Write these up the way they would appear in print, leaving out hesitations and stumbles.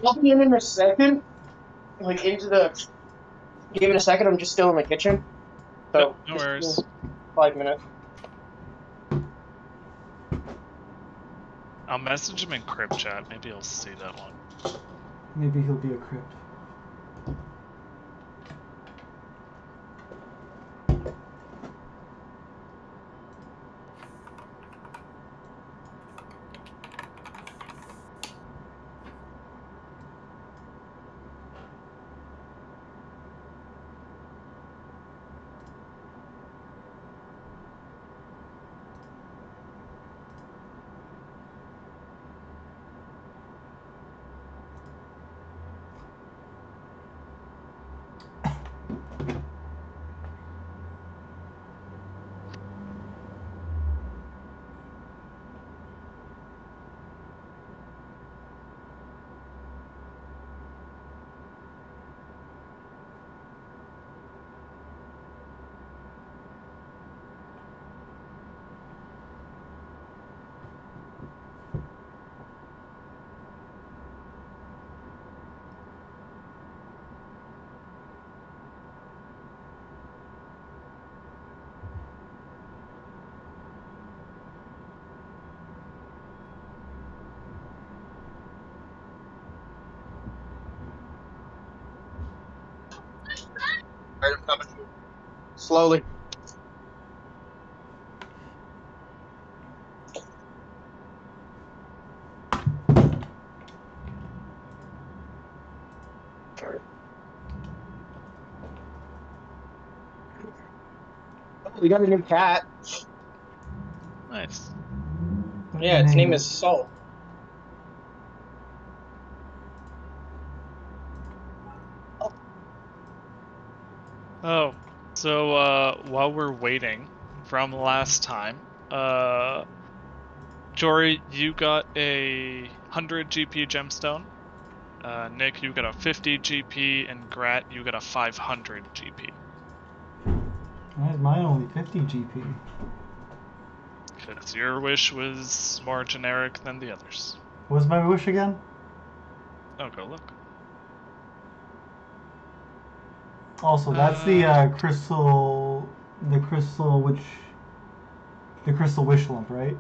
I'll be in a second. Like into the. Give it a second. I'm just still in the kitchen. So no worries. 5 minutes. I'll message him in crypt chat. Maybe he'll see that one. Maybe he'll be a crypt. Alright, I'm coming. Slowly. Oh, we got a new cat. Nice. Yeah, its name is Salt. Oh, so while we're waiting from last time, Jory, you got a 100 GP gemstone. Nick, you got a 50 GP, and Grat, you got a 500 GP. Why is mine only 50 GP? Because your wish was more generic than the others. What was my wish again? Oh, go look. Also, that's the crystal wish lump, right?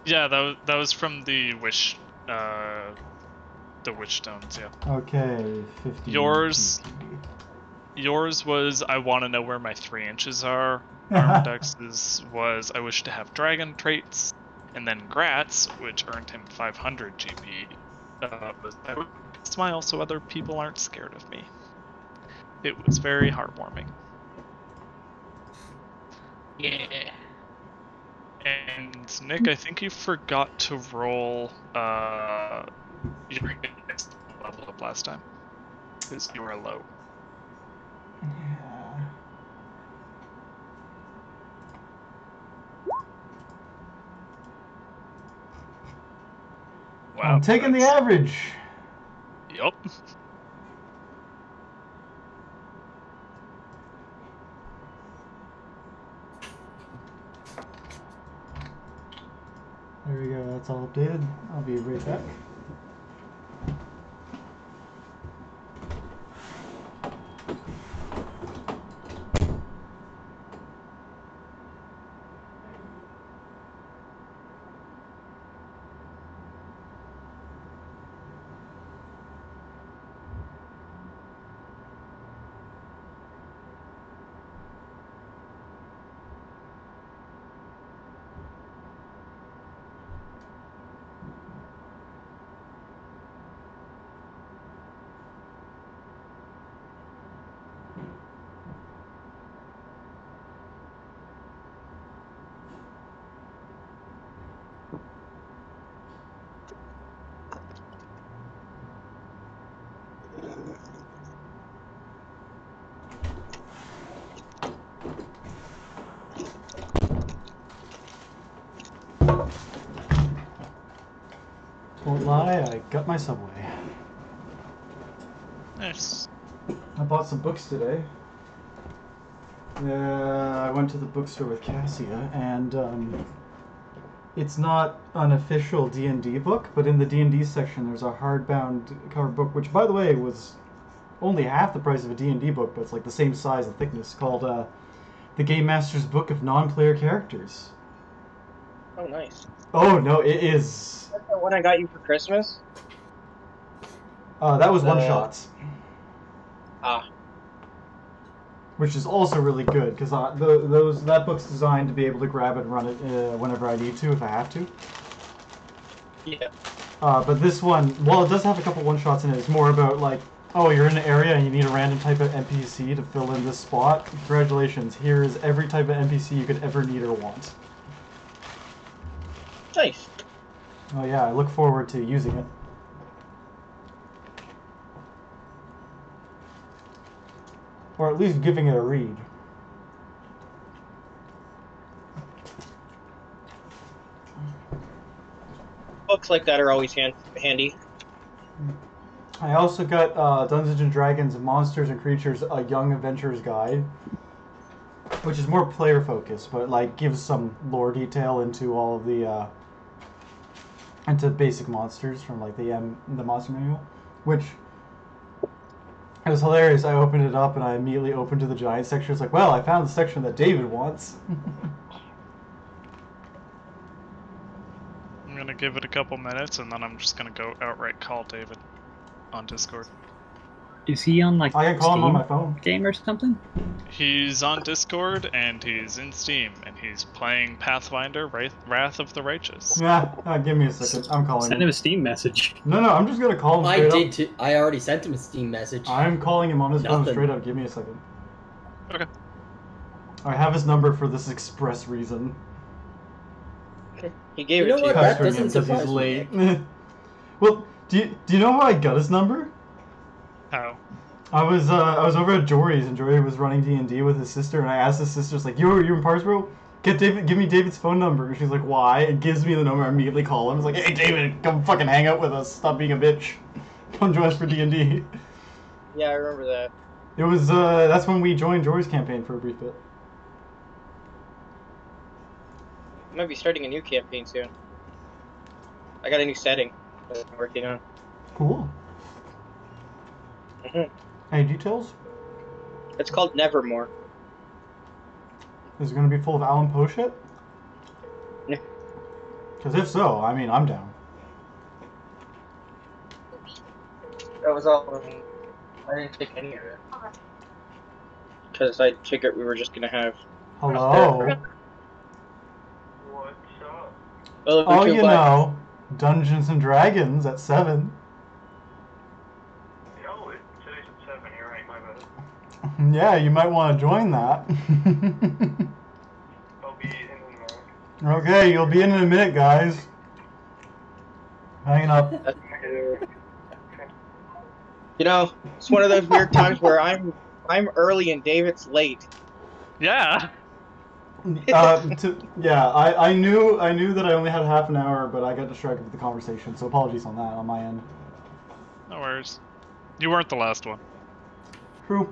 Yeah, that was from the wish, the witch stones. Yeah. Okay, 50. Yours was I want to know where my 3 inches are. Arimdex's was I wish to have dragon traits, and then Grat's, which earned him 500 GP, was I would smile so other people aren't scared of me. It was very heartwarming. Yeah. And Nick, I think you forgot to roll your index level up last time because you were low. Yeah. Wow, I'm taking the average. Yup. There we go, that's all updated. I'll be right back. Won't lie, I got my Subway. Nice. I bought some books today. I went to the bookstore with Cassia, and it's not an official D&D book, but in the D&D section there's a hardbound cover book, which by the way was only half the price of a D&D book, but it's like the same size and thickness, called The Game Master's Book of Non-Player Characters. Oh, nice. Oh, no, it is... That's the one I got you for Christmas? that was one-shots. Ah. Which is also really good, because that book's designed to be able to grab it and run it whenever I need to, if I have to. Yeah. But this one, while it does have a couple one-shots in it, it's more about, like, oh, you're in an area and you need a random type of NPC to fill in this spot. Congratulations, here is every type of NPC you could ever need or want. Nice. Oh yeah, I look forward to using it. Or at least giving it a read. Books like that are always handy. I also got Dungeons & Dragons Monsters and Creatures, A Young Adventurer's Guide, which is more player focused, but like gives some lore detail into all of the into basic monsters from like the monster manual, which it was hilarious. I opened it up and I immediately opened to the giant section. It's like, well, I found the section that David wants. I'm gonna give it a couple minutes and then I'm just gonna go outright call David on Discord. Is he on like I can call him Steam on my phone. game or something? He's on Discord and he's in Steam and he's playing Pathfinder Wrath of the Righteous. Yeah, give me a second. I'm calling Send him a Steam message. No, I'm just gonna call him I straight did up. too. I already sent him a Steam message. I'm calling him on his phone Nothing. straight up. Give me a second. Okay. I have his number for this express reason. He gave You it know to what? you. That Pestering him doesn't 'cause he's surprise me, late. Well, do you know how I got his number? How? I was over at Jory's and Jory was running D&D with his sister, and I asked his sister's like, "Yo, you in Parsbro? Give me David's phone number." And she's like, "Why?" And gives me the number. I immediately call him. It's like, "Hey, David, come fucking hang out with us. Stop being a bitch. Come join us for D&D." Yeah, I remember that. It was that's when we joined Jory's campaign for a brief bit. I might be starting a new campaign soon. I got a new setting that I'm working on. Cool. Any details? It's called Nevermore. Is it going to be full of Alan Poe shit? Yeah. Because if so, I mean, I'm down. That was all. I didn't take any of it. Because I figured we were just gonna have. Hello. What's up? Oh, you know, Dungeons and Dragons at 7. Yo, today's at 7. You're right, my bad. Yeah, you might want to join that. I'll be in a minute. Okay, you'll be in a minute, guys. Hanging up. You know, it's one of those weird times where I'm early and David's late. Yeah. I knew that I only had half an hour, but I got distracted with the conversation, so apologies on that on my end. No worries. You weren't the last one. True.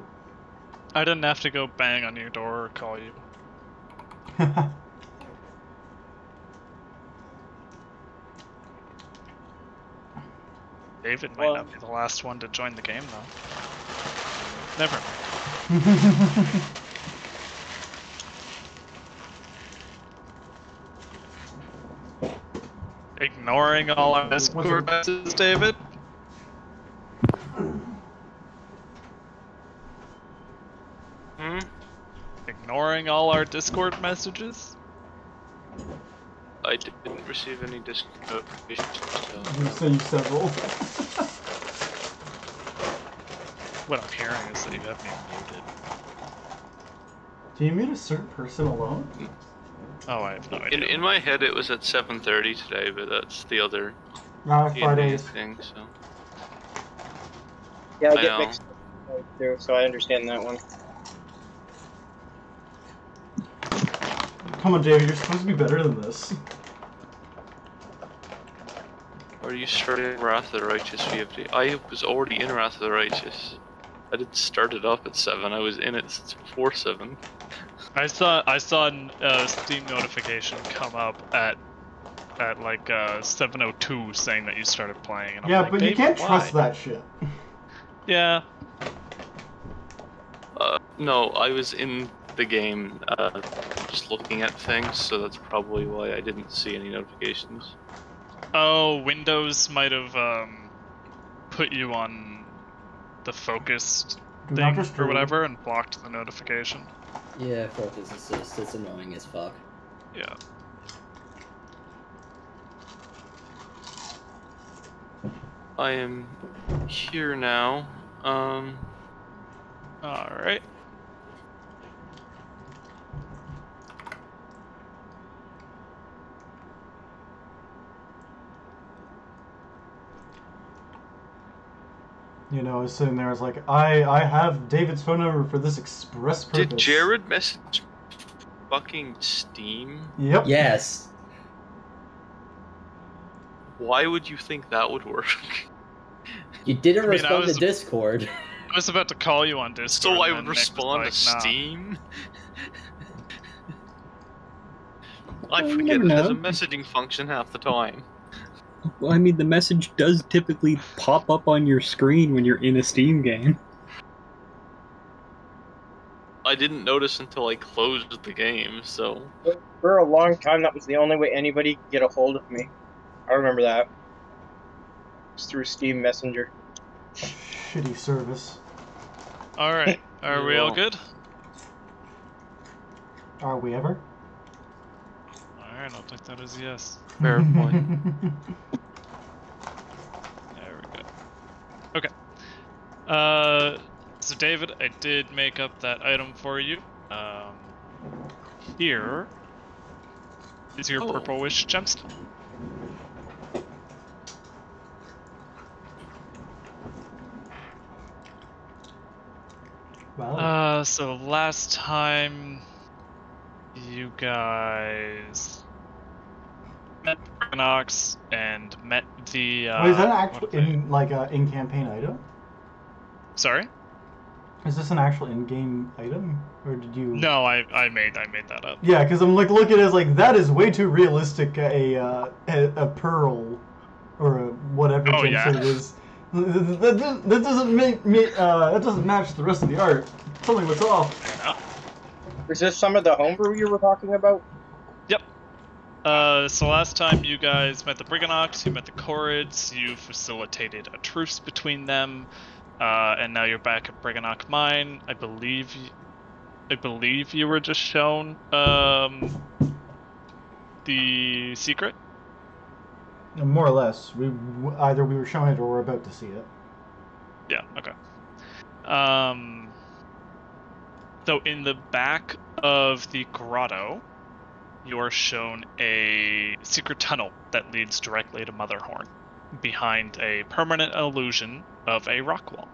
I didn't have to go bang on your door or call you. David might not be the last one to join the game, though. Never mind. Ignoring all our Discord messages, David? Ignoring all our Discord messages? I didn't receive any Discord notifications. We've sent you several. What I'm hearing is that you have me muted. Do you mute a certain person alone? Oh, I have no idea. In my head, it was at 7:30 today, but that's the other Fridays. thing. So Yeah, I get mixed up too, so I understand that one. Come on, David, you're supposed to be better than this. are you starting Wrath of the Righteous VFD? I was already in Wrath of the Righteous. I didn't start it up at 7. I was in it since before 7. I saw a Steam notification come up at at like 7:02 saying that you started playing. And I'm Yeah, like, but you David, can't why? trust that shit. Yeah. No, I was in the game just looking at things, so that's probably why I didn't see any notifications. Oh, Windows might have put you on the focused Do not thing or disturb. whatever and blocked the notification. Yeah, focus assist. It's annoying as fuck. Yeah. I am here now. Alright. You know, I was sitting there, I was like, I have David's phone number for this express purpose. Did Jerrid message fucking Steam? Yep. Yes. Why would you think that would work? You didn't I mean, respond was- to Discord. I was about to call you on Discord. So I and would then Nick was respond like, to nah. Steam? I Well, you forget never it has a know. messaging function half the time. Well, I mean, the message does typically pop up on your screen when you're in a Steam game. I didn't notice until I closed the game, so... For a long time, that was the only way anybody could get a hold of me. I remember that. It's through Steam Messenger. Shitty service. Alright, are we all Well. good? Are we ever? Alright, I'll take that as a yes. Fair point. There we go. Okay. So David, I did make up that item for you. Here is your Oh. Purple Wish gemstone. Wow. So last time you guys met Briganox and met the Wait, is that an what actual are they- in-campaign item? Sorry? Is this an actual in-game item, or did you? No, I made that up. Yeah, because I'm like looking at it as like that is way too realistic. A pearl, or a whatever Oh, yeah. gemstone it is. That doesn't that doesn't match the rest of the art. Something was off. Is this some of the homebrew you were talking about? Yep. So last time you guys met the Briganox, you met the Corrids, you facilitated a truce between them, and now you're back at Briganox Mine. I believe you were just shown the secret. More or less, either we were showing it or we're about to see it. Yeah. Okay. So in the back of the grotto, you are shown a secret tunnel that leads directly to Motherhorn, behind a permanent illusion of a rock wall.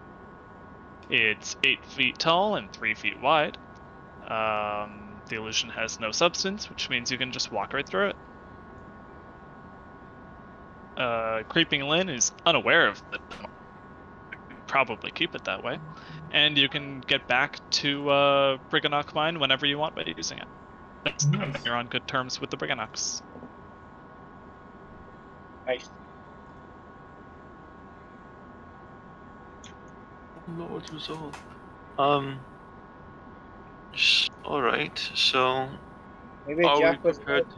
It's 8 feet tall and 3 feet wide. The illusion has no substance, which means you can just walk right through it. Creeping Lynn is unaware of the tunnel. Probably keep it that way. And you can get back to Briganox Mine whenever you want by using it. Nice. You're on good terms with the Briganox. Nice. Lord's Resolve. Alright, so... Maybe Are Jack we was prepared? right.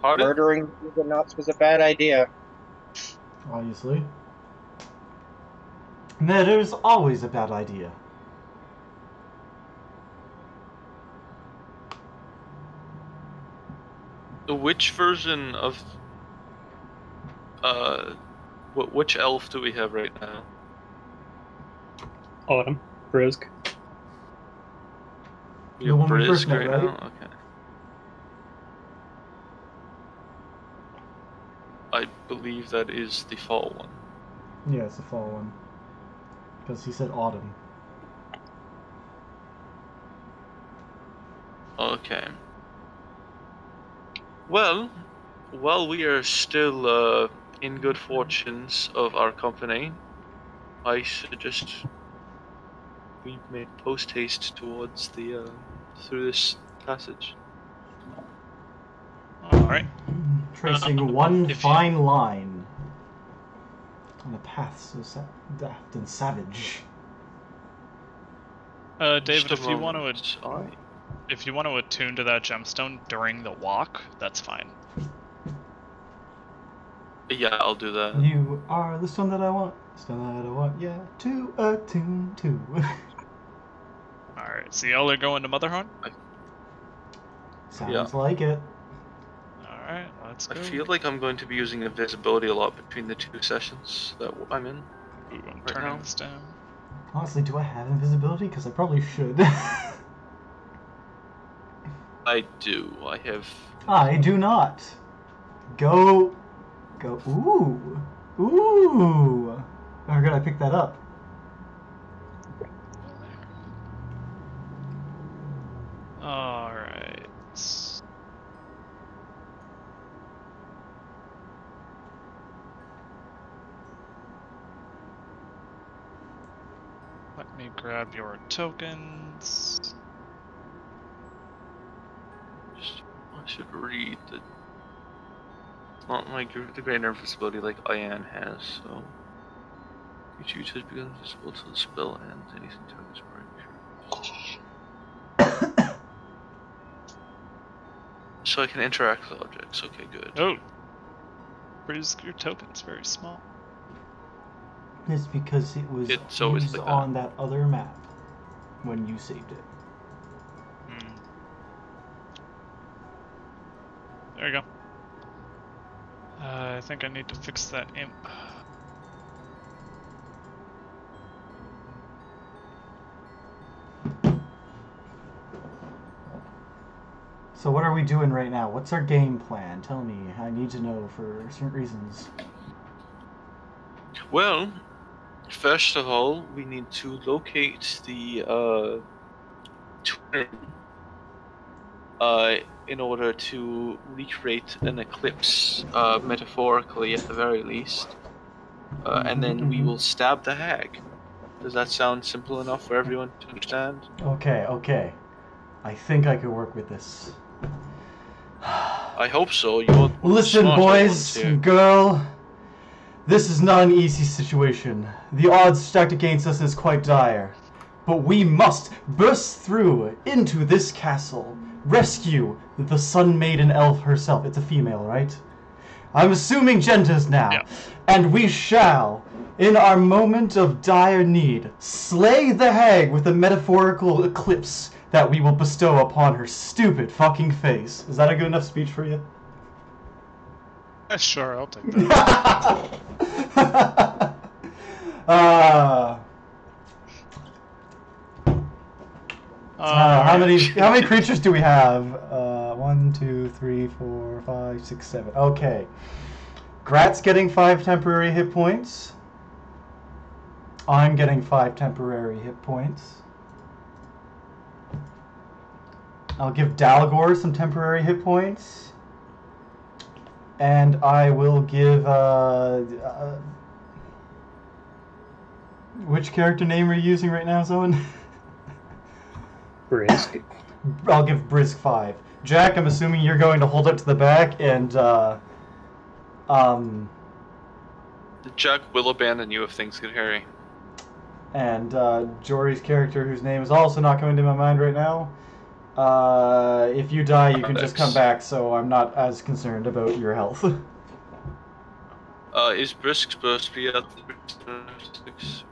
Pardon? Murdering the nuts was a bad idea. Obviously. Murder's always a bad idea. Which version of... which elf do we have right now? Autumn. Brisg. You The have one we first Brisg met, right right? now? Okay. I believe that is the fall one. Yeah, it's the fall one. Because he said autumn. Okay. Well, while we are still in good fortunes of our company, I suggest we make post haste towards the through this passage. Alright. tracing one if fine line on a path so daft and savage. David, Just a if you want moment. to attune to that gemstone during the walk, that's fine. Yeah, I'll do that. You are the stone that I want, yeah, to attune to. Alright, so y'all are going to Motherhorn? Sounds like it. Alright, let's I go. feel like I'm going to be using invisibility a lot between the 2 sessions that I'm in. Ooh, I'm right turning now. this down. Honestly, do I have invisibility? Because I probably should. I do. I have. I do not. Go. Ooh. Ooh. How could I pick that up? Alright. Let me grab your tokens. I should read the. It's not like the greater invisibility like Ian has, so. You choose to become invisible till the spell ends. Anything targets break. So I can interact with objects. Okay, good. Oh! Brisg, your token's very small. It's because it was It's always used like that. on that other map when you saved it. There you go. I think I need to fix that imp. So what are we doing right now? What's our game plan? Tell me. I need to know for certain reasons. Well, first of all, we need to locate the twin in order to recreate an eclipse, metaphorically at the very least. And then we will stab the hag. Does that sound simple enough for everyone to understand? Okay. I think I could work with this. I hope so. You're Listen, smarter boys ones here. and girl. This is not an easy situation. The odds stacked against us is quite dire. But we must burst through into this castle. Rescue the Sun Maiden Elf herself. It's a female, right? I'm assuming genders now. Yeah. And we shall, in our moment of dire need, slay the hag with a metaphorical eclipse that we will bestow upon her stupid fucking face. Is that a good enough speech for you? Sure, I'll take that. How many creatures do we have? 1, 2, 3, 4, 5, 6, 7. Okay. Grat's getting 5 temporary hit points. I'm getting 5 temporary hit points. I'll give Dalgor some temporary hit points. And I will give which character name are you using right now, Zowan? Brisg. I'll give Brisg 5. Jack, I'm assuming you're going to hold up to the back and Jack will abandon you if things get hairy. and Jory's character, whose name is also not coming to my mind right now. If you die, you can just come back, so I'm not as concerned about your health. Is Brisg supposed to be at the 6?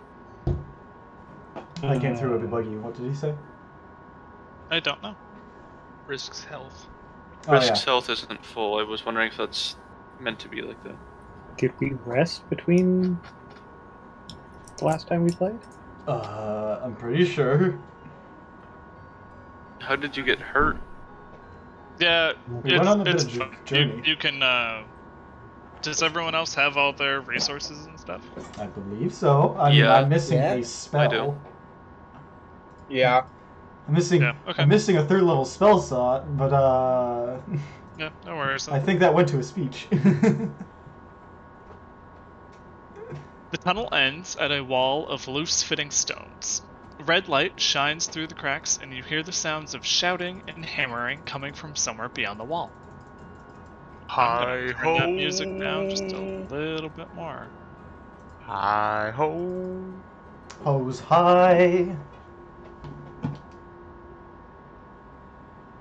I came through a buggy. What did he say? I don't know. Risks health. Brisk's health isn't full. I was wondering if that's meant to be like that. Did we rest between the last time we played? I'm pretty sure. How did you get hurt? Yeah, We went on a bit it's of fine. journey. You can, does everyone else have all their resources and stuff? I believe so. I mean, Yeah. I'm missing Yeah. a spell. I do. Yeah. I'm missing. Yeah, okay. I'm missing a 3rd level spell slot, but Yeah, no worries. I think that went to a speech. The tunnel ends at a wall of loose-fitting stones. Red light shines through the cracks, and you hear the sounds of shouting and hammering coming from somewhere beyond the wall. I'm gonna Hi turn that ho. music down just a little bit more. Hi ho. Hose high.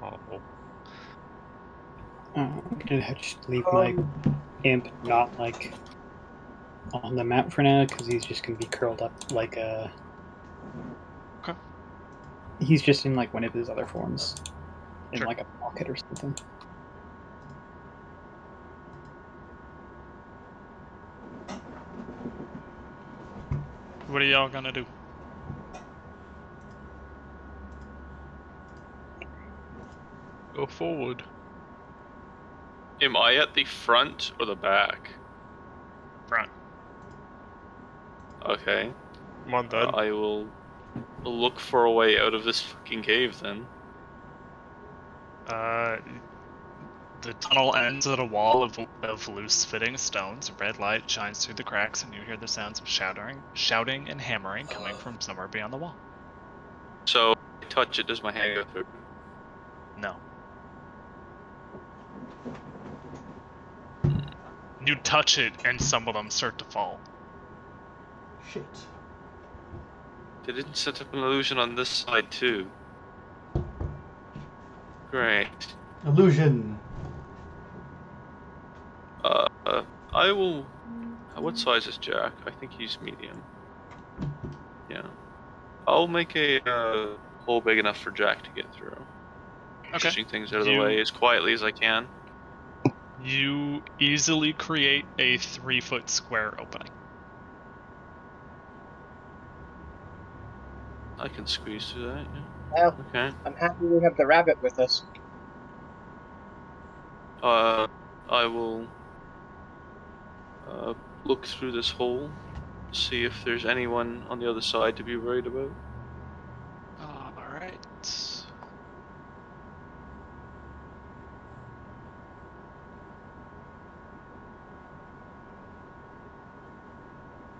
Oh. I'm gonna just leave my imp not like on the map for now because he's just gonna be curled up like a. Okay. He's just in like one of his other forms, in Sure. like a pocket or something. What are y'all gonna do? Go forward. Am I at the front or the back? Front. Okay. Come on, then. I will look for a way out of this fucking cave then. The tunnel ends at a wall of loose-fitting stones. A red light shines through the cracks, and you hear the sounds of shouting and hammering coming from somewhere beyond the wall. So, I touch it, does my hand go through? No. You touch it, and some of them start to fall. Shit. They didn't set up an illusion on this side too. Great. Illusion. I will... What size is Jack? I think he's medium. Yeah. I'll make a hole big enough for Jack to get through. Okay. Pushing things out of the way as quietly as I can. You easily create a 3-foot square opening. I can squeeze through that, yeah. Well, Okay. I'm happy we have the rabbit with us. I will look through this hole, see if there's anyone on the other side to be worried about. Alright.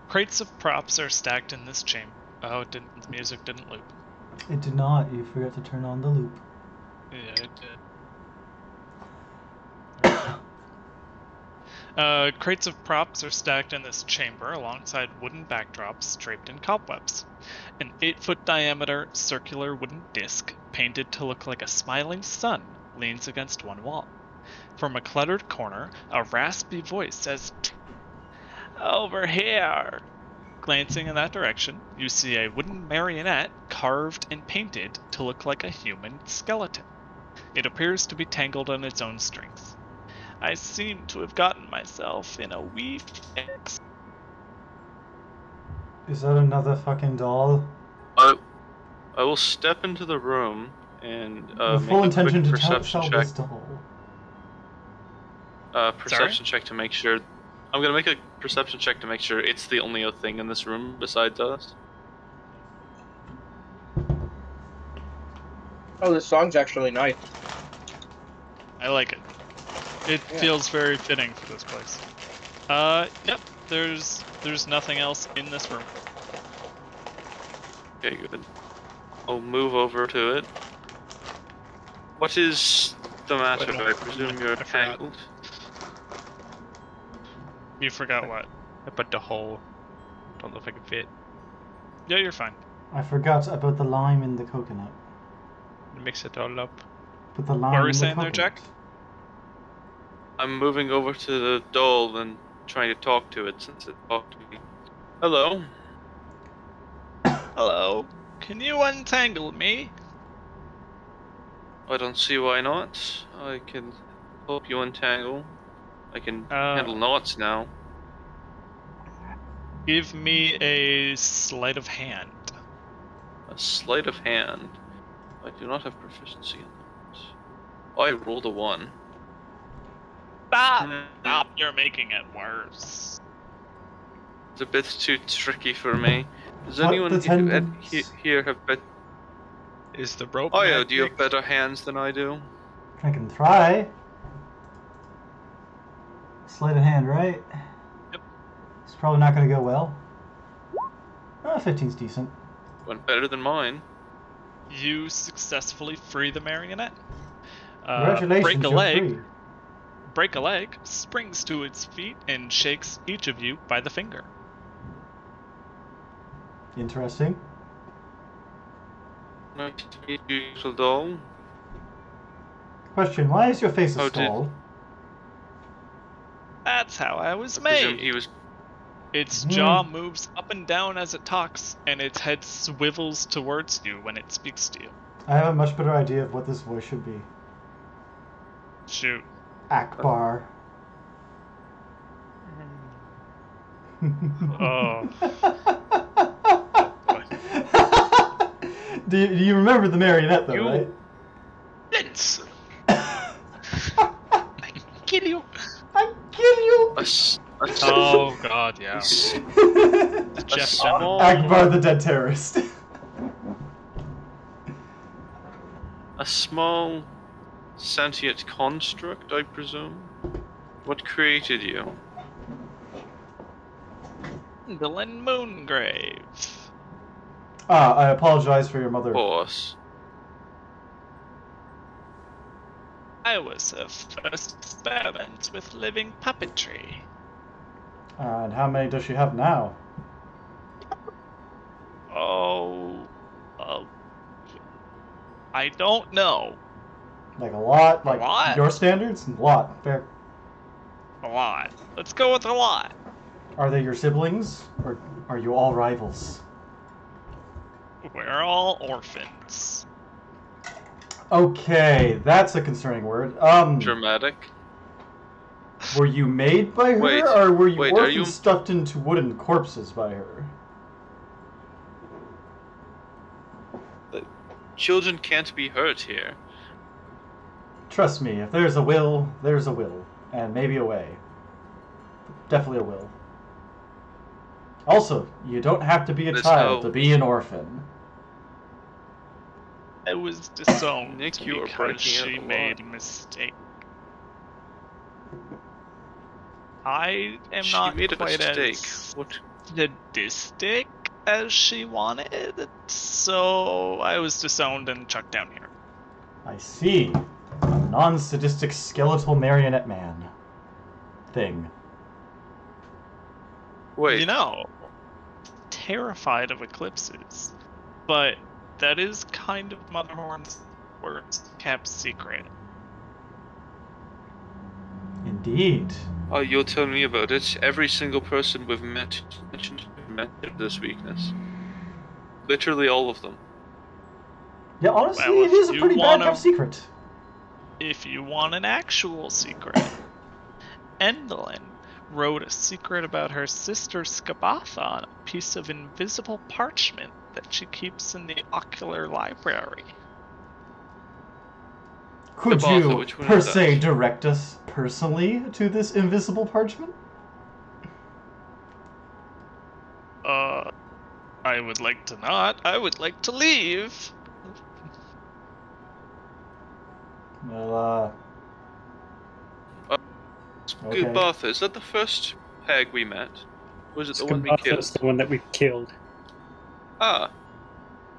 Crates of props are stacked in this chamber. Oh, the music didn't loop. It did not. You forgot to turn on the loop. Yeah, it did. Crates of props are stacked in this chamber alongside wooden backdrops draped in cobwebs. An 8-foot diameter circular wooden disc, painted to look like a smiling sun, leans against one wall. From a cluttered corner, a raspy voice says, "Over here!" Glancing in that direction, you see a wooden marionette carved and painted to look like a human skeleton. It appears to be tangled on its own strings. "I seem to have gotten myself in a wee fix." Is that another fucking doll? I will step into the room and With full make a intention quick to perception sell check. this doll. Perception check to make sure. I'm gonna make a perception check to make sure it's the only other thing in this room besides us. Oh, this song's actually nice. I like it. It feels very fitting for this place. Yep, there's nothing else in this room. Okay, good. I'll move over to it. What is the matter? Wait, no. I presume you're I forgot. tangled. You forgot what? I put the hole. Don't know if I can fit. Yeah, you're fine. I forgot about the lime in the coconut. Mix it all up. Put the lime What were you in the saying there, coconut. Jack? I'm moving over to the doll and trying to talk to it since it talked to me. Hello. Hello. Can you untangle me? I don't see why not. I can help you untangle. I can handle knots now. Give me a sleight of hand. A sleight of hand. I do not have proficiency in that. I rolled a 1. Stop! You're making it worse. It's a bit too tricky for me. Does What anyone the tendons? here have better... Is the rope Oh yeah, magic? do you have better hands than I do? I can try. Sleight of hand, right? Yep. It's probably not going to go well. 15's decent. Went better than mine. You successfully free the marionette. Congratulations, Break a you're leg. free. break a leg, springs to its feet, and shakes each of you by the finger. Interesting. Nice to meet you, little doll. Question, why is your face a Oh, skull? That's how I was I presume made. he was. Its jaw moves up and down as it talks, and its head swivels towards you when it speaks to you. I have a much better idea of what this voice should be. Shoot. Akbar. Oh. Do you remember the marionette, though, You- right? Vince! Kill you! I kill you! Oh god, yeah. A Jeff small, Akbar the dead terrorist. a small sentient construct, I presume. What created you? Dylan Moongrave. I apologize for your mother. Boss. I was her first experiment with living puppetry. And how many does she have now? Oh, I don't know. Like a lot? Like lot? your standards? A lot. Fair. A lot. Let's go with a lot. Are they your siblings? Or are you all rivals? We're all orphans. Okay, that's a concerning word. Dramatic. Were you made by her, Wait, or were you wait, are orphans you- stuffed into wooden corpses by her? Children can't be hurt here. Trust me, if there's a will, there's a will. And maybe a way. Definitely a will. Also, you don't have to be a Let's child go. to be an orphan. I was disowned Nick, you are because breaking she out a made a lot. mistake. I am She not made a quite mistake. as What? sadistic as she wanted, so I was disowned and chucked down here. I see. A non-sadistic skeletal marionette man. Thing. Wait. You know, terrified of eclipses, but that is kind of Motherhorn's worst kept secret. Indeed. Oh, you'll tell me about it. Every single person we've mentioned this weakness. Literally all of them. Yeah, honestly, Well, it is a if pretty you bad wanna- kept secret. If you want an actual secret, Endlin wrote a secret about her sister Skabatha on a piece of invisible parchment that she keeps in the ocular library. Could Skabatha, you, which one per is se, that? direct us personally to this invisible parchment? I would like to not. I would like to leave. Well, okay. Skabatha, is that the first hag we met? Or was it the one we killed? That's the one that we killed. Ah,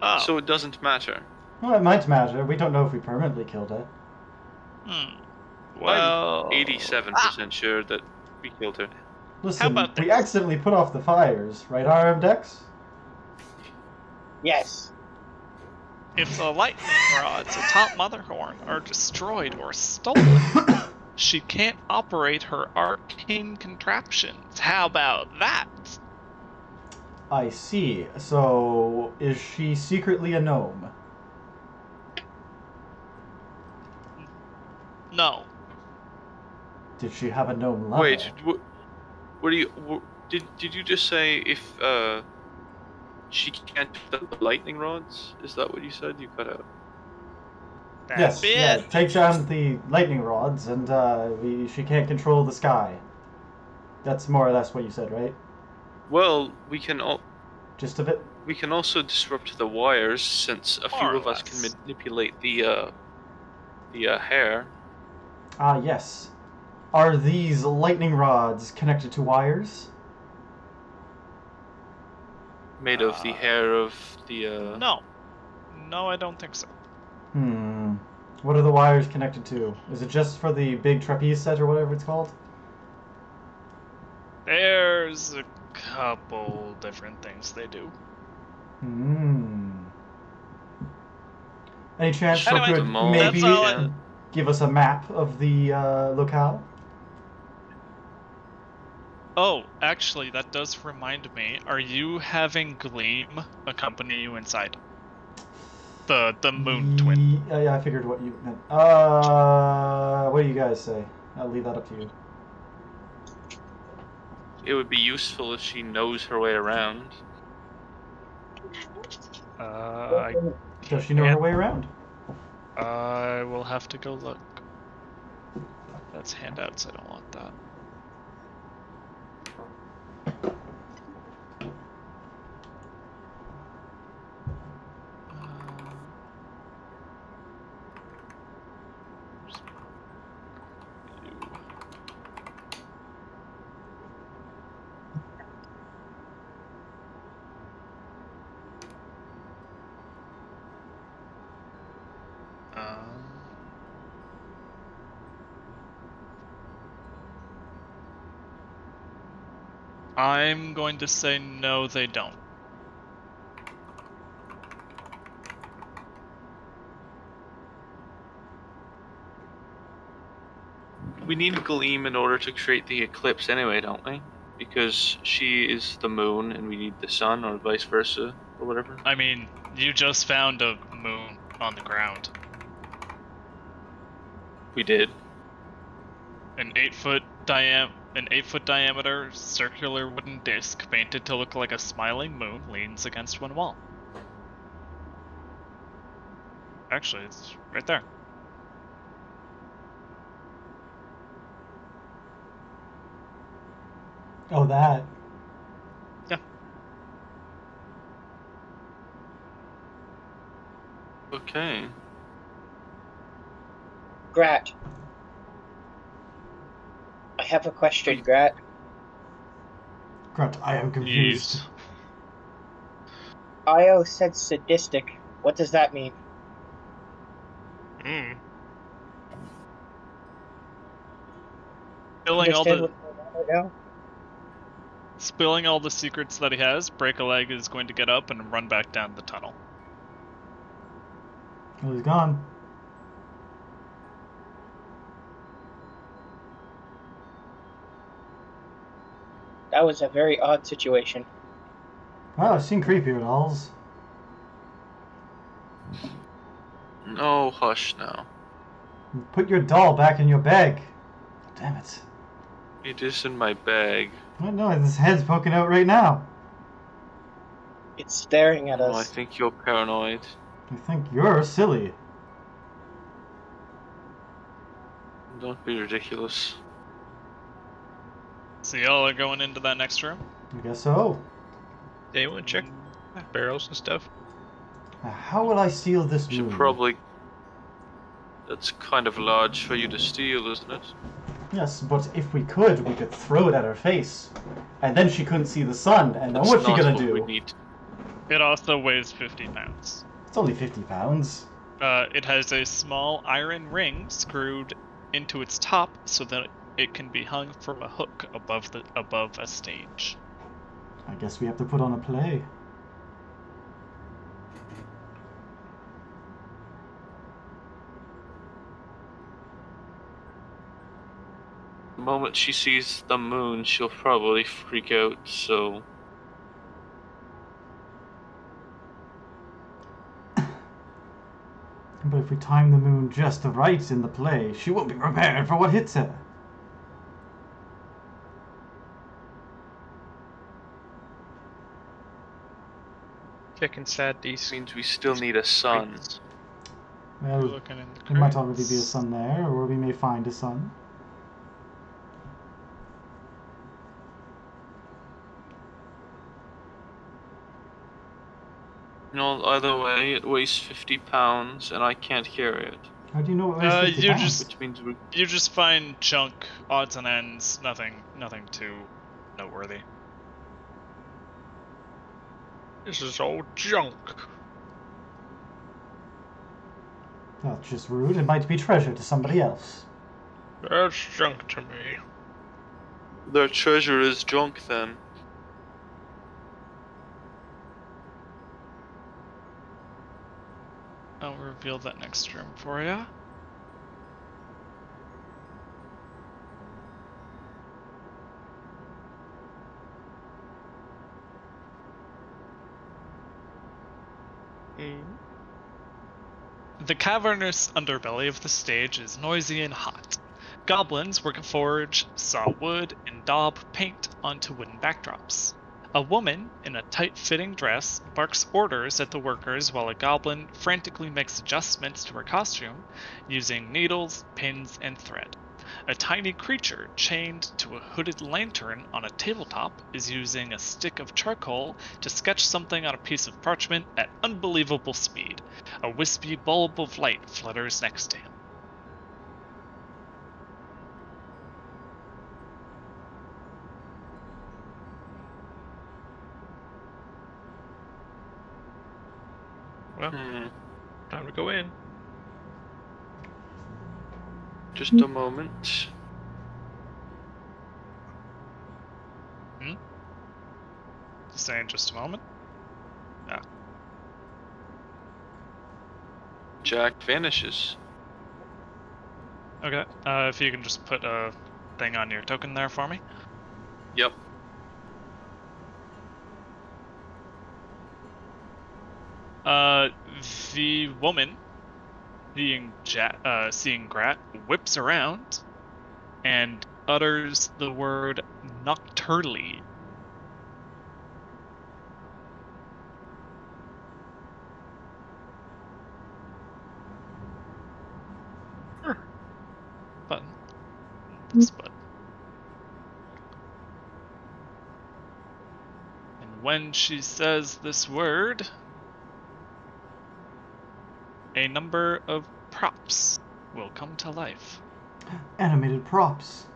Oh. so it doesn't matter. Well, it might matter. We don't know if we permanently killed it. Well, I'm 87% sure that we killed her. Listen, about we this? accidentally put off the fires, right, Arimdex? Yes. if the lightning rods atop Motherhorn are destroyed or stolen, she can't operate her arcane contraptions. How about that? I see. So, is she secretly a gnome? No. Did she have a gnome lover? Wait, what do you? Did you just say if she can't pick up the lightning rods? Is that what you said? You cut out. Yes, That's yeah. it. Take down the lightning rods, and she can't control the sky. That's more or less what you said, right? Well, we can Just a bit. we can also disrupt the wires since a few More or of us can less. manipulate the hair. Ah, yes. Are these lightning rods connected to wires? Made of the hair of the No. No, I don't think so. What are the wires connected to? Is it just for the big trapeze set or whatever it's called? There's a couple different things they do. Any chance Anyway, you could maybe that's all give us a map of the locale? Oh, actually, that does remind me. Are you having Gleam accompany you inside? The moon twin. Yeah, I figured what you meant. What do you guys say? I'll leave that up to you. It would be useful if she knows her way around. Does she know her way around? I will have to go look. That's handouts. I don't want that. I'm going to say no, they don't. We need Gleam in order to create the eclipse anyway, don't we? Because she is the moon and we need the sun, or vice versa, or whatever. I mean, you just found a moon on the ground. We did. An 8-foot diameter circular wooden disc painted to look like a smiling moon leans against one wall. Actually, it's right there. Oh, that. Yeah. Okay. Grat. I have a question, Grat. Grat, I am confused. Io said sadistic. What does that mean? Spilling all the secrets that he has, Break-a-Leg is going to get up and run back down the tunnel. Well, he's gone. That was a very odd situation. Well, I've seen creepier dolls. No, hush now. Put your doll back in your bag. Damn it. It is in my bag. I know, his head's poking out right now. It's staring at us. I think you're paranoid. I think you're silly. Don't be ridiculous. So y'all are going into that next room? I guess so. Yeah, you want to check barrels and stuff? Now, how will I steal this Should moon? probably... That's kind of large for you to steal, isn't it? Yes, but if we could throw it at her face. And then she couldn't see the sun, and then That's what's she not gonna what do? we need. It also weighs 50 pounds. It's only 50 pounds. It has a small iron ring screwed into its top so that it can be hung from a hook above a stage. I guess we have to put on a play. The moment she sees the moon, she'll probably freak out, so... But if we time the moon just right in the play, she won't be prepared for what hits her. Check inside these. Means we still need a sun. Well, Looking in the there might crates. already be a sun there, or we may find a sun. No, either way, it weighs 50 pounds, and I can't carry it. How do you know it weighs 50 pounds? Which means we... You just find junk, odds and ends, nothing too noteworthy. This is all junk. That's just rude. It might be treasure to somebody else. That's junk to me. Their treasure is junk then. I'll reveal that next room for you. The cavernous underbelly of the stage is noisy and hot. Goblins work a forge, saw wood, and daub paint onto wooden backdrops. A woman, in a tight-fitting dress, barks orders at the workers while a goblin frantically makes adjustments to her costume using needles, pins, and thread. A tiny creature chained to a hooded lantern on a tabletop is using a stick of charcoal to sketch something on a piece of parchment at unbelievable speed. A wispy bulb of light flutters next to him. Well, time to go in. Just a moment. Just saying, just a moment. Yeah. Jack vanishes. Okay. If you can just put a thing on your token there for me. Yep. The woman, seeing Grat, whips around and utters the word nocturly. Button. This button. And when she says this word, a number of props will come to life. Animated props.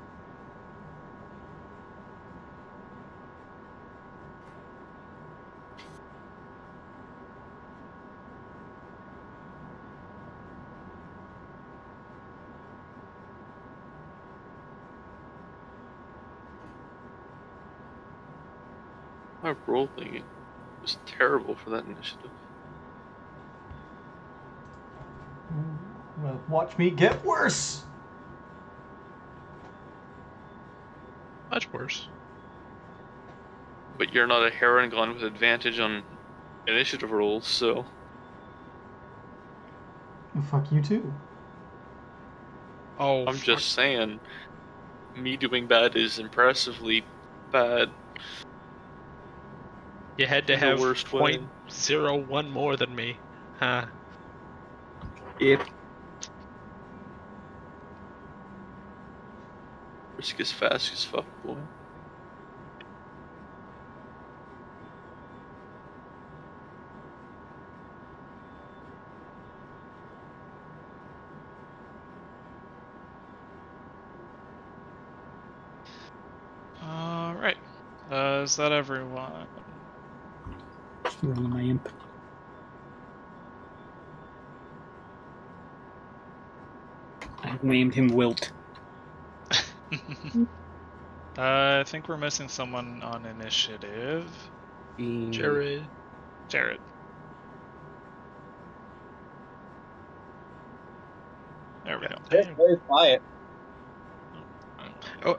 My rolling was terrible for that initiative. Well, watch me get worse. Much worse. But you're not a Heron with advantage on initiative rolls, so... Fuck you too. Oh, I'm just saying, me doing bad is impressively bad. You had to in the have worst way. 0.01 more than me. Huh. Yep. Brisg is fast as fuck, boy. Alright. Is that everyone? Just rolling my imp. I've named him Wilt. I think we're missing someone on initiative. Jerrid. Jerrid. There we go. It's very quiet. Oh,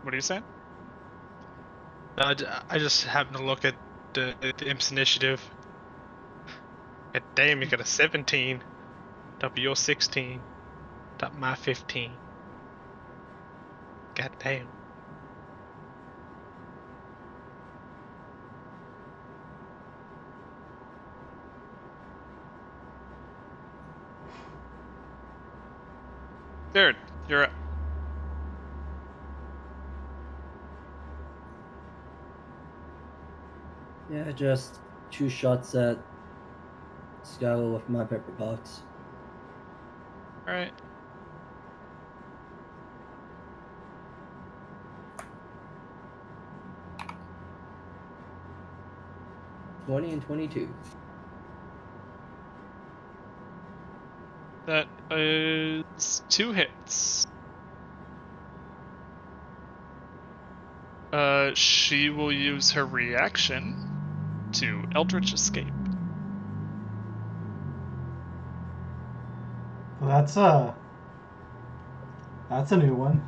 What are you saying? I just happened to look at the Imp's initiative. God damn, you got a 17. Top of your 16. Top of my 15. God damn. Jerrid, you're up. Yeah, just 2 shots at Skylo with my pepper box. Alright. 20 and 22. That is 2 hits. She will use her reaction to Eldritch Escape. That's a new one.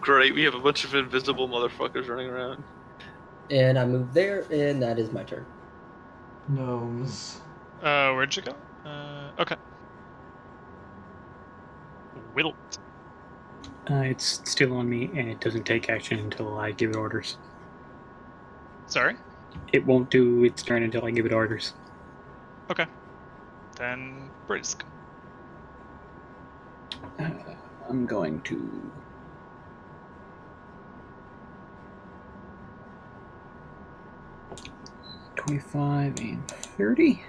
Great, we have a bunch of invisible motherfuckers running around. And I move there, and that is my turn. Gnomes. Where'd you go? Okay. Wilt. It's still on me, and it doesn't take action until I give it orders. Sorry? It won't do its turn until I give it orders. Okay. Then Brisg. I'm going to... $25 and 30.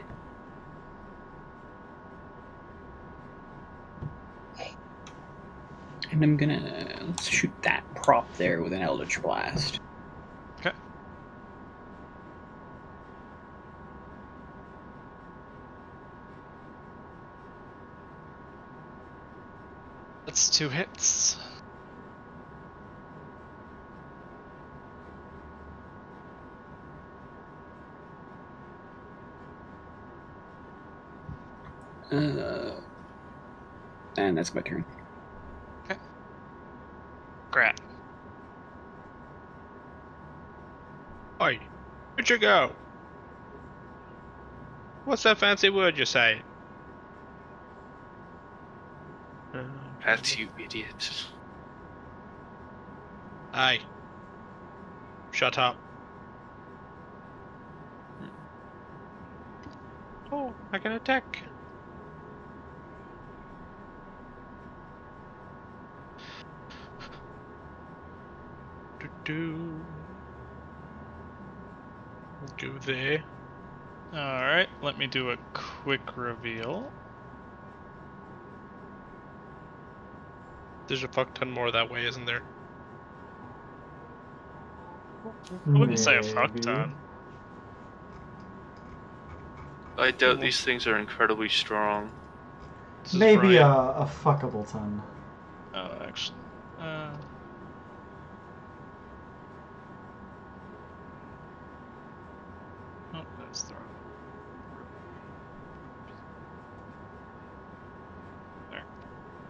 And I'm gonna let's shoot that prop there with an Eldritch Blast. Okay. That's 2 hits. And that's my turn. Okay. Grat. Oi, where'd you go? What's that fancy word you say? That's you, idiot. Aye. Shut up. Oh, I can attack. Go there. Alright, let me do a quick reveal. There's a fuck ton more that way, isn't there? I wouldn't say a fuck ton. I doubt these things are incredibly strong. This is Maybe right. a fuckable ton. Oh, actually. Oh, that's the wrong.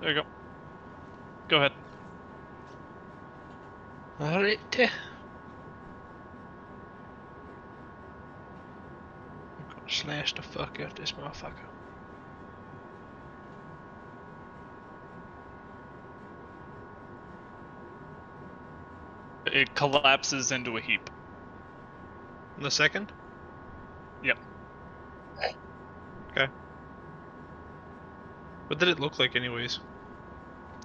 There you go. Go ahead. Alright. I'm gonna slash the fuck out of this motherfucker. It collapses into a heap. In the second? Yep. Okay. What did it look like anyways?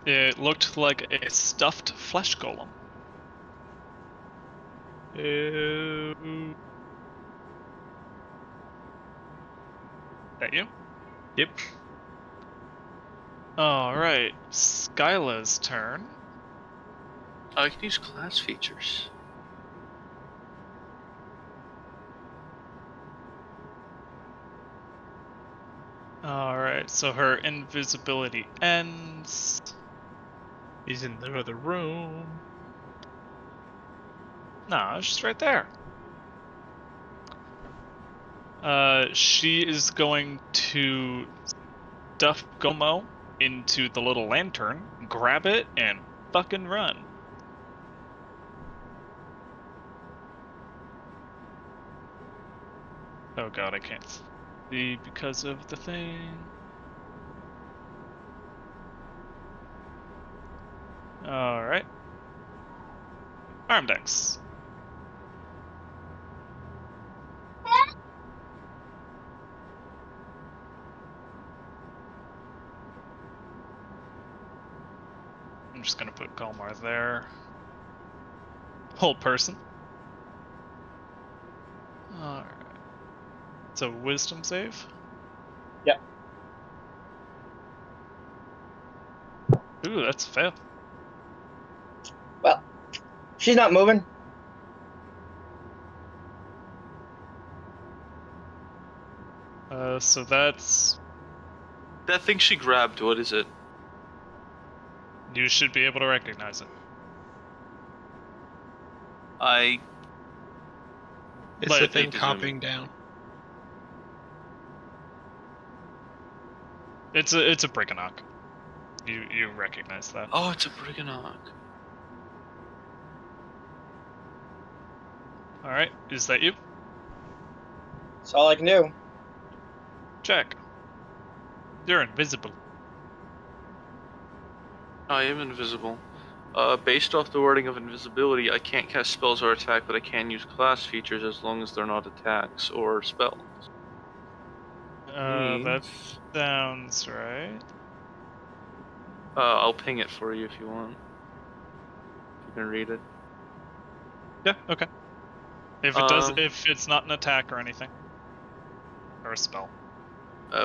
It looked like a stuffed flesh golem. That you? Yep. Alright, Skyla's turn. I can use class features. Alright, so her invisibility ends. He's in the other room. No, it's just right there. She is going to stuff Gomo into the little lantern, grab it, and fucking run. Oh god, I can't see because of the thing. Alright. Arimdex. I'm just gonna put Kalmar there. Whole person. Alright. It's a wisdom save? Yep. Ooh, that's a fail. Well, she's not moving. So that's... That thing she grabbed, what is it? You should be able to recognize it. It's Like, the thing it doesn't- hopping down. It's a Briganock. You recognize that. Oh, it's a Briganock. Alright, is that you? That's all I can do. Jack. You're invisible. I am invisible. Based off the wording of invisibility, I can't cast spells or attack, but I can use class features as long as they're not attacks or spells. That sounds right. I'll ping it for you if you want. You can read it. Yeah, okay. If it does, if it's not an attack or anything. Or a spell.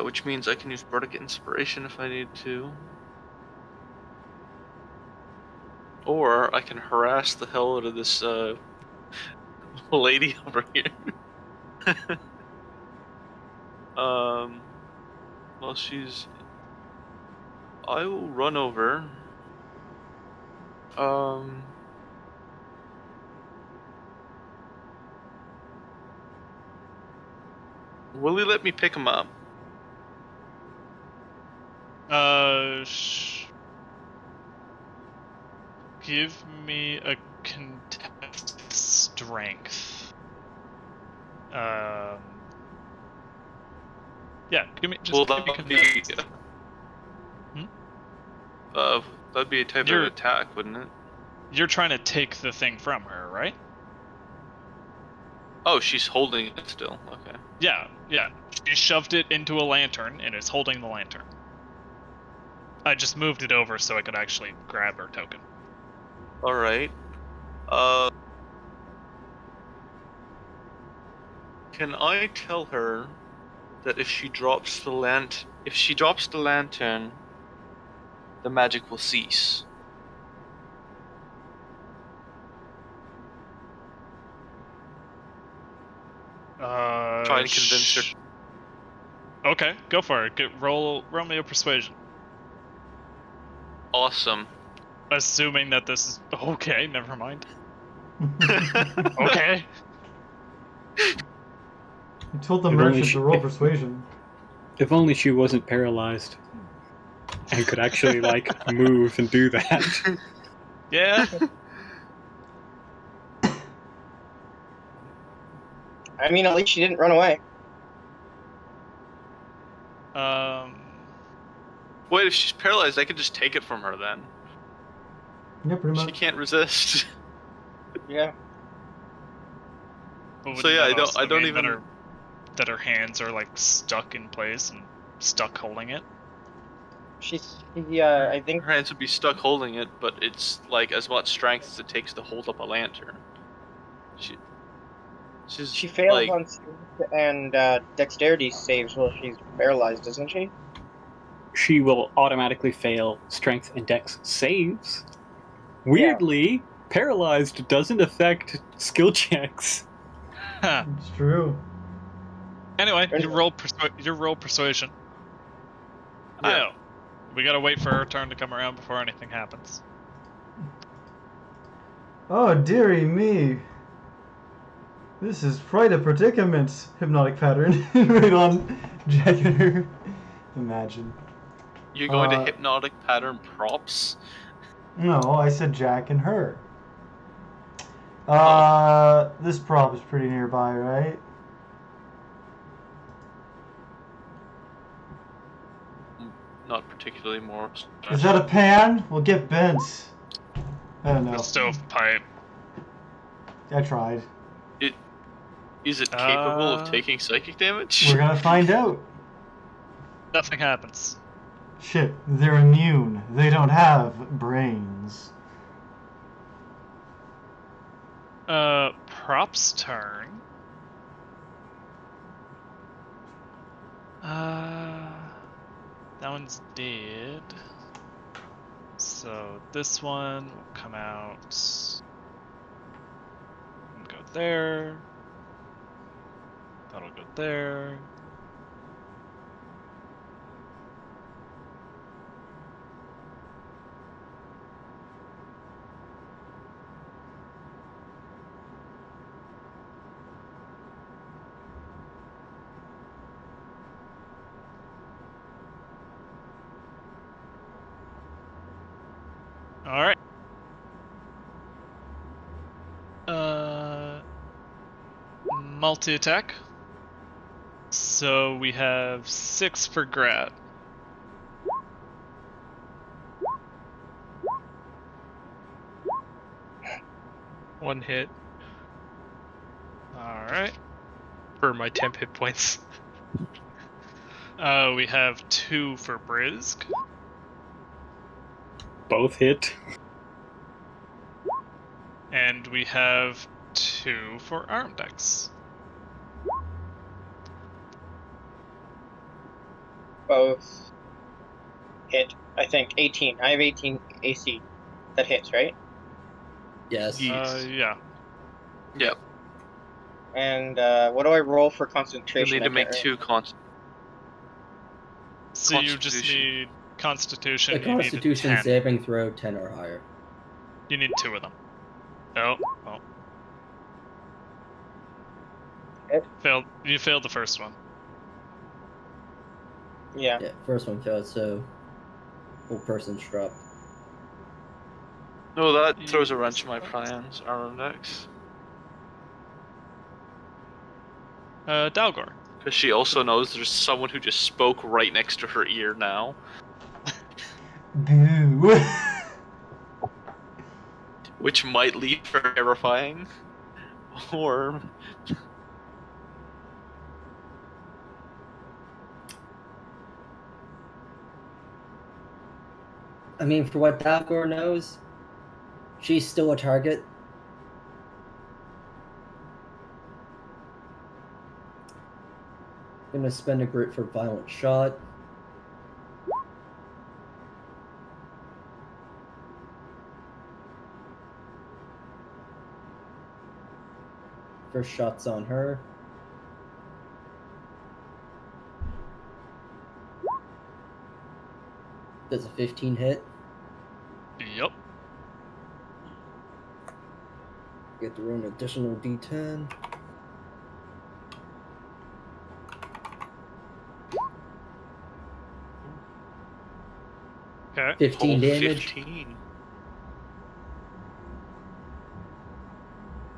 Which means I can use Bardic Inspiration if I need to. Or I can harass the hell out of this lady over here. Well, she's... I will run over. Will he let me pick him up? Give me a contested strength. Yeah, give me just. Well, give me that'd be. contested. That'd be a type of attack, wouldn't it? You're trying to take the thing from her, right? Oh, she's holding it still. Okay. Yeah. She shoved it into a lantern and is holding the lantern. I just moved it over so I could actually grab her token. Alright. Can I tell her that if she drops the lantern, the magic will cease? Try to convince her. Okay, go for it. Roll me a persuasion. Awesome. Assuming that this is okay. Never mind. Okay. You told the If only merchant she- to roll persuasion. If only she wasn't paralyzed and could actually like move and do that. Yeah. I mean, at least she didn't run away. Wait, if she's paralyzed, I could just take it from her then. Yeah, pretty She much. can't resist. Yeah. But So wouldn't yeah, that also I don't mean even. that her hands are like stuck in place and stuck holding it. I think Her hands would be stuck holding it, but it's like as much strength as it takes to hold up a lantern. she fails like, on strength and dexterity saves while she's paralyzed, doesn't she? She will automatically fail strength and dex saves. Weirdly, paralyzed doesn't affect skill checks. Huh. It's true. Anyway, you roll persuasion. Yeah. Oh, we gotta wait for her turn to come around before anything happens. Oh, dearie me. This is quite a predicament. Hypnotic pattern. Right on Jack and her. Imagine. You're going to hypnotic pattern props? No, I said Jack and her. This prop is pretty nearby, right? Not particularly more. Is that a pan? We'll get bent. I don't know. The stovepipe. I tried. Is it capable of taking psychic damage? We're gonna find out. Nothing happens. Shit, they're immune. They don't have brains. Prop's turn. That one's dead. So this one will come out and go there. That'll go there. All right. Multi-attack. So we have 6 for Grat. One hit All right. for my temp hit points. We have 2 for Brisg. Both hit. And we have 2 for Arimdex. Both hit. I think 18. I have 18 AC. That hits, right? Yes. Yeah. Yep. And what do I roll for You concentration? need to make 2 So you just Constitution. need Constitution. A You need a Constitution 10. saving throw 10 or higher. You need 2 of them. Oh. Hit. Failed. You failed the first one. Yeah. Yeah, first one failed, so whole person's dropped. No, that throws a wrench in my plans, Arimdex. Dalgor. Because she also knows there's someone who just spoke right next to her ear now. Boo. Which might leave her terrifying. Or... I mean, for what Dalgor knows, she's still a target. Gonna spend a grit for violent shot. First shot's on her. Does a 15 hit? Yep. Get to roll an additional d10. Okay. 15 damage. 15.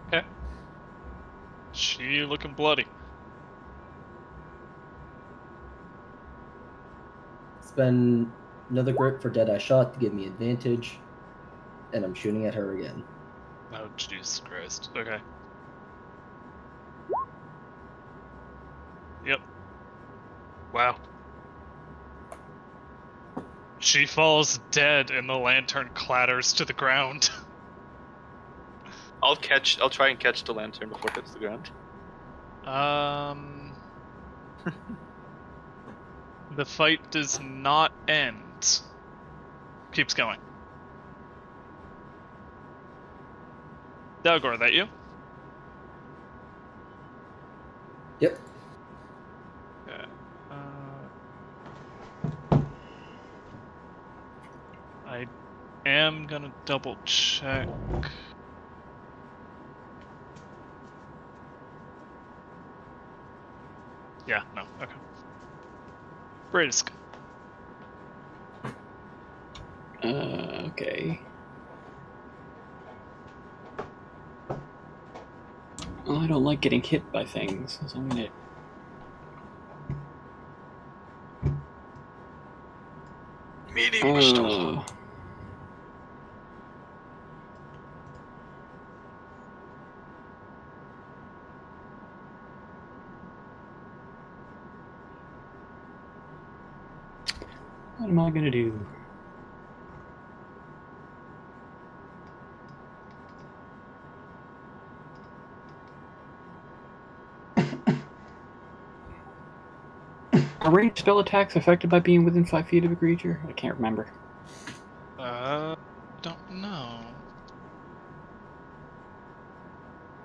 Okay. She looking bloody. Spend another grit for Deadeye Shot to give me advantage. And I'm shooting at her again. Oh, Jesus Christ. Okay. Yep. Wow. She falls dead and the lantern clatters to the ground. I'll try and catch the lantern before it hits the ground. The fight does not end. Keeps going. Dalgor, that you? Yep. Okay. I am gonna double check. Yeah, no, okay. Brisg. Okay. Well, I don't like getting hit by things, so I'm gonna... Meteor still. What am I gonna do? Are ranged spell attacks affected by being within 5 feet of a creature? I can't remember.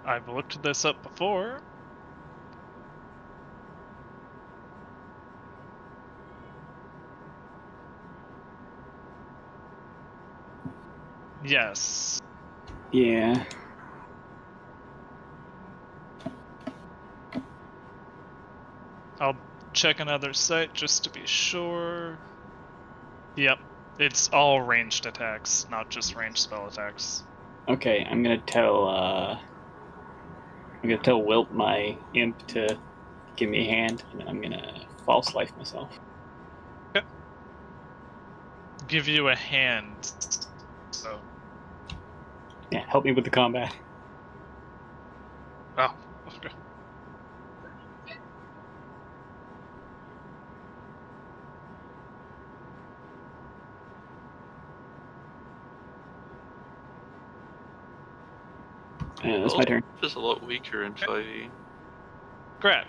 I've looked this up before. Yes. Yeah. I'll check another site just to be sure. Yep. It's all ranged attacks, not just ranged spell attacks. Okay, I'm gonna tell Wilt, my imp, to give me a hand, and I'm gonna false life myself. Okay. Give you a hand. So. Yeah, help me with the combat. Oh, okay. Yeah, that's my turn. Just a lot weaker in 5e. Grat.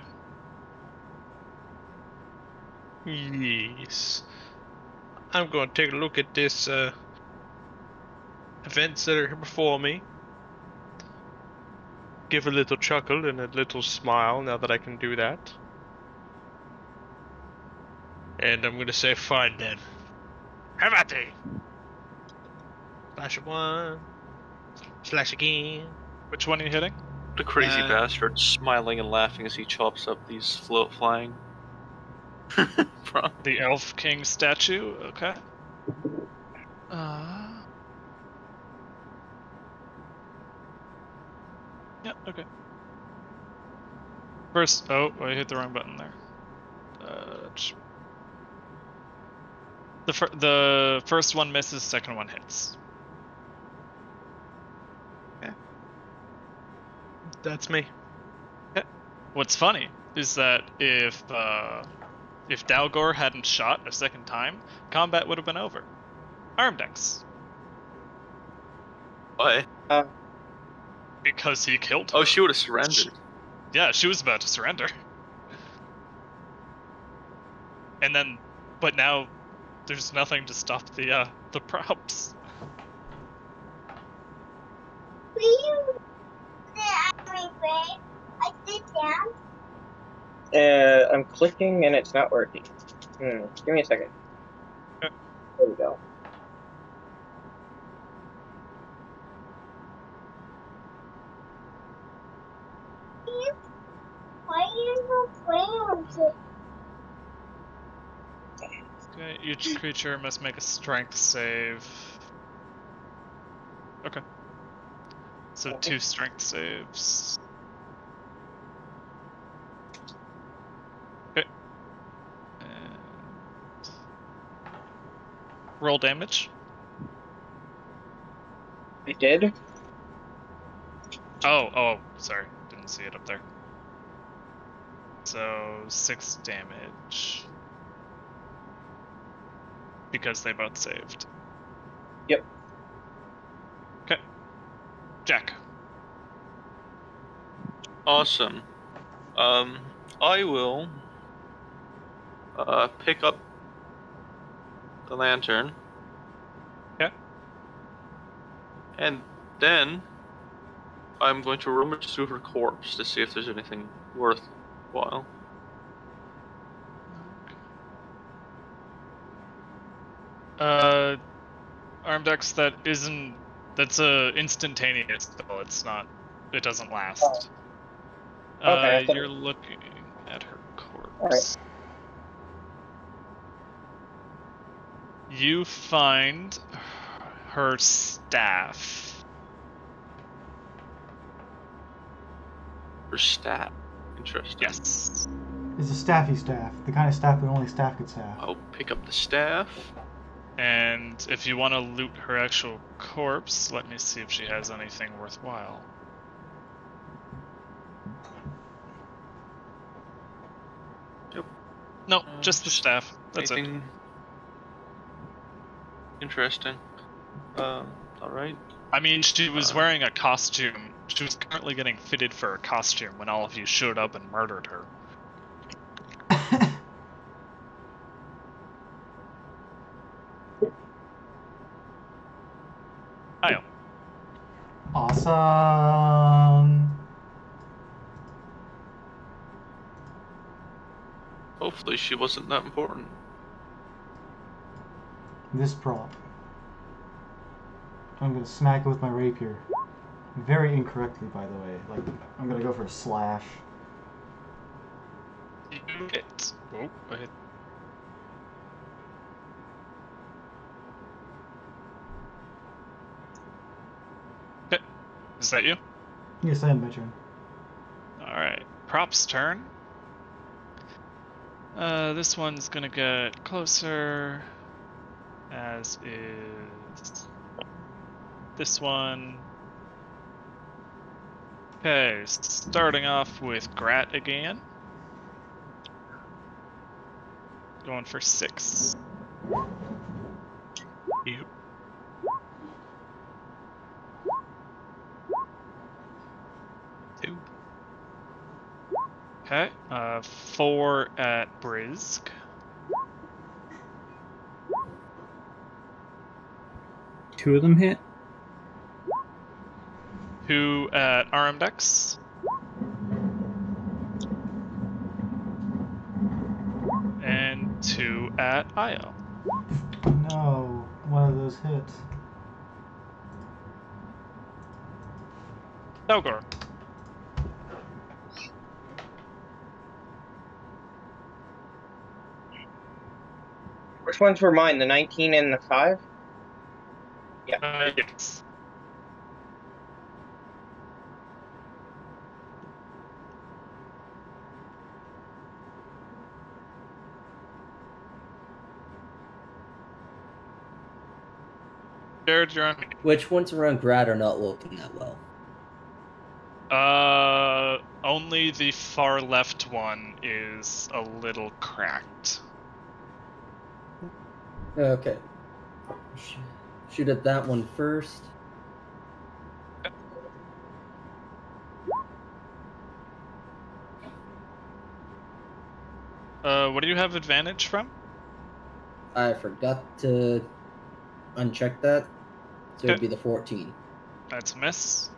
Yes. I'm going to take a look at this events that are here before me. Give a little chuckle and a little smile now that I can do that. And I'm going to say, fine then. Have at thee! Slash of 1. Slash again. Which one are you hitting? The crazy bastard smiling and laughing as he chops up these float flying. The Elf King statue? Okay. Yeah, okay. First, oh, I hit the wrong button there. The first one misses, second one hits. Yeah. That's me. Yeah. What's funny is that if Dalgor hadn't shot a second time, combat would have been over. Arimdex. Why? Because he killed her. Oh, she would have surrendered. Yeah, she was about to surrender. And then, but now, there's nothing to stop the props. Will you sit at my bed? I sit down. I'm clicking and it's not working. Give me a second. Okay. There we go. Why are you not playing with it? Okay, each creature must make a strength save. Okay. So 2 strength saves. Okay. And roll damage. I did? Oh, sorry. Didn't see it up there. So 6 damage. Because they both saved. Yep. Okay. Jack. Awesome. I will pick up the lantern. Okay. And then I'm going to rummage through her corpse to see if there's anything worthwhile. Arimdex, that's a instantaneous spell. It doesn't last. Okay, You're looking at her corpse. Alright. You find her staff. Her staff. Interesting. Yes. It's a staffy staff, the kind of staff that only staff could have. I'll pick up the staff. And if you want to loot her actual corpse, let me see if she has anything worthwhile. Yep. No, just the staff. That's anything it. Interesting. Alright. I mean, she was wearing a costume. She was currently getting fitted for a costume when all of you showed up and murdered her. Io. Awesome. Hopefully she wasn't that important. This prop. I'm gonna smack it with my rapier. Very incorrectly, by the way. Like, I'm gonna go for a slash. You hit. Oh, I hit. Okay. Is that you? Yes, I am my turn. Alright. Prop's turn. This one's gonna get closer. As is this one. Okay, starting off with Grat again. Going for 6. Yep. Two. Okay, 4 at Brisg. Two of them hit. 2 at Arimdex. And 2 at Io. No, one of those hits. Dalgor. Which ones were mine? The 19 and the 5? Yeah. Yes. Jerrid, you're on me. Which ones around Grat are not looking that well? Only the far left one is a little cracked. Okay. Shoot at that one first. What do you have advantage from? I forgot to uncheck that, so it'd Okay. be the 14. That's a miss.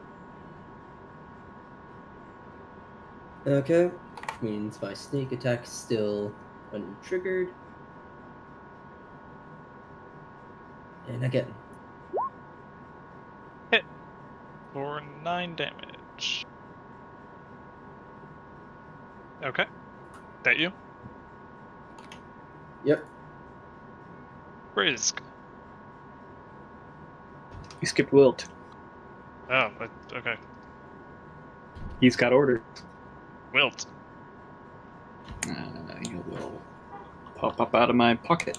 Okay, which means my sneak attack is still untriggered. And again. Hit. For 9 damage. Okay. That you? Yep. Brisg. You skipped Wilt. Oh, but okay. He's got orders. Wilt. He will pop up out of my pocket.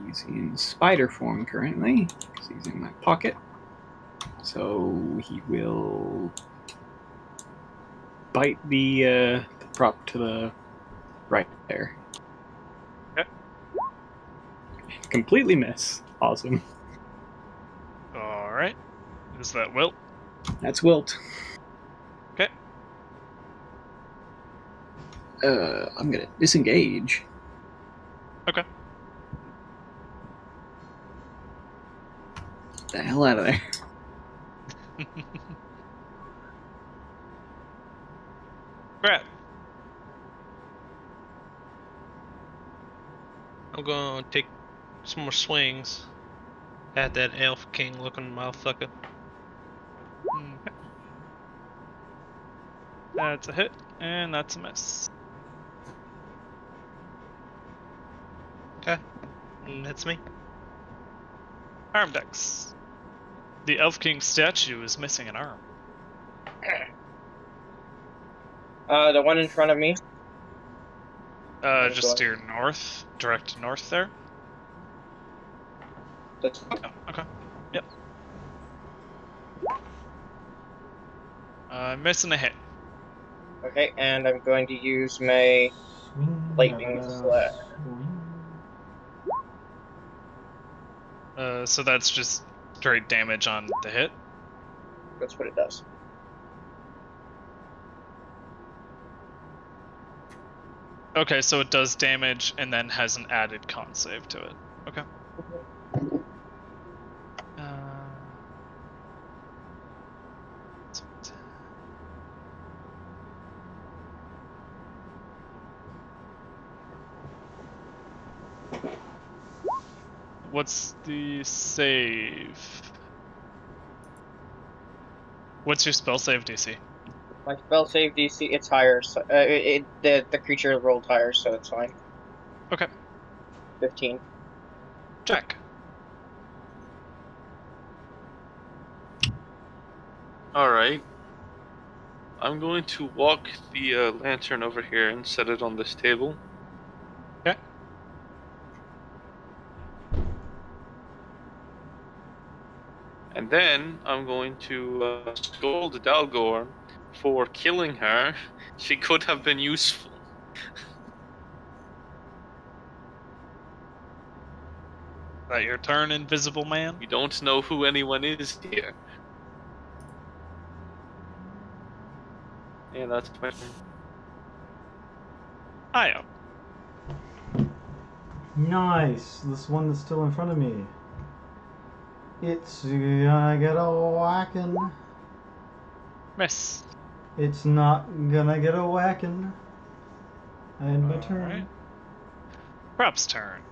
He's in spider form currently, because he's in my pocket. So he will bite the prop to the right there. Okay. Completely miss. Awesome. Alright. Is that Wilt? That's Wilt. Okay. I'm gonna disengage. Okay. Get the hell out of there. Grat. I'm gonna take some more swings at that elf king looking motherfucker. Okay. That's a hit, and that's a miss. Okay. That's me. Arimdex. The Elf King statue is missing an arm. The one in front of me. Just steer north, direct north there. That's Oh, okay. Yep. Missing a hit. okay, and I'm going to use my Swing, lightning slash. swing. So that's just straight damage on the hit. That's what it does. Okay, so it does damage and then has an added con save to it. Okay. what's the save? What's your spell save DC? My spell save DC, it's higher. So, the creature rolled higher, so it's fine. Okay. 15. Check. Alright. I'm going to walk the lantern over here and set it on this table. Okay. And then I'm going to scold Dalgor for killing her. She could have been useful. Is that your turn, Invisible Man? We don't know who anyone is here. Yeah, that's my turn. Io. Nice. This one that's still in front of me. It's gonna get a whacking. Miss. It's not gonna get a whacking. And my turn. Alright. Prop's turn.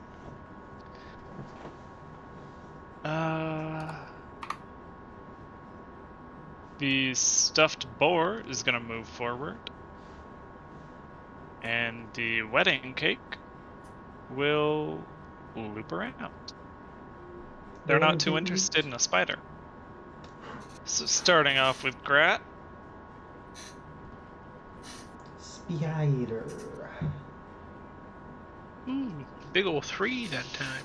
The stuffed boar is gonna move forward. And the wedding cake will loop around. They're not too interested in a spider. So starting off with Grat. Spider. Ooh, big ol' 3 that time.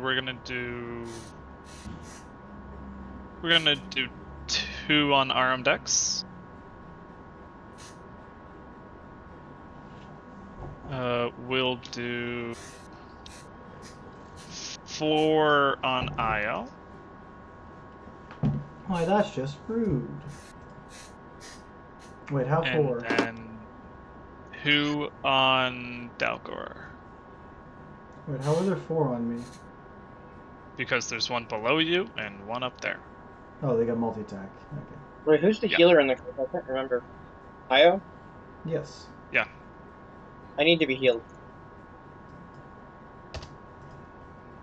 We're gonna do 2 on Arimdex. We'll do 4 on Io. Why, that's just rude. Wait, how And 4? then 2 on Dalgor. Wait, how are there 4 on me? Because there's one below you and one up there. Oh, they got multi-attack. Okay. Wait, who's the healer in the group? I can't remember. Io? Yes. Yeah. I need to be healed.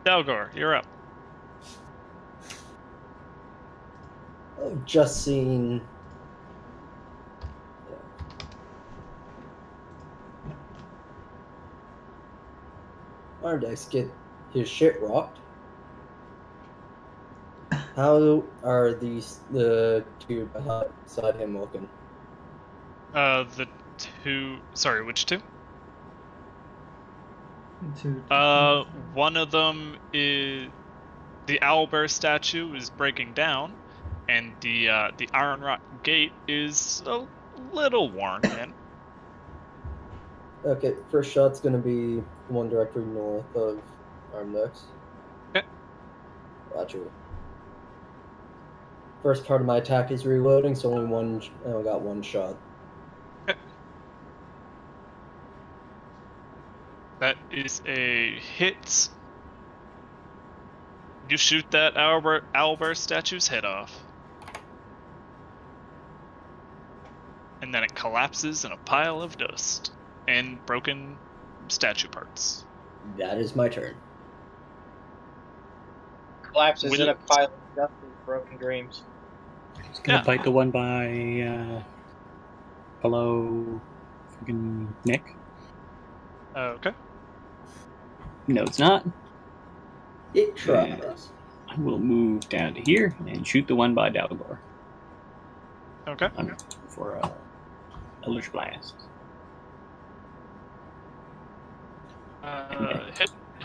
Dalgor, you're up. Oh, just seen. Arimdex get his shit rocked. How are the 2 beside him looking? The 2. Sorry, which 2? 2. One of them is the owlbear statue is breaking down, and the iron rock gate is a little worn in. Okay, first shot's gonna be one directly north of Arimdex. Okay. Roger. First part of my attack is reloading, so only got 1 shot. Okay. That is a hit. You shoot that owlbear statue's head off. And then it collapses in a pile of dust and broken statue parts. That is my turn. Collapses in a pile of dust and broken dreams. He's gonna bite the one by below freaking Nick. Okay. No, it's not. It tries. I will move down to here and shoot the one by Dalgor. Okay. For a Eldritch Blast.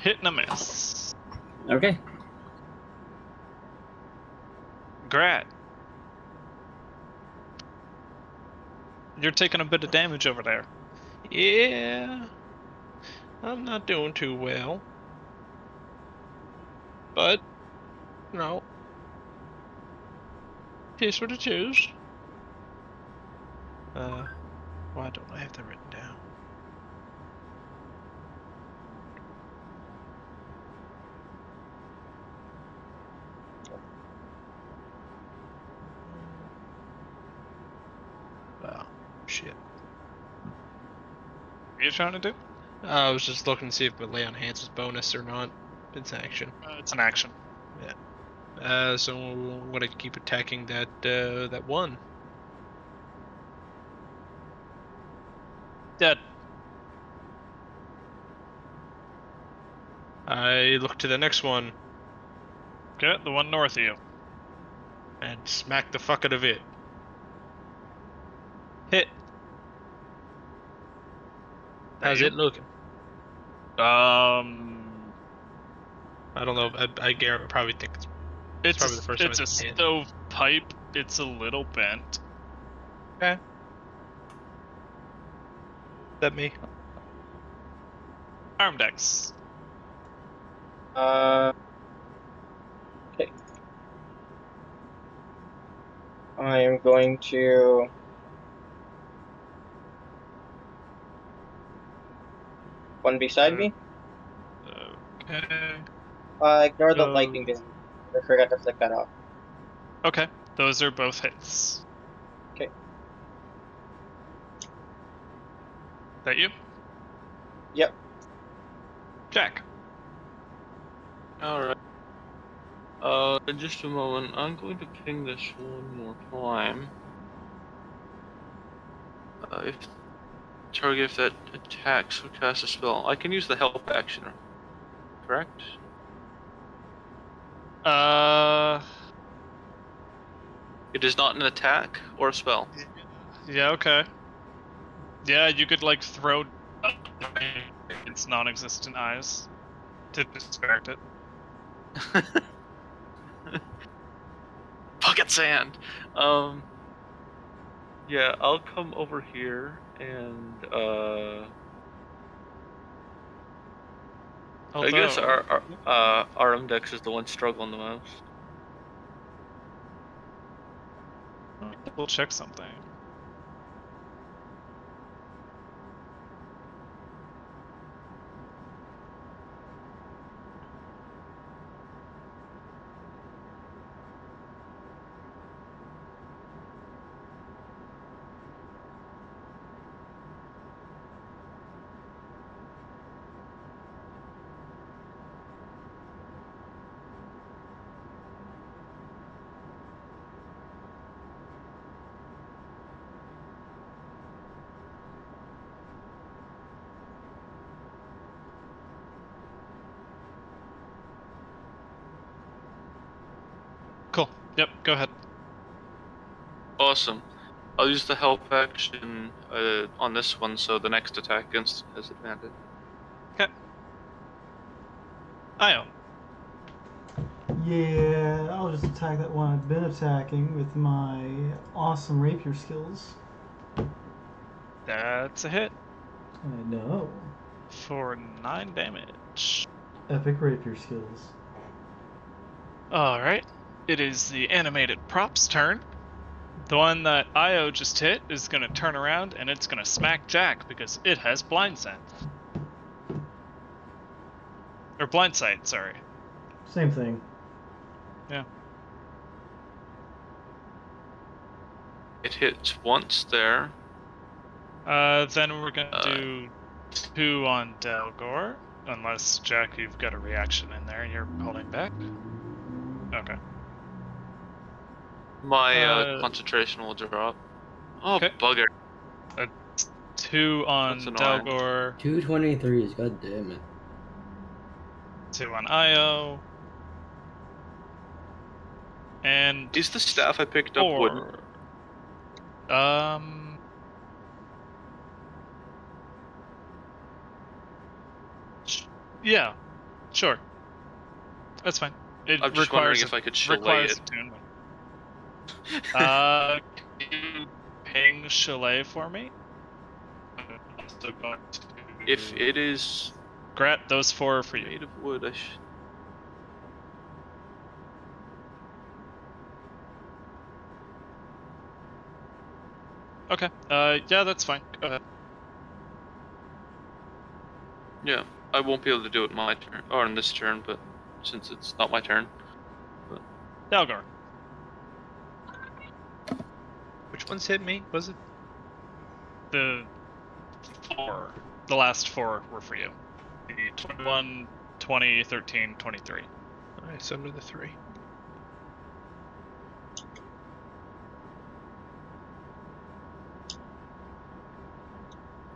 Hit and a miss. Okay. Grat. You're taking a bit of damage over there. Yeah. I'm not doing too well. But, no. Here's what it is. Why don't I have that written down? Oh, shit. What are you trying to do? I was just looking to see if the lay on hands was bonus or not. It's action. It's an action. So I'm gonna keep attacking that one. Dead. I look to the next one Okay, the one north of you. and smack the fuck out of it. Hit. How's it looking? I I don't know. I probably think it's probably the first time it's a it's hit. stovepipe. It's a little bent. Okay. That me? Arimdex. Okay. I am going to one beside me. Okay. Ignore the lightning damage. I forgot to flick that off. Okay, those are both hits. Okay. That you? Yep. Jack. Alright. In just a moment, I'm going to ping this one more time. If target that attacks or casts a spell, I can use the help action, correct? It is not an attack or a spell. Yeah, okay. Yeah, you could like throw its non-existent eyes to distract it. Bucket sand. Yeah, I'll come over here and I guess our Arimdex is the one struggling the most. We'll check something. Cool. Yep, go ahead. Awesome. I'll use the help action on this one, so the next attack against has advantage. Okay. Io. Yeah, I'll just attack that one I've been attacking with my awesome rapier skills. That's a hit. I know. For 9 damage. Epic rapier skills. Alright. It is the animated prop's turn. The one that Io just hit is going to turn around and it's going to smack Jack because it has blind sense. Or blind sight, sorry. Same thing. Yeah. It hits once there. Then we're going to do 2 on Dalgor. Unless, Jack, you've got a reaction in there and you're holding back. Okay. My concentration will drop. Oh, okay. Bugger. 2 on Dalgor. 223s, god damn it. 2 on Io. And is the staff I picked up wooden? Yeah, sure. That's fine. I'm just wondering if I could chalet it. Can you ping chalet for me? If it is Grat, those 4 are for you. Made of wood, Okay. Yeah, that's fine. Go ahead. Yeah, I won't be able to do it my turn, or in this turn, but since it's not my turn. But... Dalgor. Which one's hit me? Was it? The 4. The last 4 were for you. The 21, 20, 13, 23. Alright, so another 3.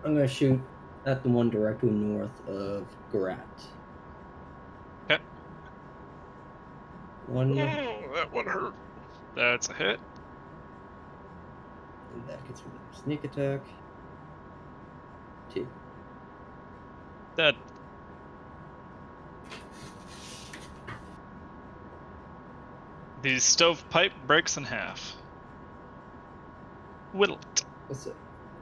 I'm gonna shoot at the one directly north of Grat. Okay. One. Oh, that one hurt. That's a hit. And that gets rid of sneak attack. 2. That. The stovepipe breaks in half. Whittle it. So,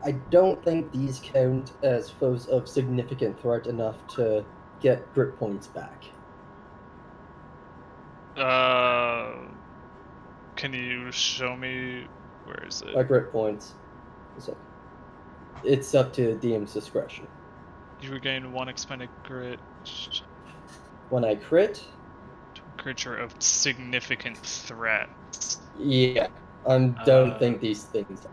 I don't think these count as foes of significant threat enough to get grit points back. Can you show me where is it? Grit points. So, it's up to DM's discretion. You regain 1 expended grit. When I crit, To a creature of significant threat. yeah, I don't think these things.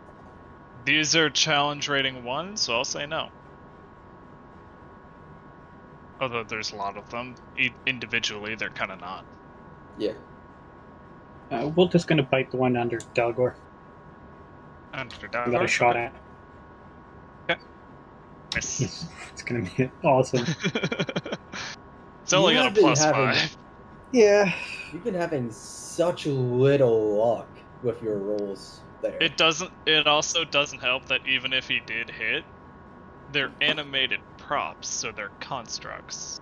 These are challenge rating 1, so I'll say no. Although there's a lot of them. Individually, they're kind of not. Yeah. We're just gonna bite the one under Dalgor. Under We got a Dalgor? shot at. Okay. Miss. It's gonna be awesome. It's only You got a have been plus having- 5. Yeah. You've been having such little luck with your rolls there. It also doesn't help that even if he did hit, they're animated props, so they're constructs.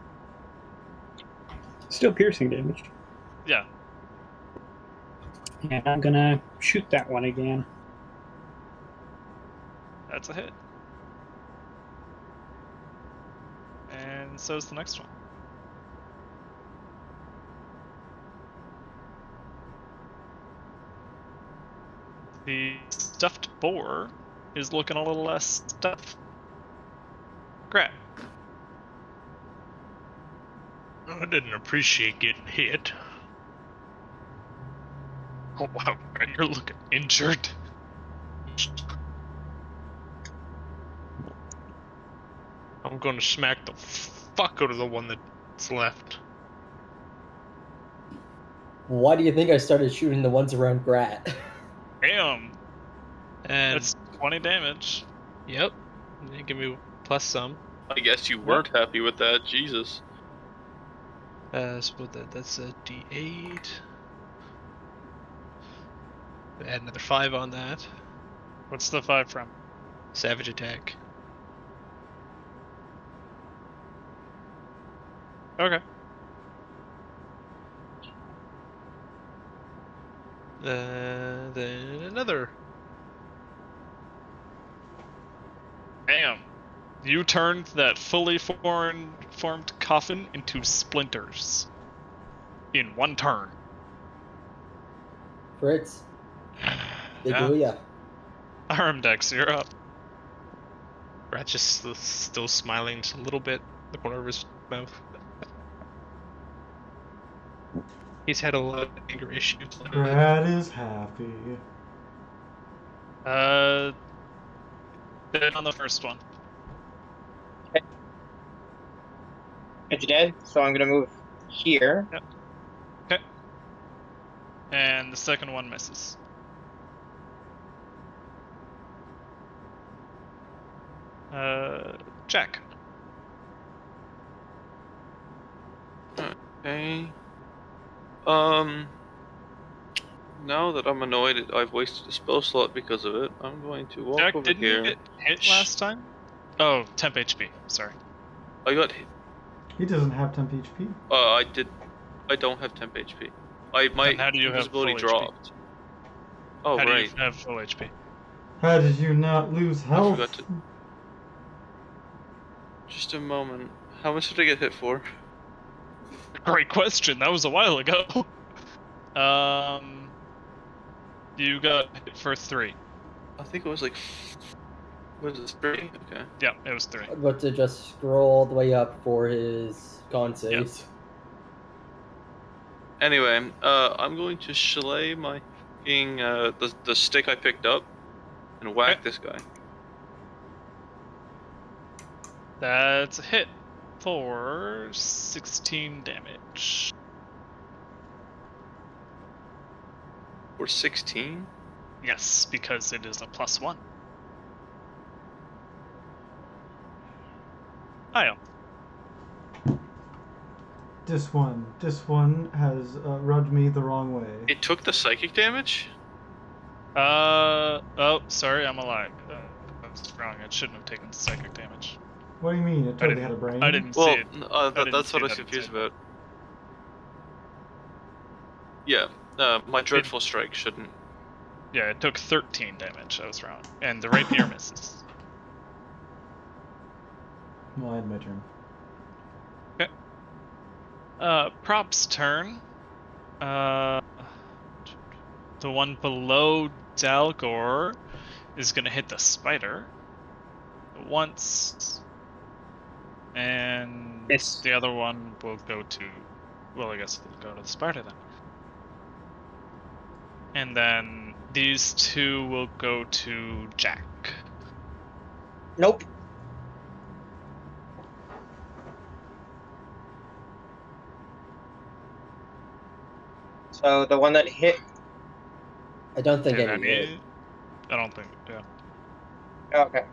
Still piercing damage. Yeah. And I'm gonna shoot that one again. That's a hit. And so's the next one. The stuffed boar is looking a little less stuffed. Grat. I didn't appreciate getting hit. Oh wow, Grat, you're looking injured. I'm gonna smack the fuck out of the one that's left. Why do you think I started shooting the ones around Grat? Damn, And that's 20 damage. yep, they give me plus some. I guess you weren't happy with that, Jesus. So that's a D8. Add another 5 on that. What's the 5 from? Savage attack. Okay. Then another. Damn. You turned that fully formed coffin into splinters. In 1 turn. Crits. They Yeah. do ya. Arimdex, you're up. Rat's just still smiling just a little bit, the corner of his mouth. He's had a lot of anger issues. Grat is happy. Dead on the first one. Is you dead? So I'm gonna move here. Yep. Okay. And the second one misses. Jack. Okay. Now that I'm annoyed I've wasted a spell slot because of it, I'm going to walk Jack, over didn't here. you get hit last time? Oh, temp HP. Sorry. I got hit. He doesn't have temp HP. I did. I don't have temp HP. My Then how do you have invisibility full HP? dropped. Oh How right. do you have full HP? How did you not lose I health? forgot to. Just a moment. How much did I get hit for? Great question. That was a while ago. You got hit for 3. I think it was like. Was it 3? Okay. Yeah, it was 3. I'm about to just scroll all the way up for his con saves. Anyway, I'm going to shillelagh my fucking the stick I picked up and whack Okay. this guy. That's a hit for 16 damage. For 16? Yes, because it is a +1. Io. This one has rubbed me the wrong way. It took the psychic damage? Oh, sorry, I'm alive. That's wrong. It shouldn't have taken psychic damage. What do you mean? It totally had a brain? I didn't see Well, it. that's what I was confused about. Yeah, my Dreadful Strike shouldn't. Yeah, it took 13 damage. I was wrong. And the rapier misses. Well, I had my turn. Okay. Prop's turn. The one below Dalgor is gonna hit the spider once, and the other one will go to, well, I guess it'll go to the spider then. And then these two will go to Jack. Nope. So the one that hit. I don't think Did any did. I don't think, yeah. Okay.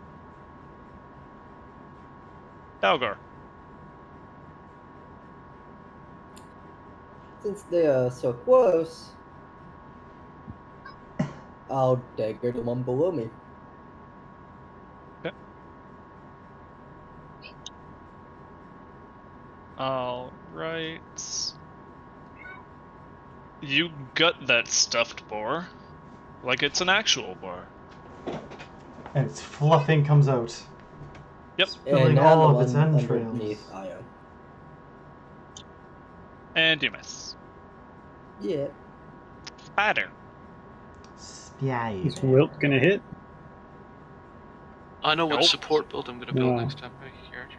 Dalgor. Since they are so close, I'll dagger the one below me. Okay. Alright. You gut that stuffed boar like it's an actual boar. And its fluffing comes out. Yep. Spilling all of its entrails. Underneath Io. And you miss. Yeah. Spider. Is Wilt gonna hit? I know what Nope. support build I'm gonna build No. next time I make a character.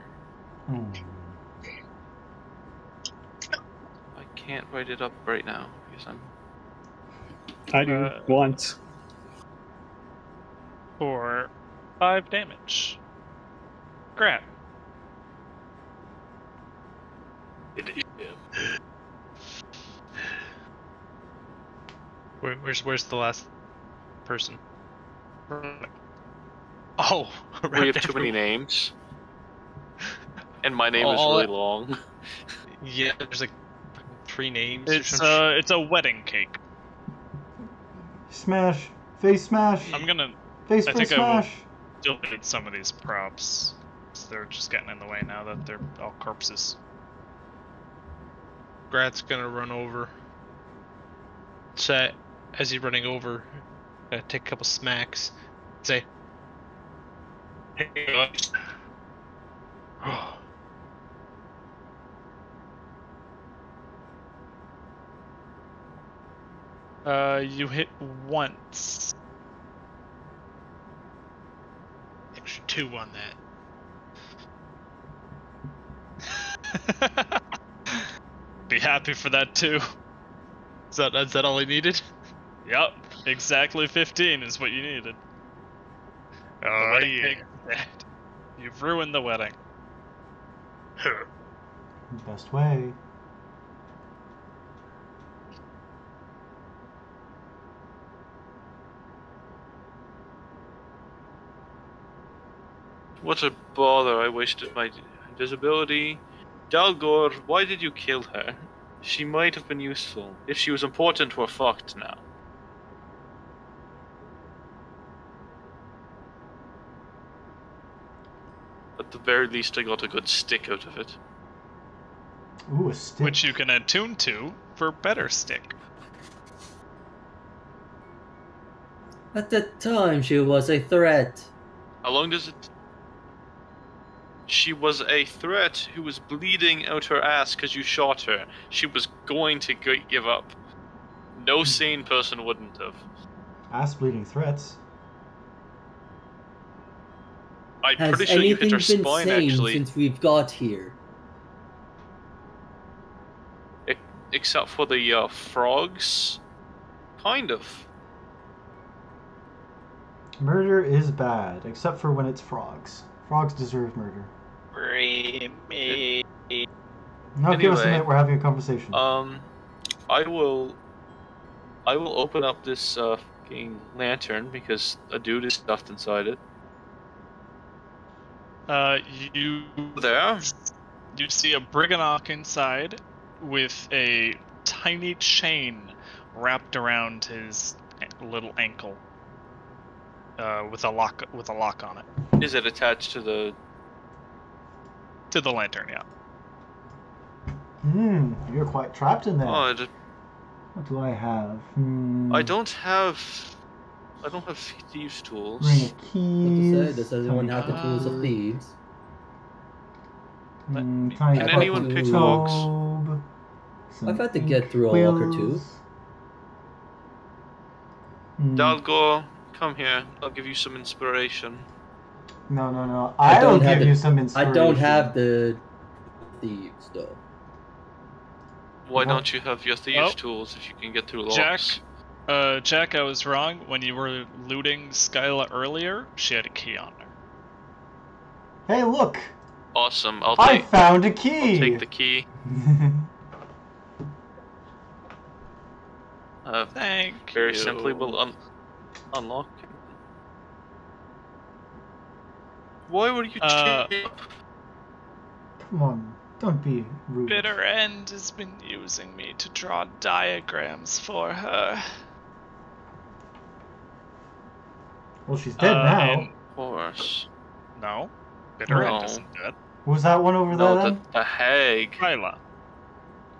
I can't write it up right now because I'm. I do once. For 5 damage. Grat. Where's the last person? Oh, We have too many names, and my name is really long. Yeah, there's like 3 names. It's a wedding cake. Smash! Face smash! I'm gonna. Face I think smash! I will delete some of these props. They're just getting in the way now that they're all corpses. Grat's gonna run over. So, as he's running over, take a couple smacks. Say, "Hey guys." You hit once. Extra 2 on that. Be happy for that too. Is that all he needed? Yep, exactly 15 is what you needed. Oh wedding yeah. cake is dead. You've ruined the wedding. Best way. What a bother! I wasted my invisibility. Dalgor, why did you kill her? She might have been useful. If she was important, we're fucked now. At the very least, I got a good stick out of it. Ooh, a stick. Which you can attune to for better stick. At the time, she was a threat. How long does it... She was a threat who was bleeding out her ass because you shot her. She was going to give up. No sane person wouldn't have. Ass bleeding threats. I'm Has pretty sure you hit anything her been spine, sane actually. since we've got here? Except for the frogs. Kind of. Murder is bad, except for when it's frogs. Frogs deserve murder. No, give us a minute. We're having a conversation. I will open up this fucking lantern because a dude is stuffed inside it. You There. You see a Briganock inside with a tiny chain wrapped around his little ankle, with a lock on it. Is it attached to the lantern? Yeah. You're quite trapped in there. Oh, What do I have? I don't have thieves' tools. Ring of keys. What to say? Does everyone have the tools of thieves? Can anyone pick locks? I've had to get through a lock or two. Dalgor, come here. I'll give you some inspiration. No. I'll give you some inspiration. I don't have the thieves, though. Why don't you have your thieves' tools if you can get through locks? Jack, I was wrong. When you were looting Skyla earlier, she had a key on her. Hey, look! Awesome. I found a key! I'll take the key. Thank you. Very simply, we'll unlock. Why were you Come on, don't be rude. Bitter End has been using me to draw diagrams for her. Well, she's dead now. Of course. No. Bitter End isn't dead. Who's that one over there then? The hag. Kyla.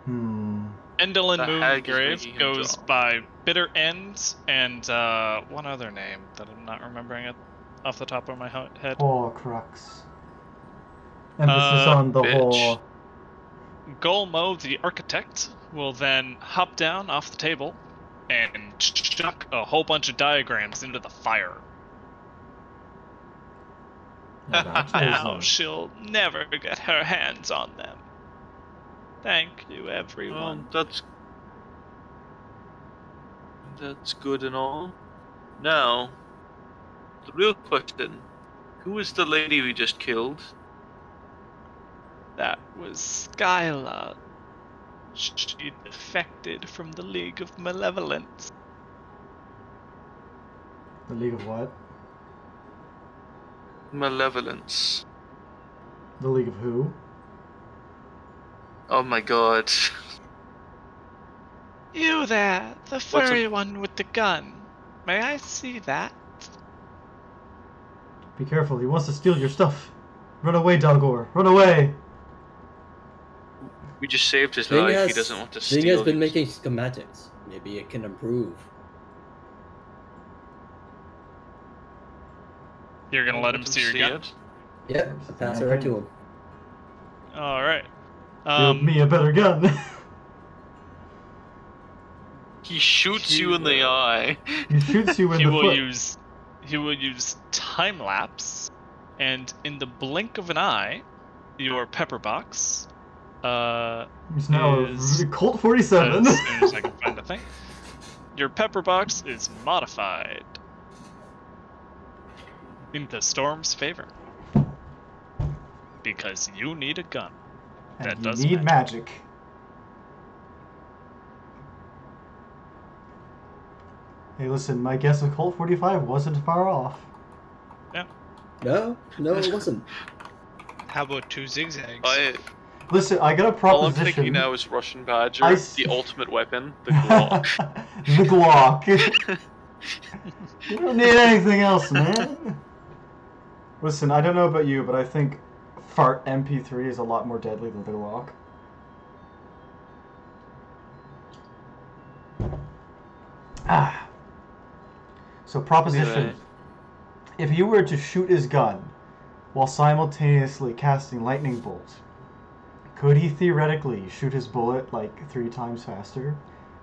Endel and Moongrave goes by Bitter End and one other name that I'm not remembering it off the top of my head. Horcrux. Emphasis on the whore. Golmo, the architect, will then hop down off the table and chuck a whole bunch of diagrams into the fire. Now she'll never get her hands on them. Thank you, everyone. That's good and all. Now, the real question: who is the lady we just killed? That was Skyla. She defected from the League of Malevolence. The League of what? Malevolence. The League of who? Oh my god. You there, the furry one with the gun. May I see that? Be careful, he wants to steal your stuff. Run away, Dalgor. Run away! We just saved his life. He doesn't want to steal. Zing has been making schematics. Maybe it can improve. You're gonna let him see your gun? Yep, I'll pass it right to him. Alright. Build me a better gun. He shoots you in the eye. He shoots you in the foot. He will use time lapse, and in the blink of an eye, your pepper box He's now a Colt 47. As soon as I can find the thing. Your pepper box is modified in the Storm's favor because you need a gun. And that you does need magic. Hey, listen, my guess of Colt 45 wasn't far off. Yeah. No, it wasn't. How about 2 zigzags? Listen, I got a proposition. All I'm thinking now is Russian Badger, the ultimate weapon, the Glock. The Glock. You don't need anything else, man. Listen, I don't know about you, but I think Fart MP3 is a lot more deadly than the Glock. So proposition. If you were to shoot his gun while simultaneously casting lightning bolt, could he theoretically shoot his bullet like 3 times faster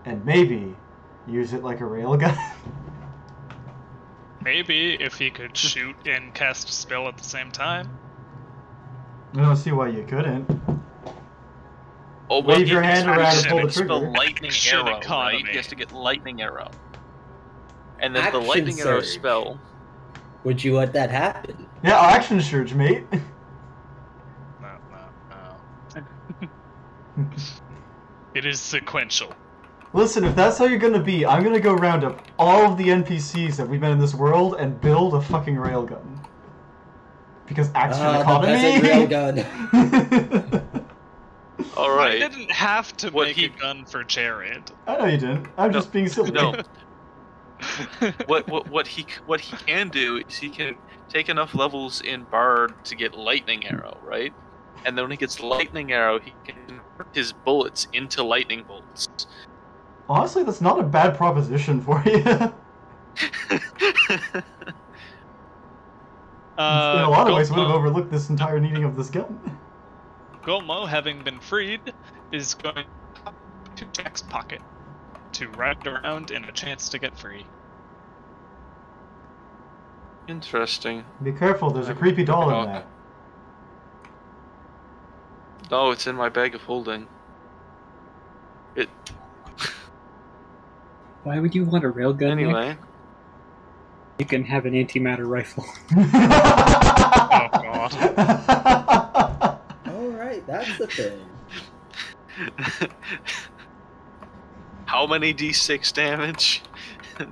and maybe use it like a railgun? Maybe if he could shoot and cast a spell at the same time. I don't see why you couldn't. Oh, well, wave your hand around and pull the trigger. Spell lightning arrow, right? He has to get lightning arrow. And then the lightning arrow spell. Would you let that happen? Yeah, action surge, mate. It is sequential. Listen, if that's how you're gonna be, I'm gonna go round up all of the NPCs that we've met in this world and build a fucking railgun. Because Axe for economy. The railgun. Alright. I didn't have to make a gun for Jerrid. I know you didn't. I'm just being silly. No. What he can do is he can take enough levels in Bard to get Lightning Arrow, right? And then when he gets Lightning Arrow, he can convert his bullets into lightning bolts. Honestly, that's not a bad proposition for you. In a lot of ways, would have overlooked this entire needing of this gun. Golmo, having been freed, is going to Jack's pocket to ride around in a chance to get free. Interesting. Be careful, there's a creepy doll in there. No, it's in my bag of holding. It. Why would you want a railgun? Anyway. Nick? You can have an antimatter rifle. Oh god. Alright, that's the thing. How many d6 damage?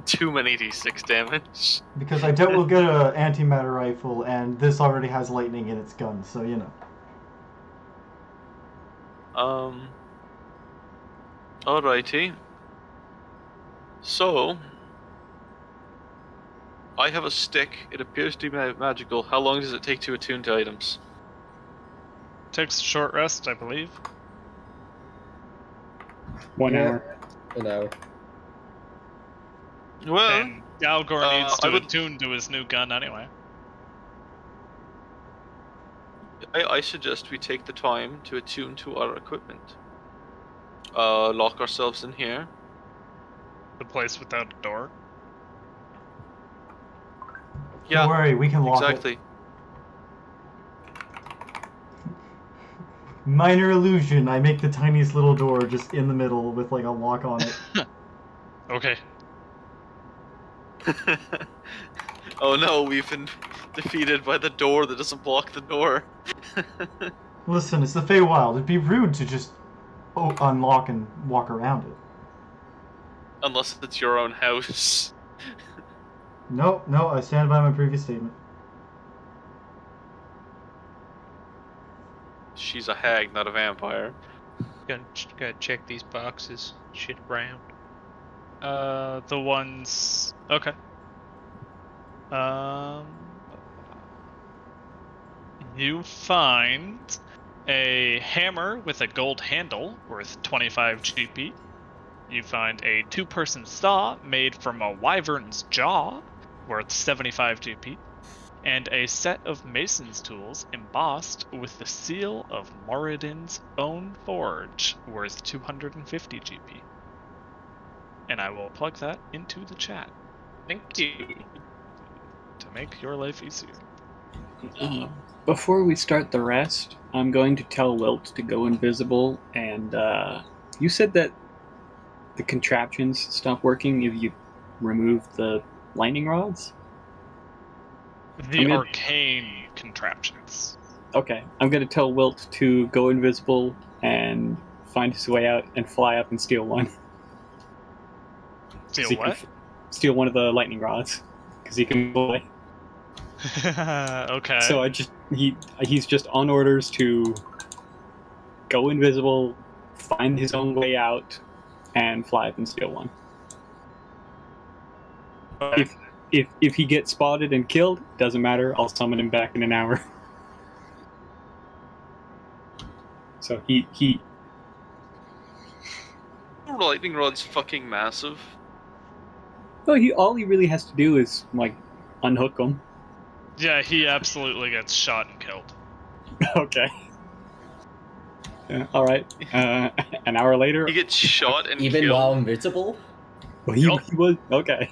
Too many d6 damage. Because I doubt we'll get an antimatter rifle, and this already has lightning in its gun, so you know. Alrighty. So, I have a stick. It appears to be magical. How long does it take to attune to items? Takes a short rest, I believe. 1 hour. An hour. Well, And Dalgor needs to I would- attune to his new gun anyway. I suggest we take the time to attune to our equipment. Lock ourselves in here. The place without a door. Yeah, Don't worry, we can lock exactly. it. Minor illusion, I make the tiniest little door just in the middle with like a lock on it. Okay. Oh no, we've been defeated by the door that doesn't block the door. Listen, it's the Feywild. It'd be rude to just unlock and walk around it. Unless it's your own house. No, I stand by my previous statement. She's a hag, not a vampire. Gotta check these boxes. Shit around. The ones... Okay. You find a hammer with a gold handle worth 25 GP. You find a two-person saw made from a wyvern's jaw worth 75 GP. And a set of mason's tools embossed with the seal of Moradin's own forge worth 250 GP. And I will plug that into the chat. Thank you. To make your life easier. Before we start the rest, I'm going to tell Wilt to go invisible, and you said that the contraptions stop working if you remove the lightning rods? The arcane contraptions. Okay, I'm going to tell Wilt to go invisible and find his way out and fly up and steal one. Steal what? Steal one of the lightning rods, because he can fly. Okay. So he's just on orders to go invisible, find his own way out, and fly up and steal one. Okay. If he gets spotted and killed, doesn't matter. I'll summon him back in an hour. So he. Lightning rod's fucking massive. Well, all he really has to do is like unhook them. Yeah, he absolutely gets shot and killed. Okay. All right. An hour later. He gets shot and Even killed. while invisible? Well, he was okay.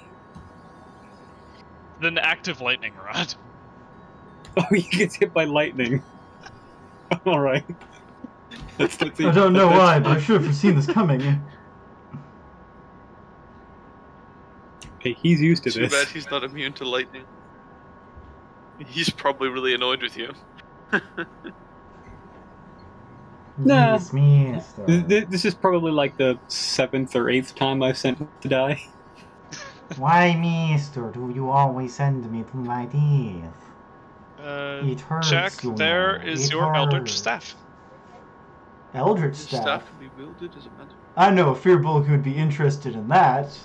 Then active lightning rod. Oh, he gets hit by lightning. All right. I don't know why, but I should have foreseen this coming. Okay, he's used to Too this. bad he's not immune to lightning. He's probably really annoyed with you. Nah. Yes, mister. This is probably like the 7th or 8th time I've sent him to die. Why, mister, do you always send me to my death? It hurts, Jack, you there know. is It your Eldritch hurts. Staff. Eldritch His staff? staff can be wielded as a magic. I know, Fearbulk would be interested in that.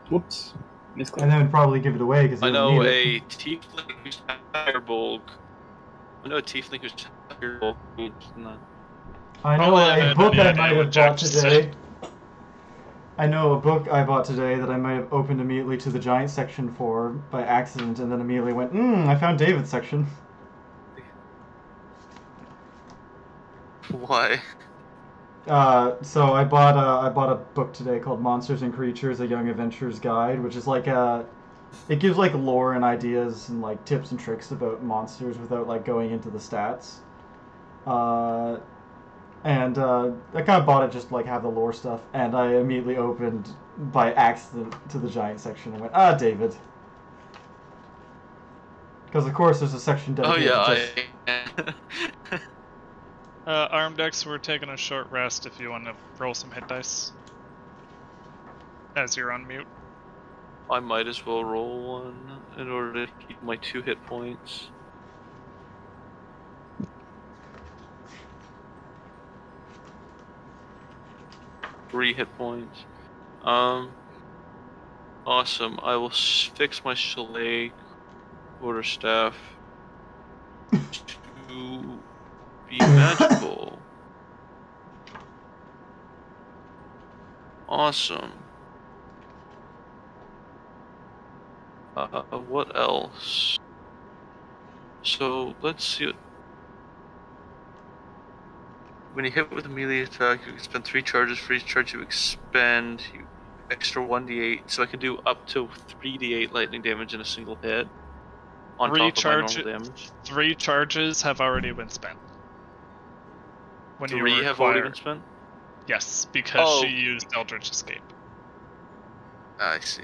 Whoops. And then would probably give it away because he I doesn't know need a it. tiefling who's Firebulk. I know a tiefling who's Firebulk. I know Probably have a book any I idea might what have Jack bought just today. I know a book I bought today that I might have opened immediately to the giant section for by accident, and then immediately went, I found David's section. Why? So I bought a book today called Monsters and Creatures: A Young Adventurer's Guide, which is like it gives like lore and ideas and like tips and tricks about monsters without like going into the stats. And I kind of bought it just to like have the lore stuff, and I immediately opened by accident to the giant section and went, David. Because of course there's a section dedicated to just... Arimdex, we're taking a short rest if you want to roll some hit dice. As you're on mute. I might as well roll one in order to keep my 2 hit points. Three hit points. Awesome. I will fix my Chalet quarterstaff to be magical. Awesome. What else? So let's see. When you hit with a melee attack, you can spend 3 charges. For each charge you expend, extra 1d8. So I can do up to 3d8 lightning damage in a single hit. On top of my normal damage. 3 charges have already been spent. When 3 have already been spent? Yes, because she used Eldritch Escape. I see.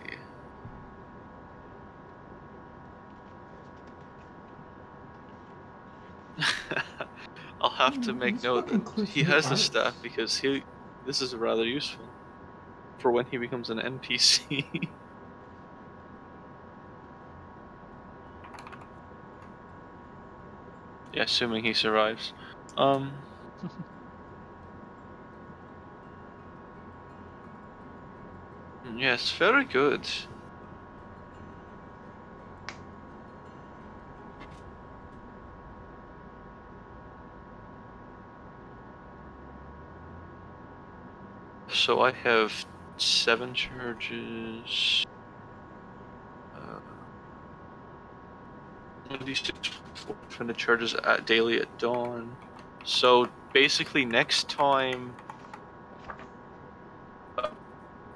I'll have to make note that he has the staff because this is rather useful for when he becomes an NPC. Yeah, assuming he survives. Yes, very good. So I have 7 charges. 1d6 from the charges daily at dawn. So basically, next time,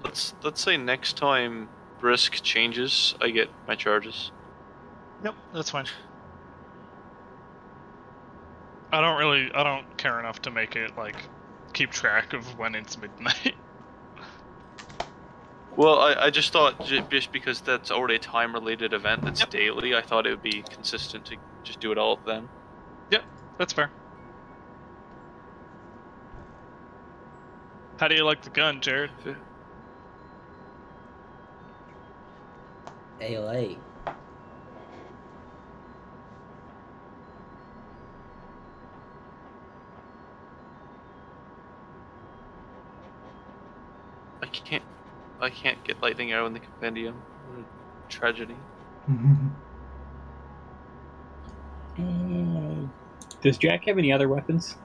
let's say next time Brisg changes, I get my charges. Yep, that's fine. I don't care enough to make it like keep track of when it's midnight. Well, I just thought, just because that's already a time-related event that's daily, I thought it would be consistent to just do it all then. Yep, that's fair. How do you like the gun, Jerrid? ALA. I can't get lightning arrow in the compendium. What a tragedy. Does Jack have any other weapons?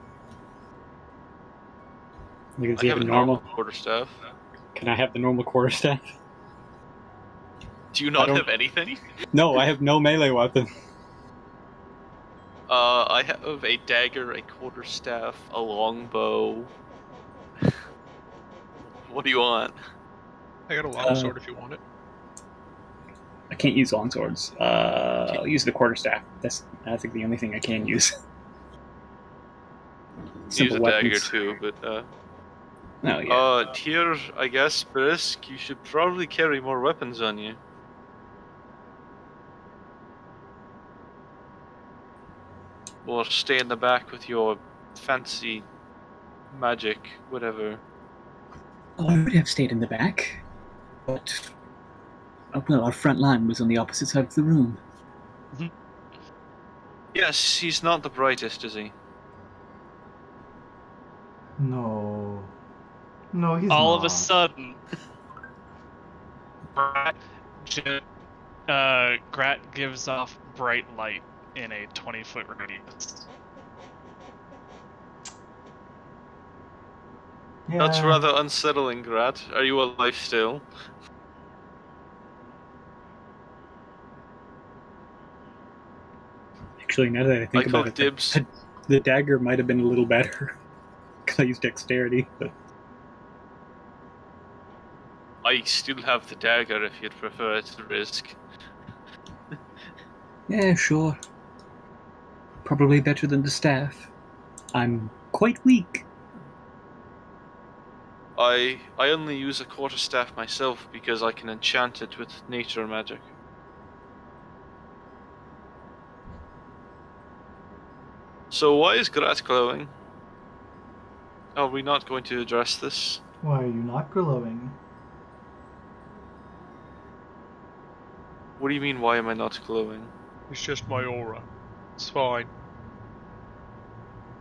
Like, does he I have a normal quarterstaff. Can I have the normal quarterstaff? Do you not have anything? No, I have no melee weapon. I have a dagger, a quarterstaff, a longbow. What do you want? I got a longsword if you want it. I can't use longswords. I'll use the quarterstaff. That's, I think, the only thing I can use. Use a dagger too, but oh yeah. Here, I guess, Brisg, you should probably carry more weapons on you. Or stay in the back with your fancy magic, whatever. Oh, I would have stayed in the back, but well, our front line was on the opposite side of the room. Yes, he's not the brightest, is he? No. No, he's All not. of a sudden, Grat gives off bright light in a 20-foot radius. Yeah. That's rather unsettling, Grat. Are you alive still? Actually, now that I think about it, dibs. the dagger might have been a little better. Because I used dexterity, but... I still have the dagger if you'd prefer it to Brisg. Yeah, sure. Probably better than the staff. I'm quite weak. I only use a quarterstaff myself because I can enchant it with nature magic. So why is Grat glowing? Are we not going to address this? Why are you not glowing? What do you mean, why am I not glowing? It's just my aura. It's fine.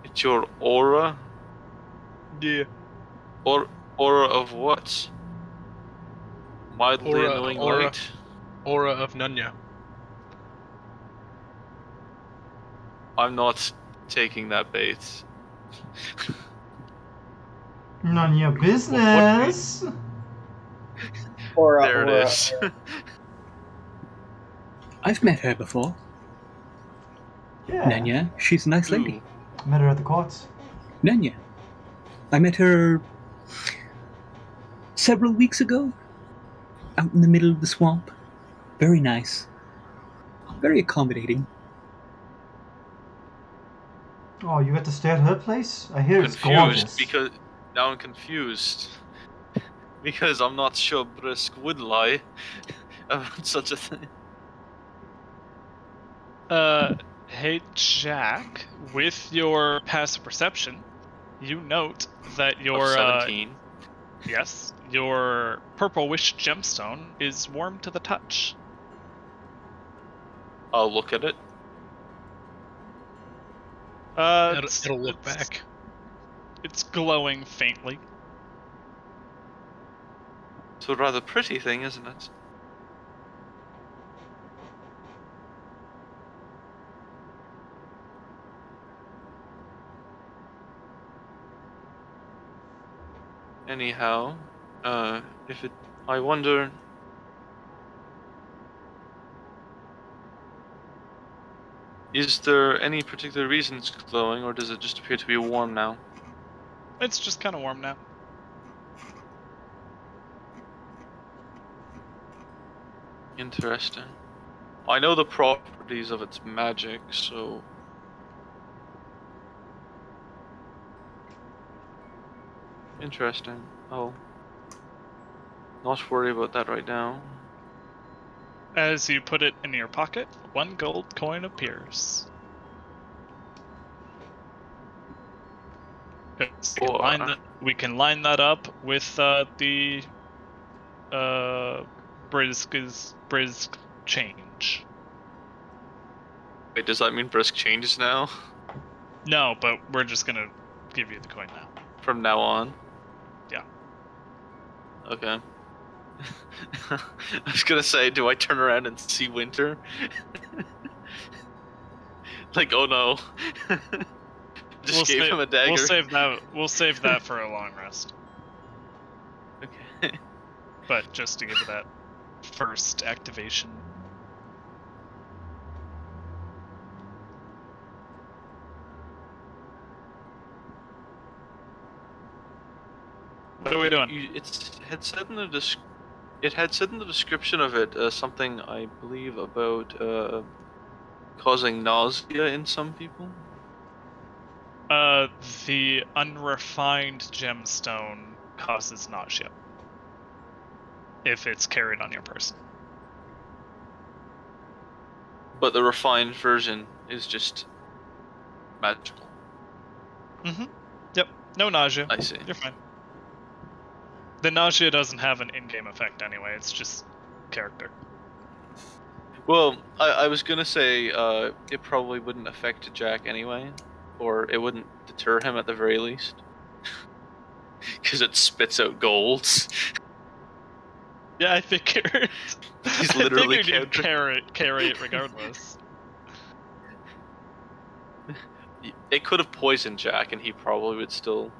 It's your aura? Yeah. Or aura of what? Mildly annoying light? Aura of Nunya. I'm not taking that bait. None of your business. There it is. I've met her before. Yeah. Nanya, she's a nice lady. Met her at the courts. Nanya. I met her several weeks ago, out in the middle of the swamp. Very nice. Very accommodating. Oh, you got to stay at her place? I hear it's Confused gorgeous. because now I'm confused because I'm not sure Brisg would lie about such a thing. Hey Jack, with your passive perception, you note that your Of 17. Yes, your purple wish gemstone is warm to the touch. I'll look at it. It'll look back. It's glowing faintly. It's a rather pretty thing, isn't it? Anyhow, I wonder. Is there any particular reason it's glowing, or does it just appear to be warm now? It's just kind of warm now. Interesting. I know the properties of its magic, so... Interesting. I'll not worry about that right now. As you put it in your pocket, 1 gold coin appears. We can line that up with the Brisg change. Wait, does that mean Brisg changes now? No, but we're just gonna give you the coin now. From now on? Yeah. Okay. I was gonna say, do I turn around and see Winter? Like, oh no. Just gave him a dagger. We'll save that for a long rest. Okay. But just to give it that first activation. What are we doing? It had said in the description of it something, I believe, about causing nausea in some people. The unrefined gemstone causes nausea if it's carried on your person. But the refined version is just magical. Mm-hmm. Yep. No nausea. I see. You're fine. The nausea doesn't have an in-game effect anyway. It's just character. Well, I was gonna say it probably wouldn't affect Jack anyway, or it wouldn't deter him at the very least, because it spits out golds. Yeah, I figured. He's literally I figured you'd carry it regardless. It could have poisoned Jack, and he probably would still.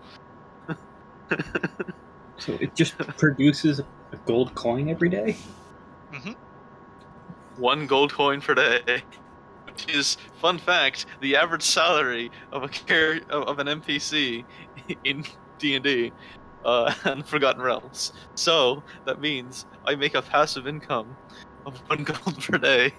So it just produces a gold coin every day? Mm-hmm. 1 gold coin per day, which is, fun fact, the average salary of an NPC in D&D and Forgotten Realms. So that means I make a passive income of 1 gold per day.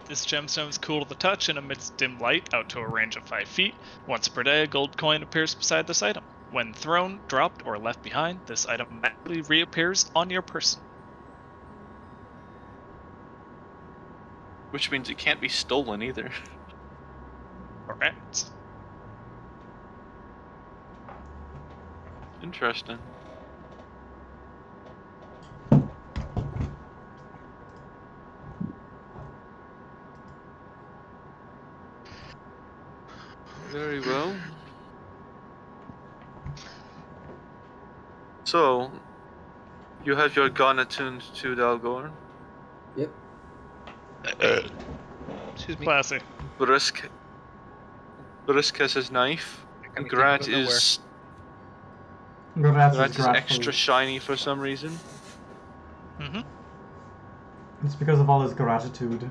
This gemstone is cool to the touch and emits dim light out to a range of 5 feet. Once per day, a gold coin appears beside this item. When thrown, dropped, or left behind, this item magically reappears on your person. Which means it can't be stolen either. Correct. Interesting. Very well. So, you have your gun attuned to Dalgor. Yep. Excuse me. Classy. Brisg has his knife. And Grat is Grat is extra shiny for some reason. Mm-hmm. It's because of all his gratitude.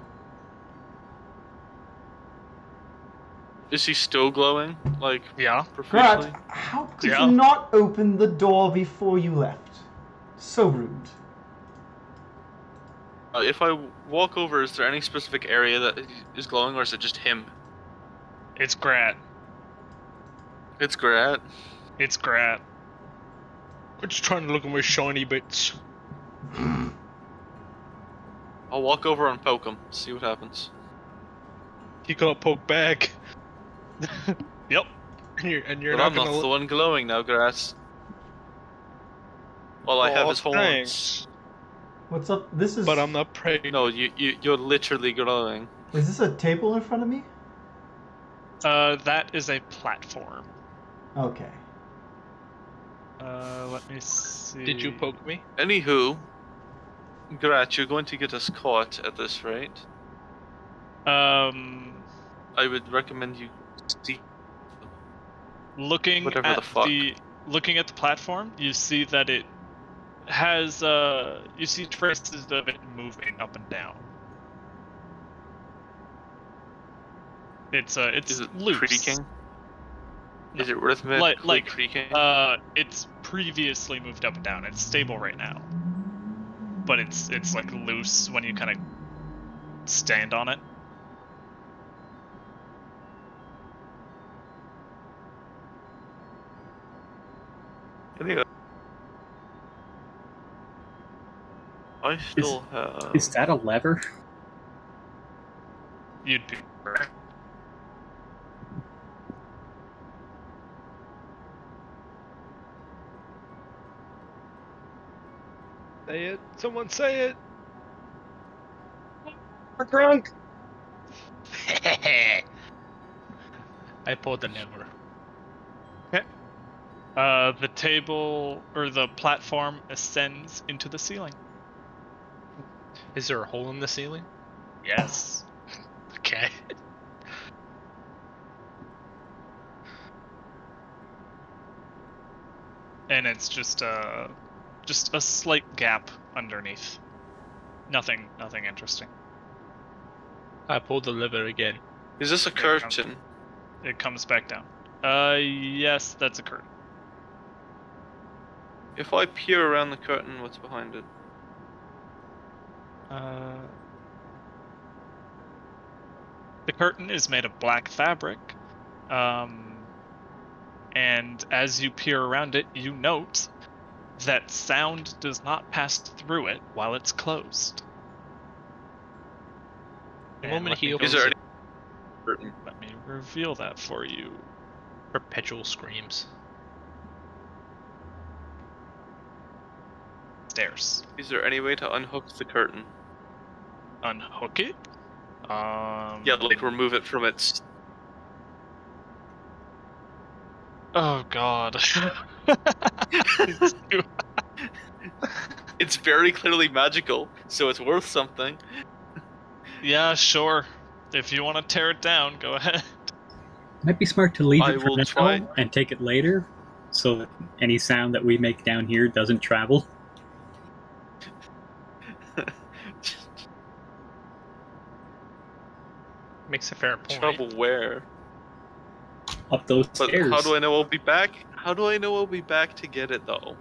Is he still glowing? Like, Yeah. profusely? Grat, how could Yeah. you not open the door before you left? So rude. If I walk over, is there any specific area that is glowing, or is it just him? It's Grat. It's Grat. It's Grat. We're just trying to look at my shiny bits. I'll walk over and poke him, see what happens. You gotta poke back. Yep. And you're But not I'm gonna not the one glowing now, Grat. Well, I have his horns. Thanks. What's up? This is. But I'm not praying. No, you're literally glowing. Is this a table in front of me? That is a platform. Okay. Let me see. Did you poke me? Anywho, Grat, you're going to get us caught at this rate. I would recommend you see looking whatever at the fuck. looking at the platform, you see that it has you see traces of it moving up and down. It's Is it loose. creaking? No. Is it rhythmically Like creaking? it's previously moved up and down. It's stable right now, but it's like loose when you kind of stand on it. Anyway, I still have. Is that a lever? You'd be correct. Say it. Someone say it. We're drunk. I pulled the lever. The table or the platform ascends into the ceiling. Is there a hole in the ceiling? Yes. Okay. And it's just a slight gap underneath. Nothing interesting. I pulled the lever again. Is this a curtain? It comes back down. Yes, that's a curtain. If I peer around the curtain, what's behind it? The curtain is made of black fabric, and as you peer around it, you note that sound does not pass through it while it's closed. The And moment let me he go- Is there any curtain? Let me reveal that for you Perpetual screams. Stairs. Is there any way to unhook the curtain? Unhook it? Yeah, like remove it from its... Oh god. It's very clearly magical, so it's worth something. Yeah, sure. If you want to tear it down, go ahead. Might be smart to leave I it for will now try. and take it later, so that any sound that we make down here doesn't travel. Makes a fair point. Trouble where? Up those But stairs. how do I know I'll be back? How do I know I'll be back to get it, though?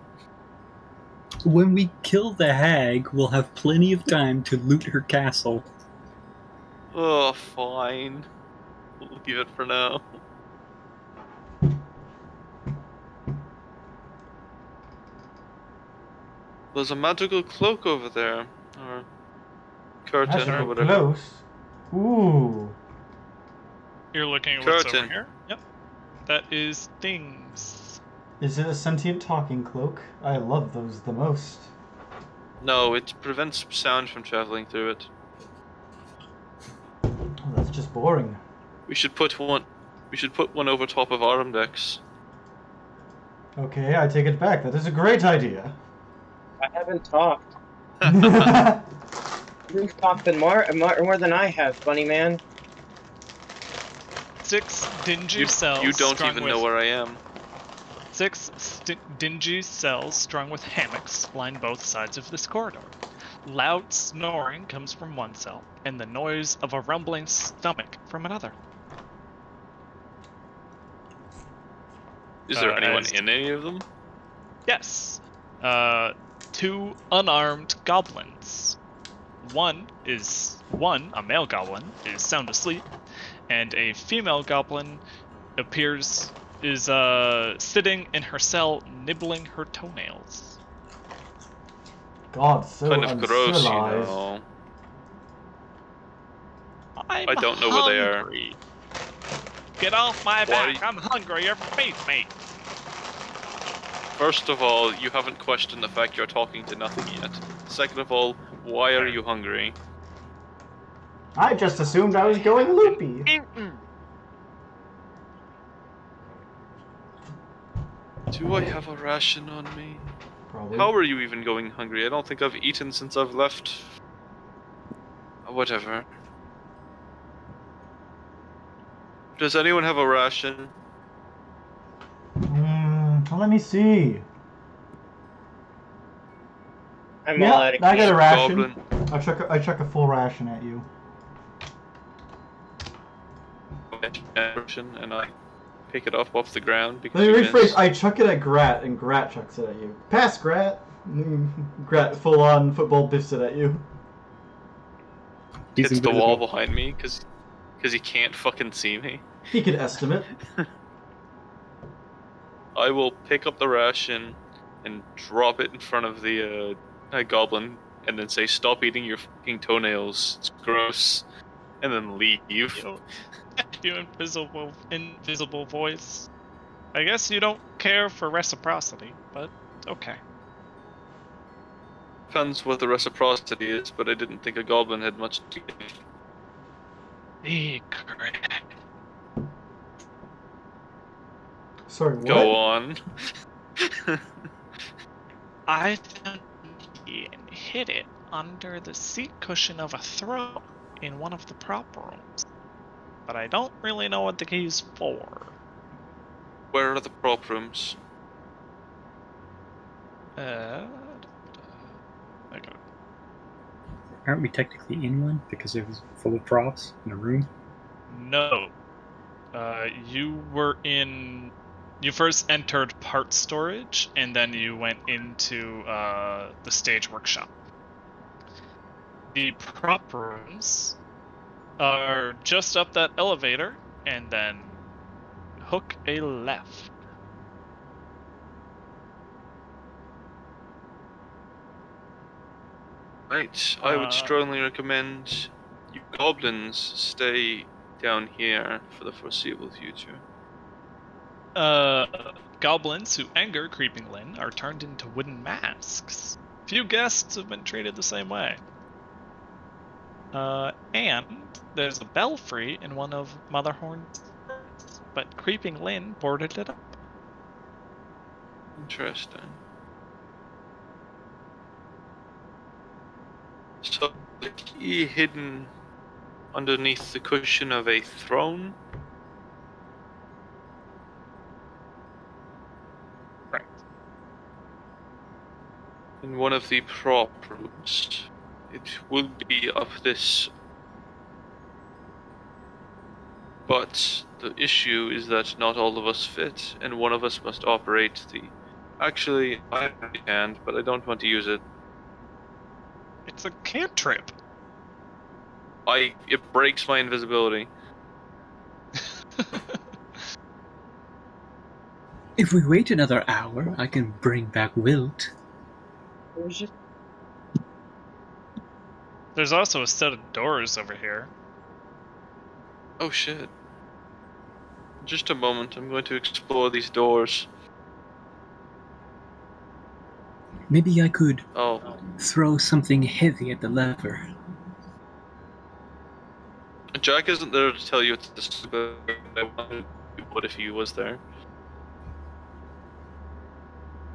When we kill the hag, we'll have plenty of time to loot her castle. Oh, fine. We'll leave it for now. There's a magical cloak over there. Or curtain, That's or whatever. close. Ooh. You're looking at what's over Curtain. here? Yep. That is things. Is it a sentient talking cloak? I love those the most. No, it prevents sound from traveling through it. Oh, that's just boring. We should put one. We should put one over top of Arimdex. Okay, I take it back. That is a great idea. I haven't talked. You've talked more than I have, bunny man. 6 dingy cells. You don't strung even with know where I am. 6 dingy cells strung with hammocks line both sides of this corridor. Loud snoring comes from one cell, and the noise of a rumbling stomach from another. Is there anyone as- in any of them? Yes. 2 unarmed goblins. One, a male goblin, is sound asleep, and a female goblin is sitting in her cell nibbling her toenails. God, so Kind of gross, you uncivilized. know. I'm I don't know where they are. hungry. Get off my Why- back! I'm hungry. You're feed me. First of all, you haven't questioned the fact you're talking to nothing yet. Second of all, why are you hungry? I just assumed I was going loopy. Do I have a ration on me? Probably. How are you even going hungry? I don't think I've eaten since I've left. Whatever. Does anyone have a ration? Let me see. I'm all out Yeah, of I got a ration. Goblin. I chuck a full ration at you. Ration, and I pick it up off the ground because Let me you rephrase. missed. I chuck it at Grat, and Grat chucks it at you. Pass, Grat. Grat full-on football biffs it at you. He's Hits the invisible. wall behind me because he can't fucking see me. He could estimate. I will pick up the ration and drop it in front of the goblin, and then say, "Stop eating your fucking toenails. It's gross," and then leave. You invisible voice. I guess you don't care for reciprocity, but okay. Depends what the reciprocity is, but I didn't think a goblin had much to give. Secret. Sorry, what? Go on. I found the key and hid it under the seat cushion of a throne in one of the prop rooms. But I don't really know what the key's for. Where are the prop rooms? Okay. Aren't we technically in one because it was full of props in a room? No. You first entered part storage, and then you went into the stage workshop. The prop rooms are just up that elevator, and then hook a left. Right, I would strongly recommend you goblins stay down here for the foreseeable future. Goblins who anger Creeping Lynn are turned into wooden masks. Few guests have been treated the same way. And there's a belfry in one of Motherhorn's rooms, but Creeping Lynn boarded it up. Interesting. So, the key hidden underneath the cushion of a throne? Right. In one of the prop rooms. It will be up this. But the issue is that not all of us fit, and one of us must operate the... Actually, I have a hand, but I don't want to use it. It's a cantrip. It breaks my invisibility. If we wait another hour, I can bring back Wilt. It was just There's also a set of doors over here. Oh shit. Just a moment, I'm going to explore these doors. Maybe I could Oh. throw something heavy at the lever. Jack isn't there to tell you it's this, but I wonder what if he was there.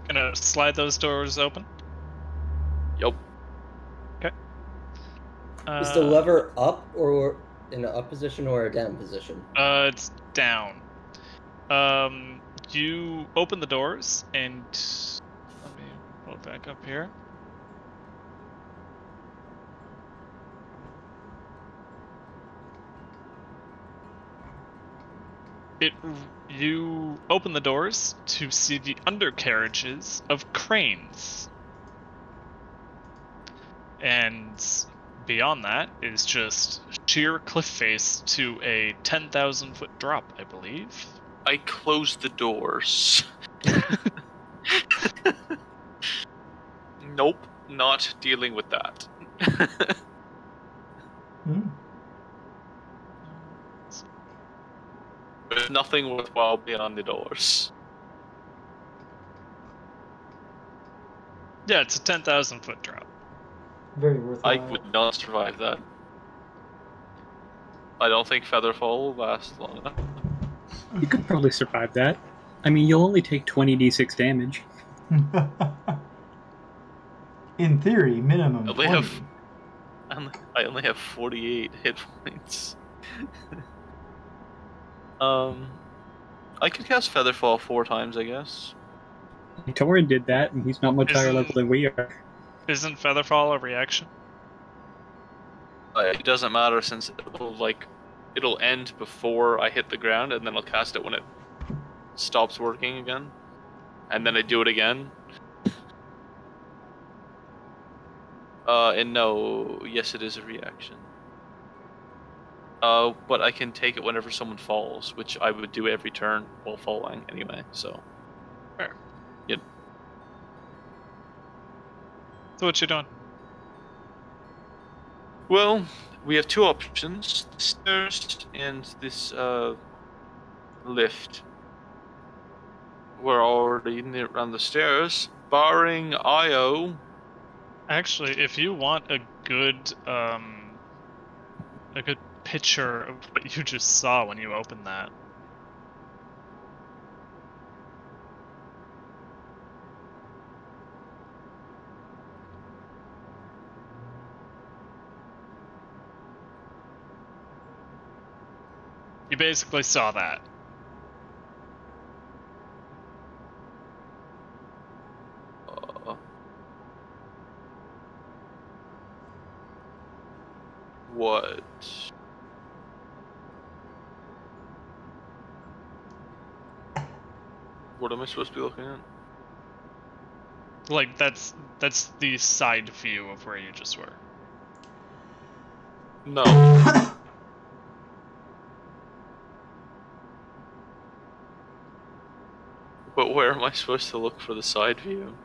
Gonna slide those doors open. Yup. Okay. Is the lever up or in an up position or a down position? It's down. You open the doors and let me pull it back up here. You open the doors to see the undercarriages of cranes. And beyond that is just sheer cliff face to a 10,000 foot drop, I believe. I closed the doors. Nope, not dealing with that. There's nothing worthwhile beyond the doors. Yeah, it's a 10,000 foot drop. Very worthwhile. I would not survive that. I don't think Featherfall will last long enough. You could probably survive that. I mean, you'll only take 20d6 damage. In theory, minimum. I only have 48 hit points. I could cast Featherfall 4 times, I guess. Torin did that, and he's not much higher level than we are. Isn't Featherfall a reaction? It doesn't matter since it'll end before I hit the ground, and then I'll cast it when it stops working again, and then I do it again. And no, yes, it is a reaction. But I can take it whenever someone falls, which I would do every turn while falling anyway, so. Fair. Yep. So what you doing? Well, we have two options, the stairs and this, lift. We're already around the stairs, barring IO. Actually, if you want a good picture of what you just saw when you opened that. You basically saw that. What? What am I supposed to be looking at? Like, that's the side view of where you just were. No. But where am I supposed to look for the side view?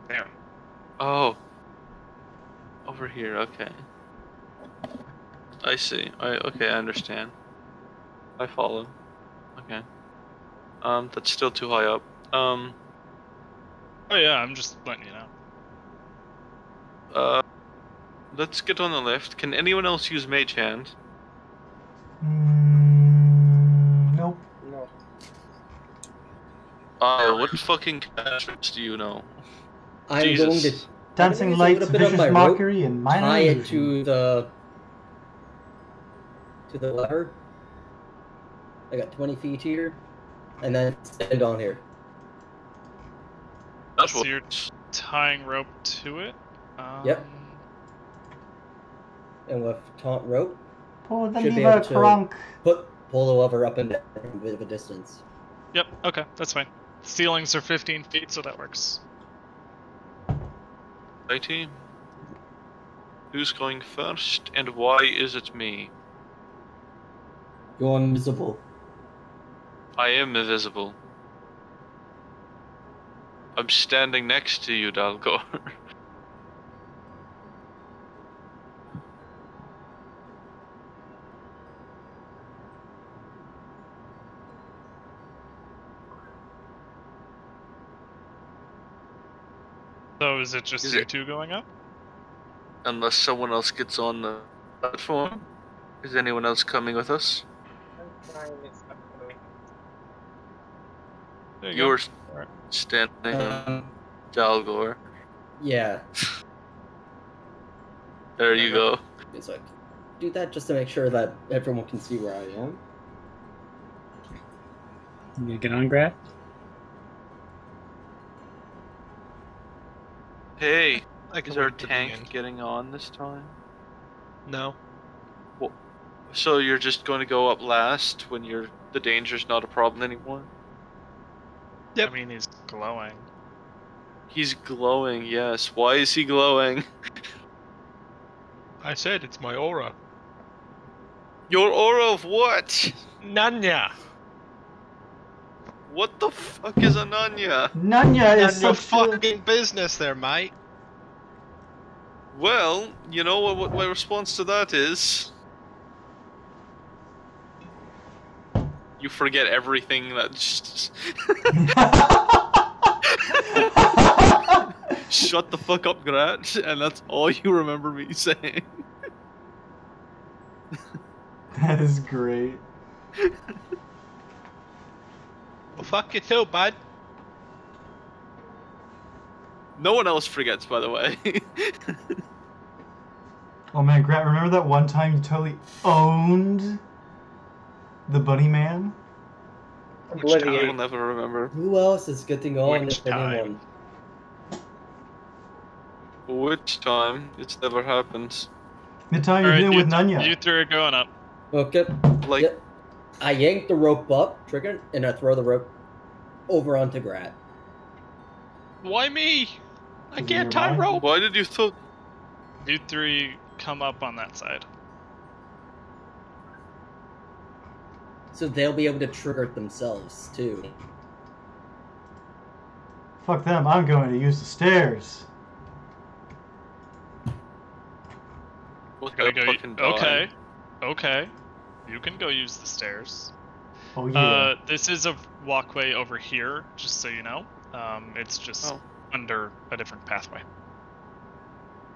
There. Oh. Over here, okay. I see. Okay, I understand. I follow. Okay. That's still too high up. Oh yeah, I'm just letting you know. Let's get on the left. Can anyone else use Mage Hand? Nope. No. What fucking cantrips do you know? I'm Jesus. going to Dancing use a lights, little bit of vicious my mockery, rope, and minor tie it illusion. to the lever. I got 20 feet here, and then stand on here. That's So what. you're tying rope to it? Yep. And with taunt rope, Pull the should be lever, able to crunk. pull the lever up and down a bit of a distance. Yep, okay, that's fine. Ceilings are 15 feet, so that works. Righty. Who's going first, and why is it me? You're invisible. I am invisible. I'm standing next to you, Dalgor. So is it just Is you it- two going up? Unless someone else gets on the platform. Is anyone else coming with us? I'm trying this stuff. There you You're go. Alright. standing, Dalgor. Yeah. There you go. It's like, do that just to make sure that everyone can see where I am. You gonna get on, Grat? Hey, I can is our wait till the tank end. getting on this time? No. So you're just going to go up last when the danger's not a problem anymore? Yep. I mean, he's glowing. He's glowing, yes. Why is he glowing? I said it's my aura. Your aura of what? Nanya! What the fuck is a Nanya? Nanya is None your such a... fucking business there, mate. Well, you know what my response to that is? You forget everything that just... Shut the fuck up, Grat, and that's all you remember me saying. That is great. Well, fuck you too, bud. No one else forgets, by the way. Oh man, Grat, remember that one time you totally owned the Bunny Man? I will Obliviate. never remember. Who else is getting on, Which if time? anyone? Which time? It's never happened. The time you Alright, did it with Nanya. you three are going up. Okay. Like, Yep. I yank the rope up, trigger, and I throw the rope over onto Grat. Why me? I Is it can't tie nearby? rope. why did you throw... You three come up on that side. So they'll be able to trigger it themselves, too. Fuck them, I'm going to use the stairs. What Gotta the go. fucking die? Okay. Okay. You can go use the stairs. Oh yeah. This is a walkway over here, just so you know. It's just Oh. under a different pathway.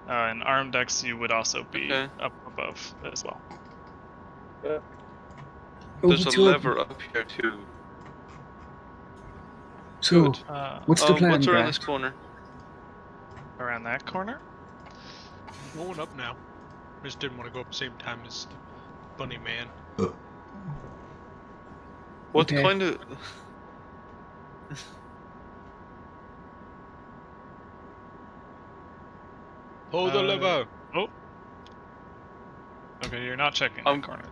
And Arimdex, you would also be Okay. up above as well. There's a lever up here too. So, Good. what's the plan, What's around Grat? this corner? Around that corner? Going up now. I just didn't want to go up the same time as the bunny man. What Okay. kind of... Hold the lever. Oh. Okay, you're not checking Um, that corner.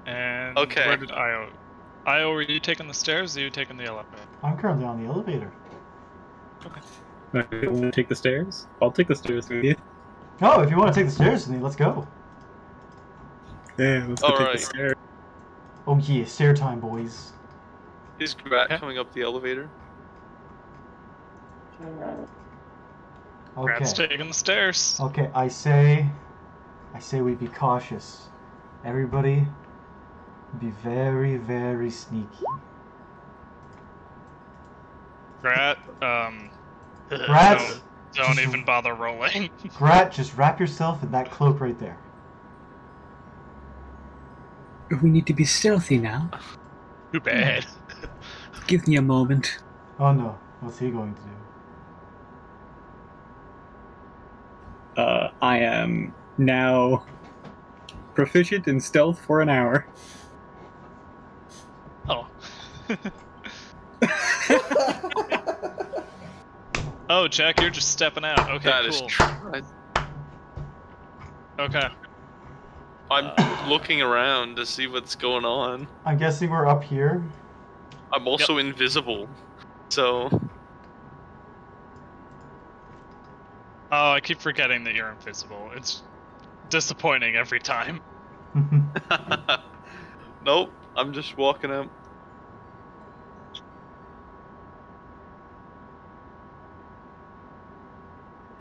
And Okay. where did Io? Io, were you taking the stairs or you taking the elevator? I'm currently on the elevator. Want to take the stairs? I'll take the stairs with you. Oh, if you want to take the stairs with me, let's go. Yeah, let's go take Alright. the stairs. Oh yeah, stair time, boys. Is Grat Okay. coming up the elevator? Okay. Grat's taking the stairs. Okay, I say we be cautious. Everybody, Be very, very sneaky. Grat, Grat, don't even bother rolling. Grat, just wrap yourself in that cloak right there. We need to be stealthy now. Too bad. Give me a moment. Oh no, what's he going to do? I am now proficient in stealth for an hour. Oh. Oh, Jack, you're just stepping out. Okay, That cool. is true. Okay. I'm looking around to see what's going on. I'm guessing we're up here. I'm also invisible, so... Oh, I keep forgetting that you're invisible. It's disappointing every time. Nope, I'm just walking up.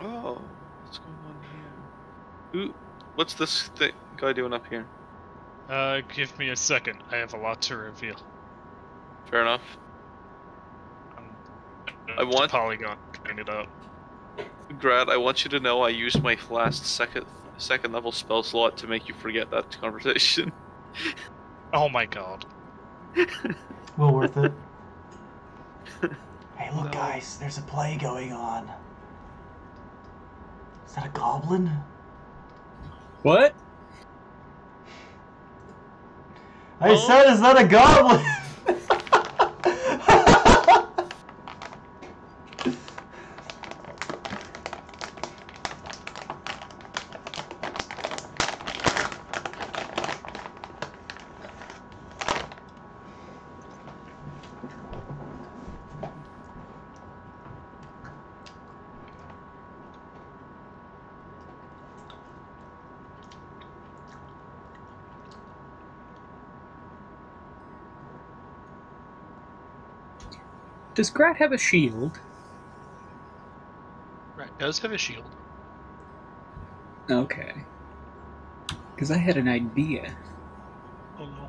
Oh, what's going on here? Ooh, what's this guy doing up here? Give me a second. I have a lot to reveal. Fair enough. I want Polygon clean it up. Grat, I want you to know I used my last second level spell slot to make you forget that conversation. Oh my god. Well worth it. Hey, look, guys, there's a play going on. Is that a goblin? What? I said, is that a goblin? Does Grat have a shield? Grat does have a shield. Okay. Because I had an idea. Oh no.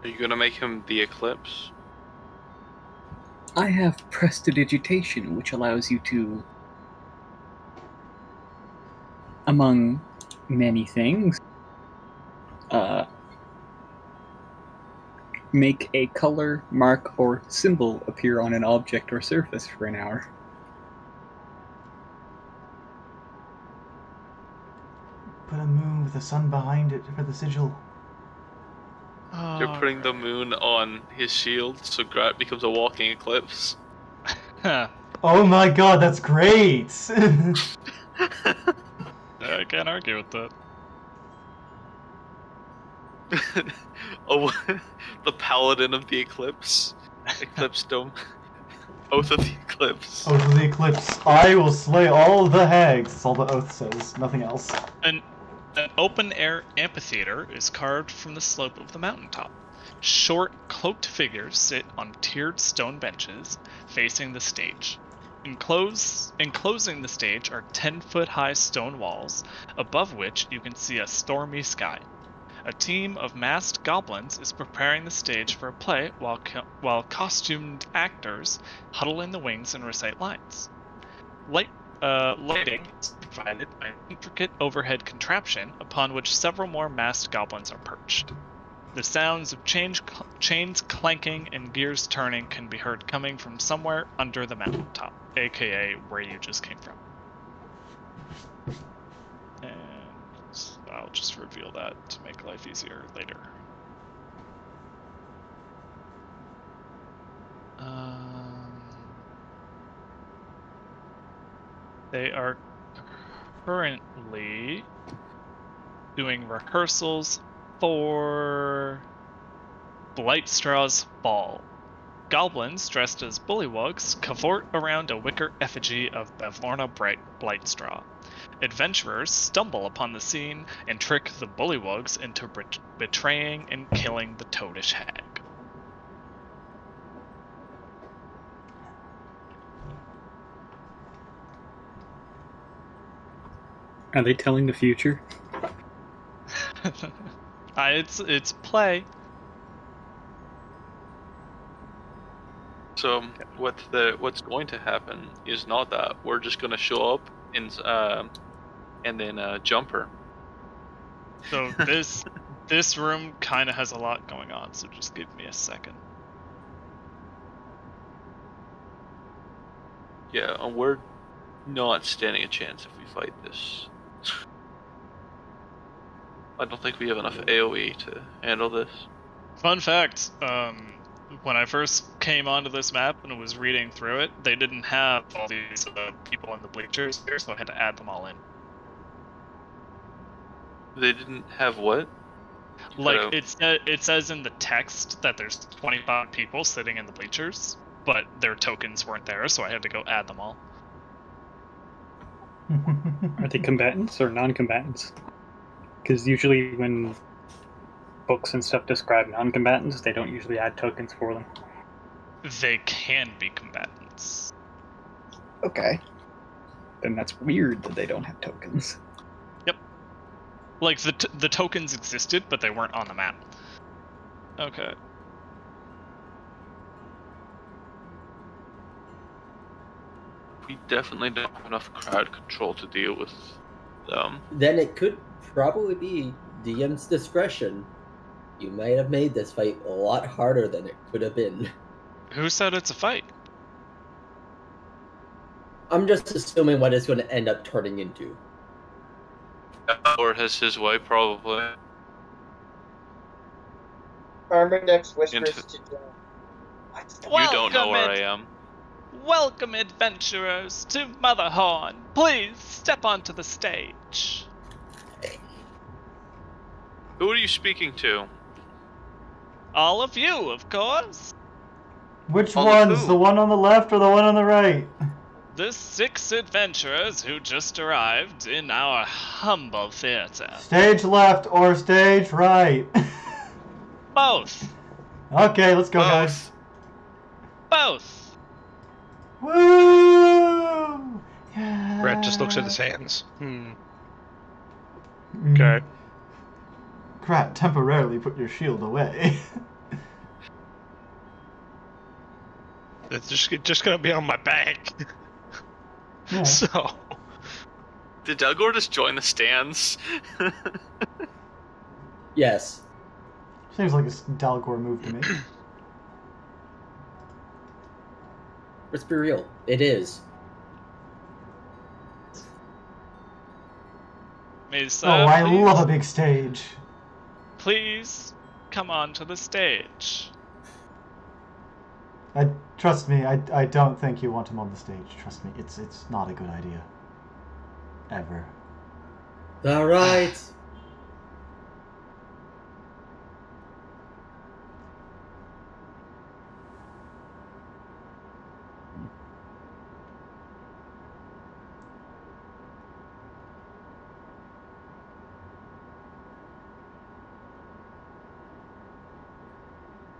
Are you gonna make him the Eclipse? I have prestidigitation, which allows you to, among many things, make a color, mark, or symbol appear on an object or surface for an hour. Put a moon with the sun behind it for the sigil. You're putting the moon on his shield, so Grat becomes a walking eclipse. Oh my god, that's great! I can't argue with that. Oh, the paladin of the eclipse. Eclipse dome. Oath of the Eclipse. Oath of the Eclipse. I will slay all the hags. That's all the oath says. Nothing else. An open-air amphitheater is carved from the slope of the mountaintop. Short, cloaked figures sit on tiered stone benches facing the stage. Enclosing the stage are 10-foot-high stone walls, above which you can see a stormy sky. A team of masked goblins is preparing the stage for a play while costumed actors huddle in the wings and recite lines. Lighting is provided by an intricate overhead contraption upon which several more masked goblins are perched. The sounds of chains clanking and gears turning can be heard coming from somewhere under the mountaintop, aka where you just came from. And I'll just reveal that to make life easier later. They are currently doing rehearsals for Blightstraw's Ball. Goblins dressed as bullywugs cavort around a wicker effigy of Bavlorna Blightstraw. Adventurers stumble upon the scene and trick the bullywugs into betraying and killing the toadish hag. Are they telling the future? It's play. So what's going to happen is not that we're just gonna show up and then jump her. So this room kind of has a lot going on. So just give me a second. Yeah, and we're not standing a chance if we fight this. I don't think we have enough AoE to handle this. Fun fact, when I first came onto this map and was reading through it, they didn't have all these people in the bleachers here, so I had to add them all in. They didn't have what? Like, it says in the text that there's 25 people sitting in the bleachers, but their tokens weren't there, so I had to go add them all. Are they combatants or non-combatants? Because usually when books and stuff describe non-combatants, they don't usually add tokens for them. They can be combatants. Okay. Then that's weird that they don't have tokens. Yep. Like, the tokens existed, but they weren't on the map. Okay. We definitely don't have enough crowd control to deal with them. Then it could probably be DM's discretion. You might have made this fight a lot harder than it could have been. Who said it's a fight? I'm just assuming what it's going to end up turning into. Or has his way, probably. Arimdex whispers to Jory. You don't know where I am. Welcome, adventurers, to Motherhorn. Please step onto the stage. Who are you speaking to? All of you, of course. Which All ones? who? The one on the left or the one on the right? The 6 adventurers who just arrived in our humble theater. Stage left or stage right? Both. Okay, let's go, guys. Both. Woo! Yeah. Grat just looks at his hands. Mm. Okay. Grat, temporarily put your shield away. It's just gonna be on my back. Yeah. So. Did Dalgor just join the stands? Yes. Seems like a Dalgor move to me. Let's be real. It is. Miss, Oh, I please, love a big stage. Please come on to the stage. Trust me, I don't think you want him on the stage. Trust me, it's not a good idea. Ever. Alright.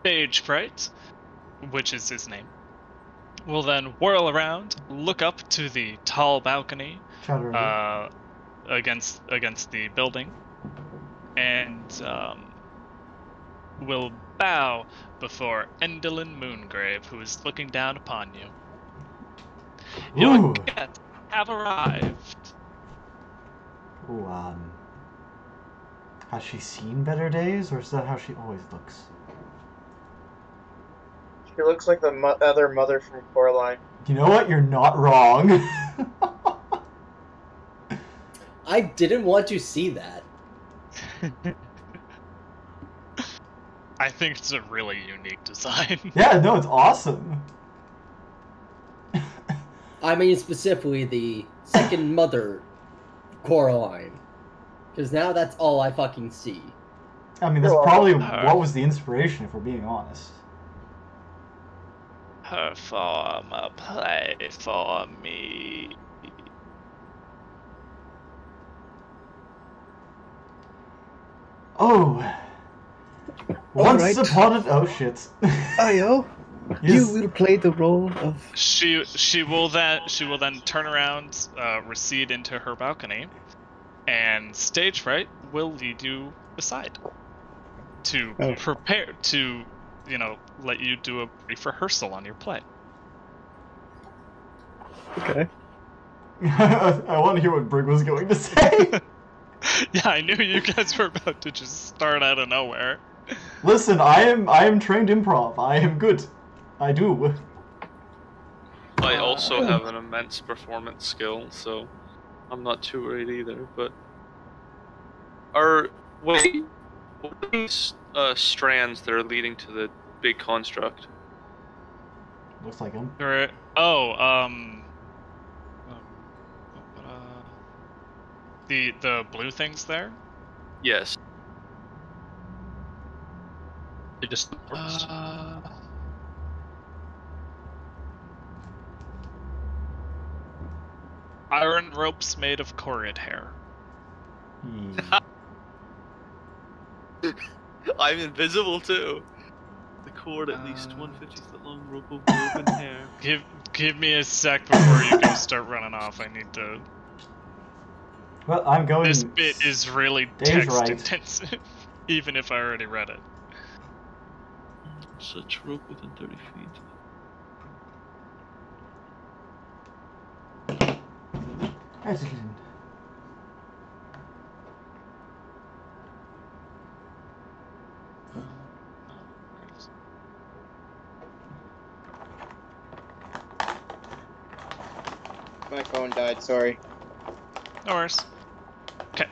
Stage fright, which is his name, will then whirl around, look up to the tall balcony against the building, and will bow before Endolin Moongrave, who is looking down upon you. Your guests have arrived. Ooh, has she seen better days, or is that how she always looks? She looks like the other mother from Coraline. You know what? You're not wrong. I didn't want to see that. I think it's a really unique design. Yeah, no, it's awesome. I mean specifically the second mother, Coraline. Because now that's all I fucking see. I mean, that's probably what was the inspiration, if we're being honest. Perform a play for me. Oh. Once upon a... Oh, shit. Ayo. You will play the role of... She will then turn around, recede into her balcony, and stage fright will lead you aside to prepare to let you do a brief rehearsal on your play. Okay. I want to hear what Brig was going to say. Yeah, I knew you guys were about to just start out of nowhere. Listen, I am trained improv. I am good. I do. I also have an immense performance skill, so I'm not too worried either. But what are these strands that are leading to the big construct? Looks like him. The blue things there? Yes. They just Iron ropes made of Korrid hair. I'm invisible too. The cord at least 150 foot long rope of woven hair. Give me a sec before you guys start running off. I need to. Well, I'm going. This bit is really text intensive, even if I already read it. Such rope within 30 feet. Excellent. My phone died, sorry. No worries. Okay.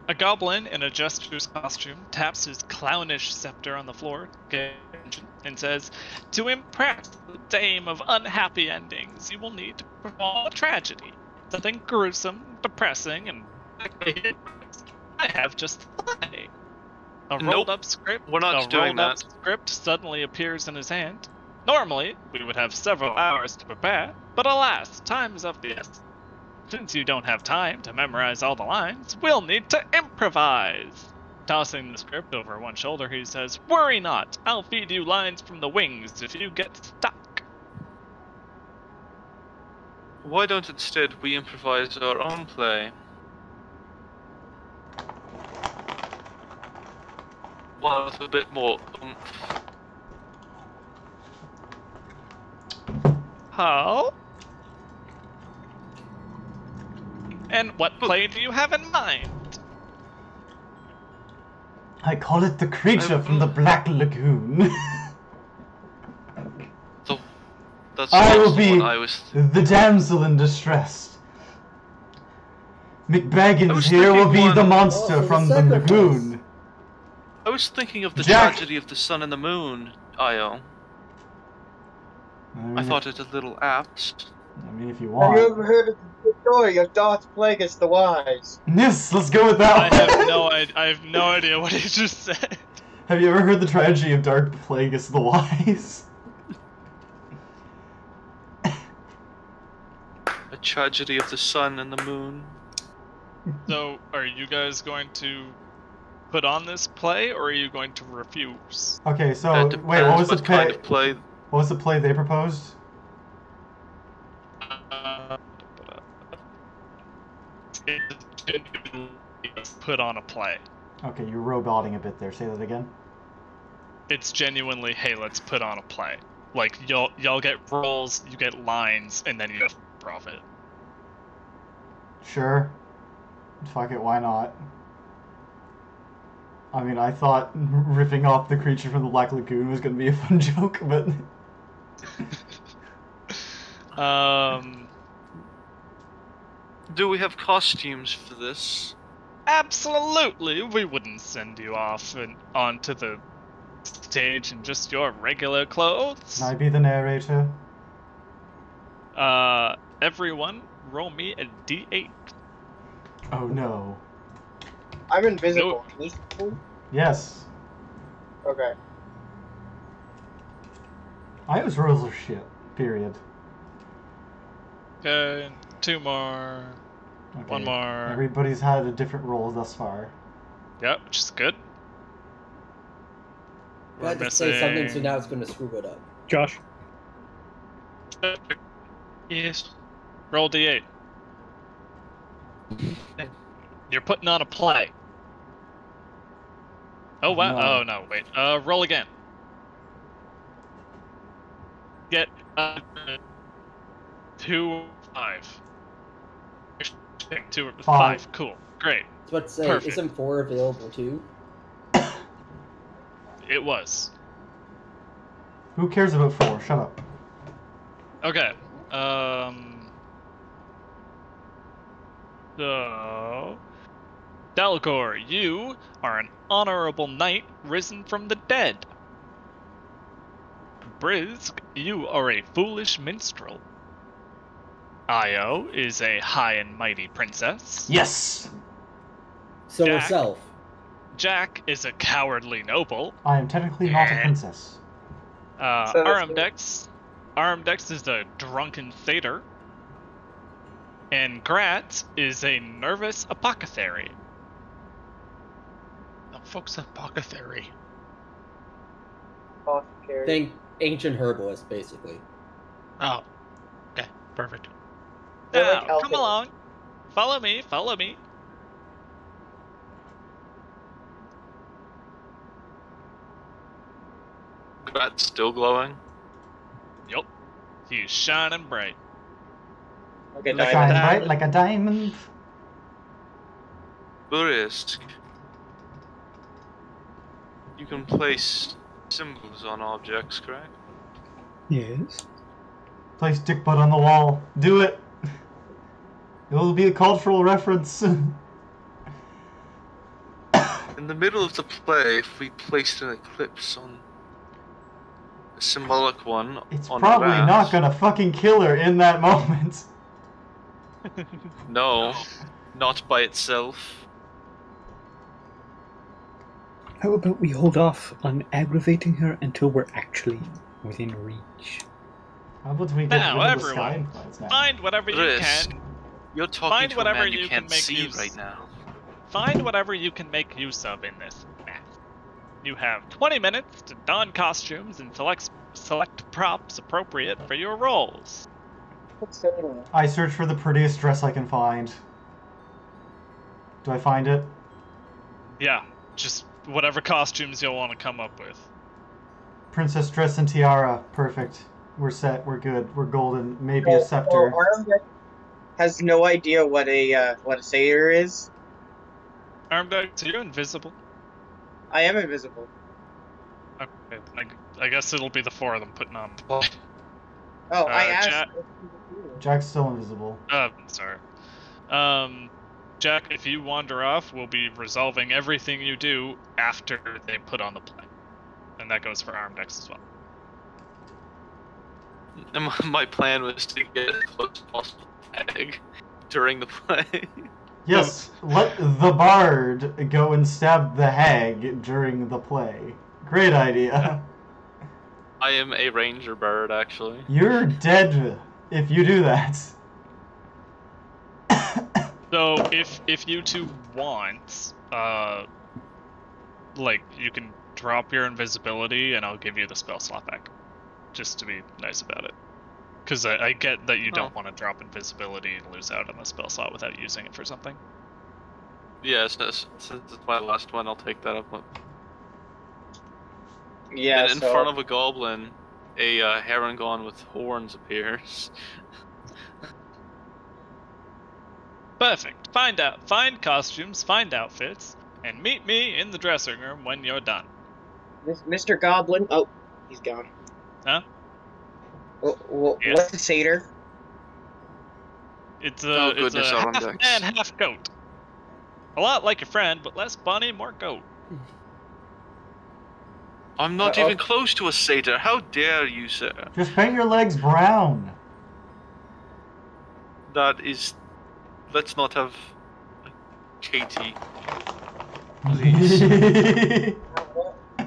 A goblin in a jester's costume taps his clownish scepter on the floor and says, "To impress the dame of unhappy endings, you will need to perform a tragedy. Something gruesome, depressing, and I have just the play." A rolled-up script. We're not doing that. Script suddenly appears in his hand. Normally, we would have several hours to prepare, but alas, time is of the essence. Since you don't have time to memorize all the lines, we'll need to improvise. Tossing the script over one shoulder, he says, "Worry not, I'll feed you lines from the wings if you get stuck." Why don't instead we improvise our own play? One with a bit more oomph. How? And what play do you have in mind? I call it the creature from the Black Lagoon. I will be the damsel in distress. McBaggins here will be the monster from the lagoon. I was thinking of the tragedy of the sun and the moon, Io. I thought it a little apt. I mean, if you want. Have you ever heard of the story of Darth Plagueis the Wise? Yes, let's go with that one. I have no idea what he just said. Have you ever heard the tragedy of Darth Plagueis the Wise? A tragedy of the sun and the moon. So, are you guys going to put on this play, or are you going to refuse? Okay, so wait, what was the play? Kind of play? What was the play they proposed? Put on a play. Okay, you're roboting a bit there. Say that again. It's genuinely, hey, let's put on a play. Like y'all get roles, you get lines, and then you have profit. Sure. Fuck it, why not? I mean, I thought ripping off the creature from the Black Lagoon was gonna be a fun joke, but... Do we have costumes for this? Absolutely! We wouldn't send you off and onto the stage in just your regular clothes. Can I be the narrator? Everyone, roll me a d8. Oh no. I'm invisible. Can you see me? Yes. Okay. I was rules of shit. Period. Okay, 2 more. Okay. 1 more. Everybody's had a different role thus far. Yep, which is good. I had to say something, so now it's going to screw it up. Josh. Yes. Roll d8. You're putting on a play. Oh wow! No. Oh no! Wait. Roll again. Get 2 5. 2 5. Cool. Great. So let's say, Perfect. isn't 4 available too? It was. Who cares about 4? Shut up. Okay. So, Dalgor, you are an honorable knight risen from the dead. Brisg, you are a foolish minstrel. Io is a high and mighty princess. Yes! So Jack. herself. Jack is a cowardly noble. I am technically not a princess. So Arimdex is a drunken satyr. And Grat is a nervous apothecary. The fuck's apothecary? Think ancient herbalist, basically. Oh. Okay, perfect. Now, come along. Follow me, follow me. Grat's still glowing. Yup. He's shining bright. Okay, Shine bright like a diamond. Brisg. You can place symbols on objects, correct? Yes. Place dick butt on the wall. Do it. It will be a cultural reference. In the middle of the play, if we placed an eclipse on a symbolic one It's on probably Grat, not gonna fucking kill her in that moment. No, not by itself. How about we hold off on aggravating her until we're actually within reach? How about we get Now, rid of the sky everyone, implants now? find whatever you Brisg, can. You're talking Find to a whatever man you you can can't make see use- right now. Find whatever you can make use of in this mess. You have 20 minutes to don costumes and select props appropriate for your roles. I search for the prettiest dress I can find. Do I find it? Yeah, just whatever costumes you'll want to come up with. Princess dress and tiara. Perfect. We're set. We're good. We're golden. Maybe a scepter. Arimdex has no idea what a satyr is. Arimdex, are you invisible? I am invisible. Okay, I guess it'll be the 4 of them putting on the play. Oh, I asked. Jack, Jack's still invisible. sorry. Jack, if you wander off, we'll be resolving everything you do after they put on the play. And that goes for Arimdex as well. And my plan was to get as close as possible to the egg during the play. Yes, let the bard go and stab the hag during the play. Great idea. I am a ranger bird, actually. You're dead if you do that. So if you two want, like you can drop your invisibility and I'll give you the spell slot back, just to be nice about it. Because I get that you don't want to drop invisibility and lose out on the spell slot without using it for something. Yes, since it's my last one, I'll take that up. Yeah, And in front of a goblin, a heron with horns appears. Perfect. Find costumes, find outfits, and meet me in the dressing room when you're done. Mr. Goblin. Oh, he's gone. Huh? Well, Yes. what's a satyr? It's Oh, a goodness, half Arimdex. man, half goat. A lot like your friend, but less bunny, more goat. I'm not even close to a satyr. How dare you, sir? Just paint your legs brown. That is... Let's not have... Katie. Please.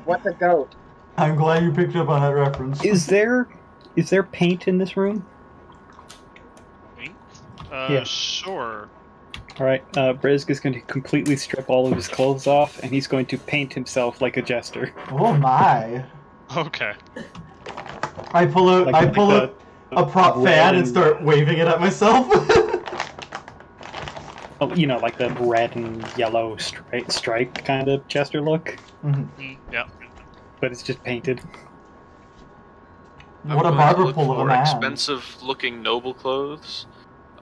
What's a goat? I'm glad you picked up on that reference. Is there paint in this room? Yeah. Sure. Alright, Brisg is going to completely strip all of his clothes off, and he's going to paint himself like a jester. Oh my. Okay. I pull out a prop fan and start waving it at myself. You know, like the red and yellow stripe kind of Chester look. Yeah. But it's just painted. What a barber pole of a man. Expensive-looking noble clothes.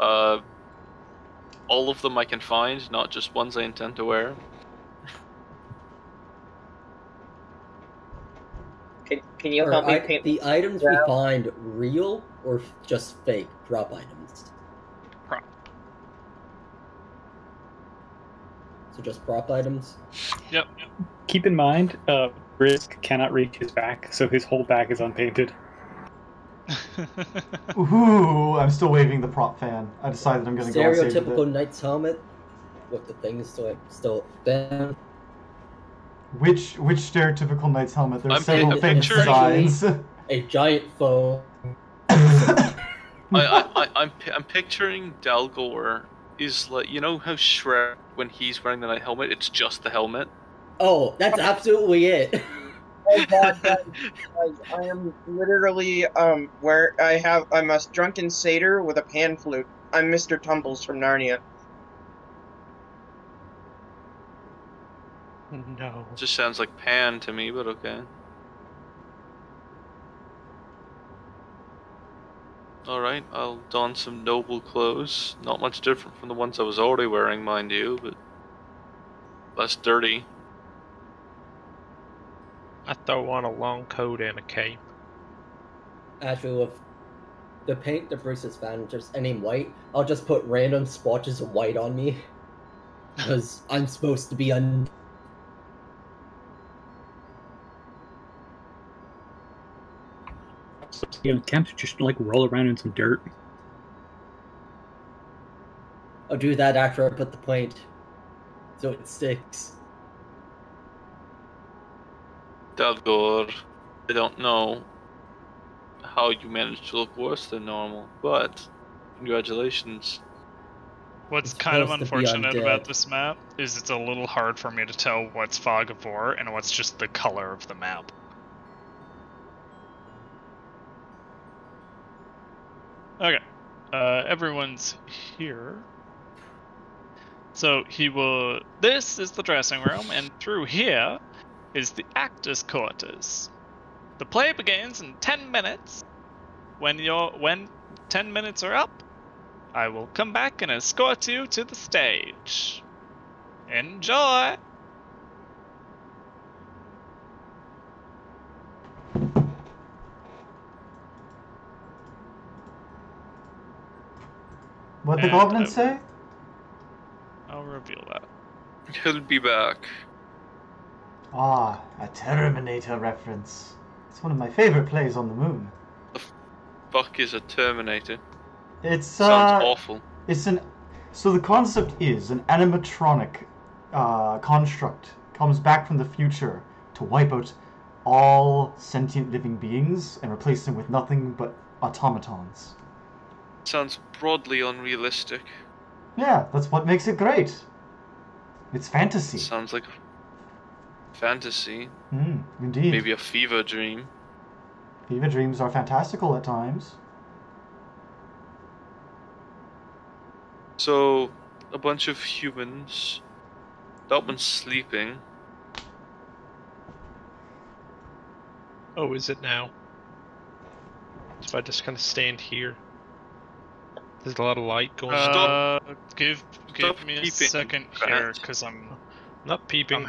All of them I can find, not just ones I intend to wear. Can you help me paint the items we find real or just fake prop items? Prop. So just prop items? Yep. Keep in mind, Brisg cannot reach his back, so his whole back is unpainted. Ooh, I'm still waving the prop fan. I decided I'm going to go and save it. Stereotypical knight's helmet with the things still down. Which stereotypical knight's helmet? There's several famous designs. A giant foam. I'm picturing Dalgor is like, you know how Shrek, when he's wearing the knight helmet, it's just the helmet? Oh, that's absolutely it. Oh god, guys, I am literally I'm a drunken satyr with a pan flute. I'm Mr. Tumbles from Narnia. No. Just sounds like Pan to me, but okay. Alright, I'll don some noble clothes. Not much different from the ones I was already wearing, mind you, but less dirty. I throw on a long coat and a cape. Actually, with the paint that Bruce has found, just any white, I'll just put random splotches of white on me. Because I'm supposed to be You know, camps just like roll around in some dirt. I'll do that after I put the paint, so it sticks. Dalgor, I don't know how you managed to look worse than normal, but congratulations. What's kind of unfortunate about this map is it's a little hard for me to tell what's Fog of War and what's just the color of the map. Okay, everyone's here. So this is the dressing room, and through here is the actors' quarters. The play begins in 10 minutes. When 10 minutes are up, I will come back and escort you to the stage. Enjoy! What'd the goblins say? I'll reveal that. He'll be back. Ah, a Terminator reference. It's one of my favorite plays on the moon. The fuck is a Terminator? It's sounds awful. So the concept is an animatronic construct comes back from the future to wipe out all sentient living beings and replace them with nothing but automatons. Sounds broadly unrealistic. Yeah, that's what makes it great. It's fantasy. Sounds like fantasy. Indeed. Maybe a fever dream. Fever dreams are fantastical at times. So, a bunch of humans. That one's sleeping. Oh, is it now? So if I just kind of stand here. There's a lot of light going on. Give me a second here, because I'm not peeping.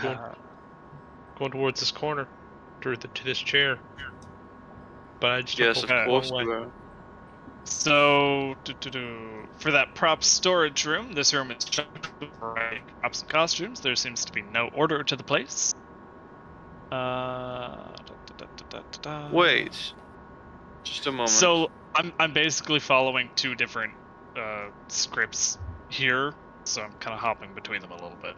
Going towards this corner, to this chair. But I just of course you are. So, for that prop storage room, this room is chock full of variety of props and costumes. There seems to be no order to the place. Wait, just a moment. So I'm basically following two different scripts here, so I'm kind of hopping between them a little bit.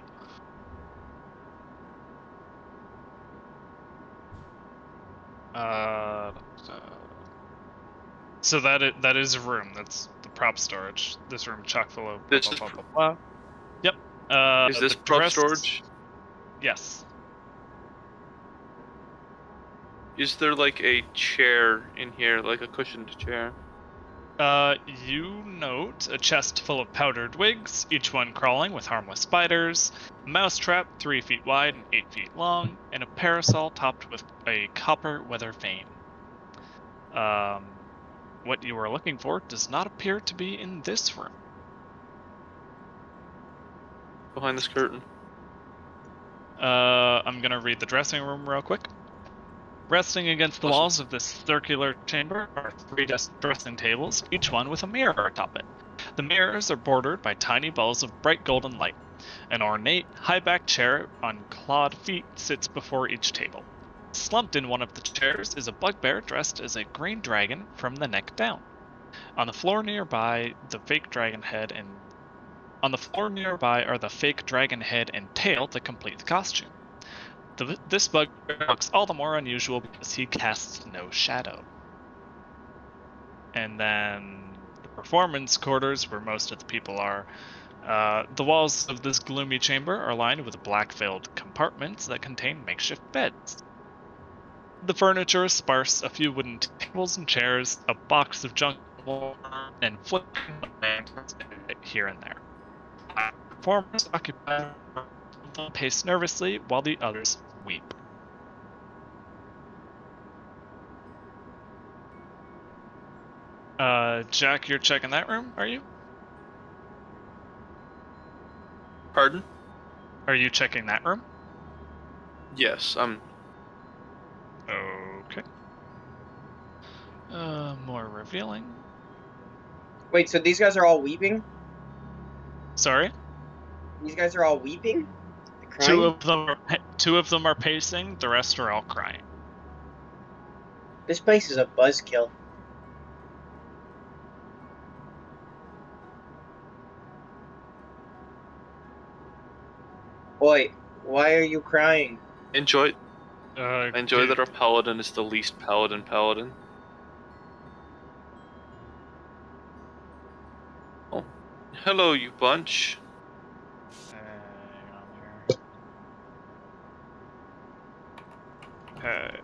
So that is a room. That's the prop storage. This room chock full of blah, blah, blah, blah. Yep. Is this prop storage? Yes. Is there like a chair in here, like a cushioned chair? You note a chest full of powdered wigs, each one crawling with harmless spiders, a mousetrap 3 feet wide and 8 feet long, and a parasol topped with a copper weather vane. What you are looking for does not appear to be in this room. Behind this curtain. I'm gonna read the dressing room real quick. Resting against the walls of this circular chamber are 3 dressing tables, each one with a mirror atop it. The mirrors are bordered by tiny balls of bright golden light. An ornate, high-backed chair on clawed feet sits before each table. Slumped in one of the chairs is a bugbear dressed as a green dragon from the neck down. On the floor nearby, are the fake dragon head and tail to complete the costume. This bugbear looks all the more unusual because he casts no shadow. And then the performance quarters, where most of the people are. The walls of this gloomy chamber are lined with black-filled compartments that contain makeshift beds. The furniture is sparse, a few wooden tables and chairs, a box of junk, and flickering lanterns here and there. Performers occupy them pace nervously while the others weep. Jack, you're checking that room, are you? Pardon? Are you checking that room? Yes, I'm... Okay. More revealing. Wait, so these guys are all weeping? Sorry? These guys are all weeping? They're crying? Two of them are pacing, the rest are all crying. This place is a buzzkill. Boy, why are you crying? Enjoy Dude. that our paladin is the least paladin. Oh. Hello, you bunch. Okay.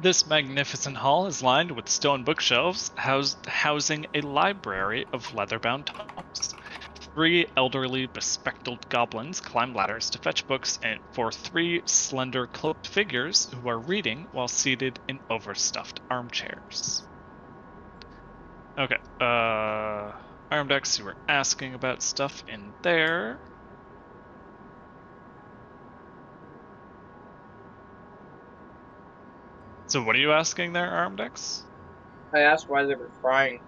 This magnificent hall is lined with stone bookshelves housing a library of leather-bound tomes. 3 elderly, bespectacled goblins climb ladders to fetch books for 3 slender, cloaked figures who are reading while seated in overstuffed armchairs. Okay, Arimdex, you were asking about stuff in there. So what are you asking there, Arimdex? I asked why they were crying.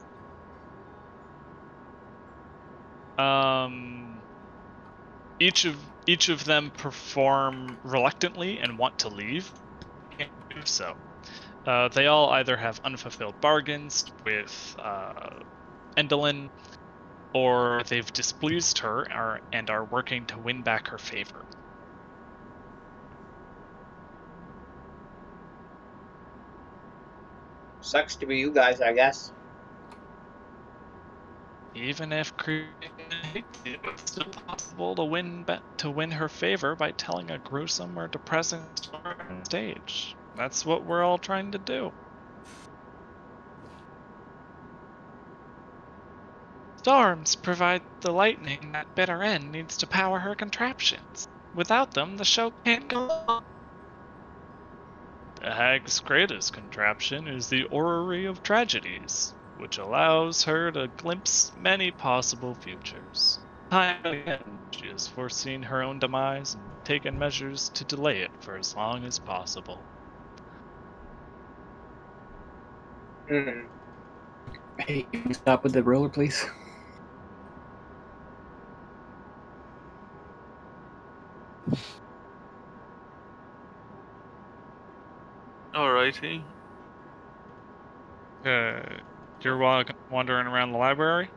Each of them perform reluctantly and want to leave. Can't do so. They all either have unfulfilled bargains with Endolin, or they've displeased her and are working to win back her favor. Sucks to be you guys, I guess. Even if creating hate you, it's still possible to win her favor by telling a gruesome or depressing story on stage. That's what we're all trying to do. Storms provide the lightning that bitter end needs to power her contraptions. Without them, the show can't go on. The hag's greatest contraption is the Orrery of Tragedies, which allows her to glimpse many possible futures. Time and again, she has foreseen her own demise and taken measures to delay it for as long as possible. Hmm. Hey, can you stop with the roller, please? Alrighty. You're wandering around the library?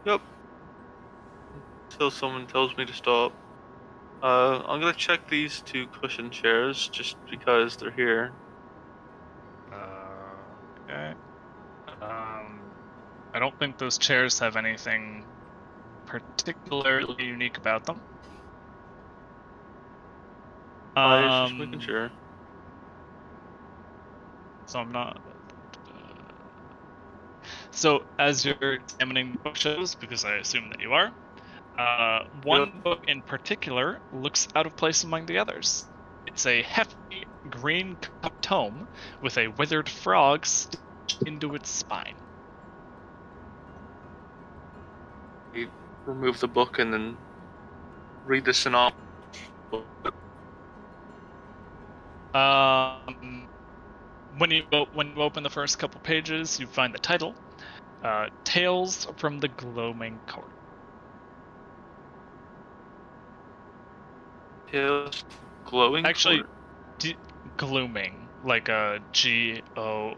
Yep. Until someone tells me to stop. I'm gonna check these 2 cushion chairs just because they're here. Okay. I don't think those chairs have anything particularly unique about them. I was just making sure. So I'm not. So as you're examining the bookshelves, because I assume that you are, one book in particular looks out of place among the others. It's a hefty green cup tome with a withered frog stitched into its spine. You remove the book and then read the synopsis. When you open the first couple pages, you find the title, "Tales from the Gloaming Court." Tales glowing. Actually, glooming, like a GLOA.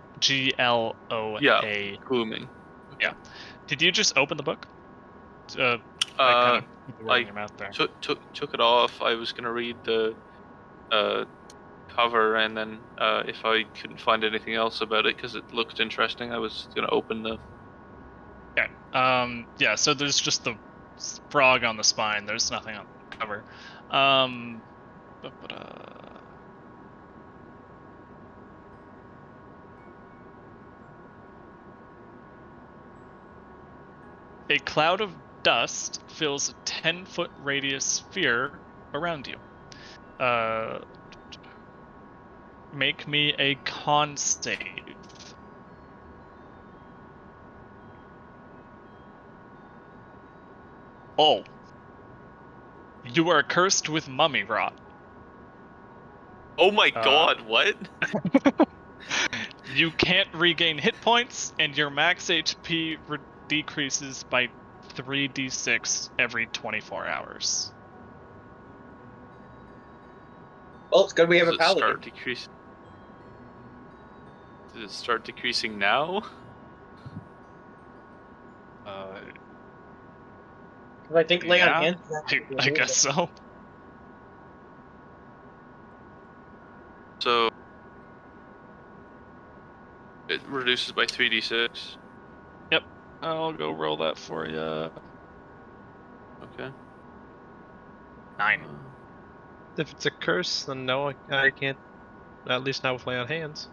Yeah, glooming. Yeah. Did you just open the book? I took it off. I was gonna read the cover, and then if I couldn't find anything else about it because it looked interesting, I was gonna open the. Okay. Yeah. So there's just the frog on the spine. There's nothing on the cover. A cloud of dust fills a 10-foot radius sphere around you. Make me a con save. Oh. You are cursed with mummy rot. Oh my god, what? You can't regain hit points, and your max HP decreases by 3d6 every 24 hours. Well, it's good we have a paladin. Does it start decreasing now? I think lay on hands. I guess so. So it reduces by 3d6. Yep, I'll go roll that for you. Okay. 9. If it's a curse, then no, I can't. At least not with lay on hands.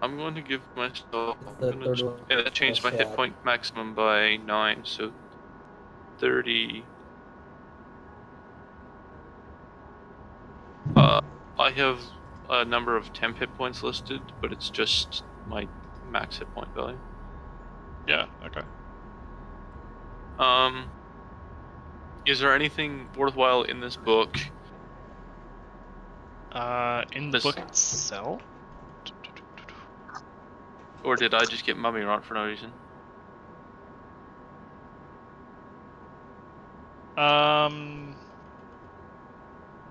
I'm going to give myself. I'm gonna change my hit point maximum by 9, so 30. I have a number of temp hit points listed, but it's just my max hit point value. Yeah. Okay. Is there anything worthwhile in this book? In the book itself? Or did I just get mummy rot for no reason?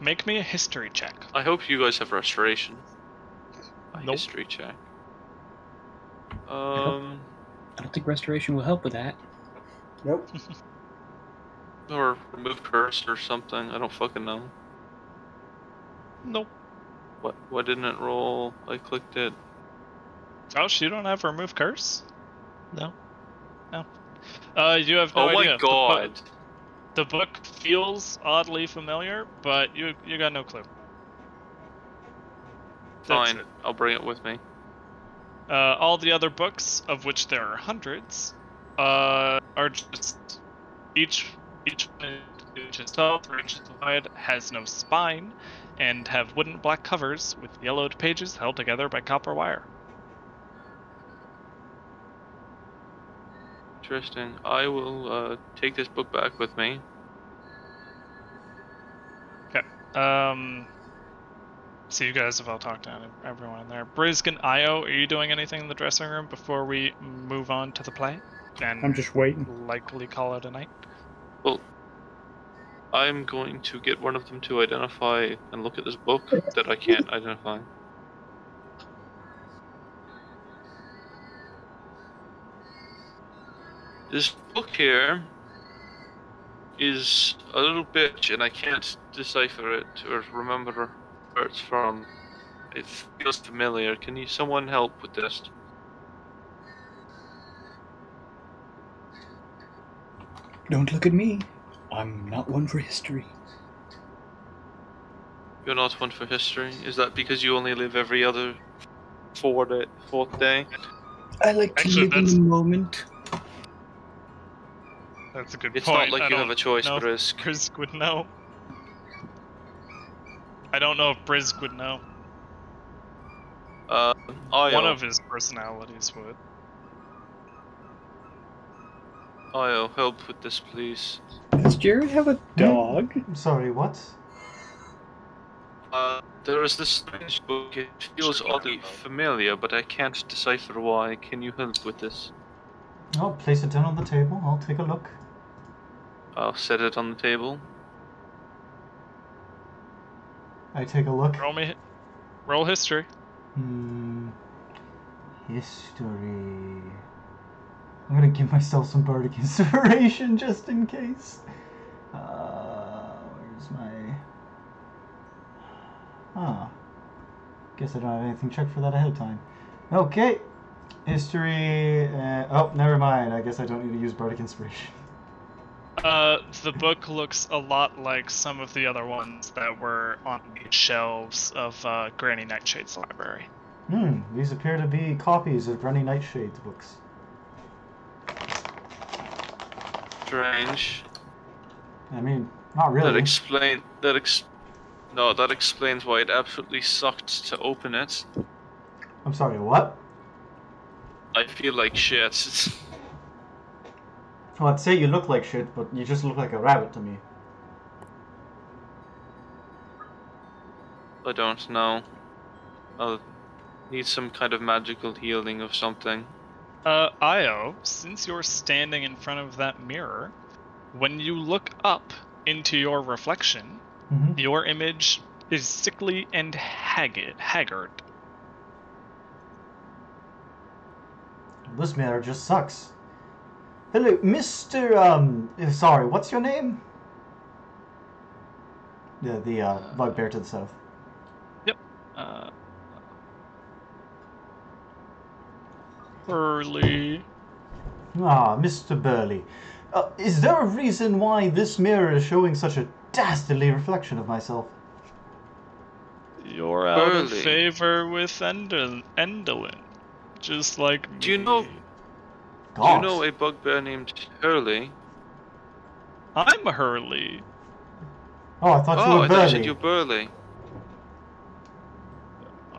Make me a history check. I hope you guys have restoration. Nope. History check. I don't think restoration will help with that. Nope. Or remove curse or something. I don't fucking know. Nope. What didn't it roll? I clicked it. Oh, you don't have remove curse? No. No. You have no idea. Oh my god. The book feels oddly familiar, but you got no clue. Fine, I'll bring it with me. All the other books, of which there are hundreds, are just each one is tall, 3 inches wide, has no spine, and have wooden black covers with yellowed pages held together by copper wire. Interesting. I will take this book back with me. Okay. So you guys have all talked to everyone in there. Brisg and Io, are you doing anything in the dressing room before we move on to the play? And I'm just waiting. Likely call it a night. Well, I'm going to get one of them to identify and look at this book that I can't identify. This book here is a little bitch, and I can't decipher it or remember where it's from. It feels familiar. Can someone help with this? Don't look at me. I'm not one for history. You're not one for history? Is that because you only live every other fourth day? I like to Actually, live in that's- the moment. That's a good It's point. not like I you have don't a choice, know if Brisg. Brisg would know. I don't know if Brisg would know. Io. One of his personalities would. Io, help with this, please. Does Jerrid have a dog? I'm sorry, what? There is this strange book. It feels oddly familiar, but I can't decipher why. Can you help with this? Oh, place it down on the table. I'll take a look. I'll set it on the table. I take a look. Roll history. History. I'm gonna give myself some bardic inspiration just in case. Where's my... Ah. Guess I don't have anything checked for that ahead of time. Okay. History... oh, never mind. I guess I don't need to use bardic inspiration. The book looks a lot like some of the other ones that were on the shelves of Granny Nightshade's library. These appear to be copies of Granny Nightshade's books. Strange. I mean, not really. That explains why it absolutely sucked to open it. I'm sorry, what? I feel like shit. Well, I'd say you look like shit, but you just look like a rabbit to me. I don't know. I'll need some kind of magical healing of something. Io, since you're standing in front of that mirror, when you look up into your reflection, your image is sickly and haggard. This mirror just sucks. Hello, Mr. Sorry, what's your name? The bugbear to the south. Yep. Burley. Ah, Mr. Burley. Is there a reason why this mirror is showing such a dastardly reflection of myself? You're out of Burley. favor with Endelin. Just like me. Do you know a bugbear named Hurley? I'm Hurley. Oh, I thought you were I thought Burley. you said you're Burley.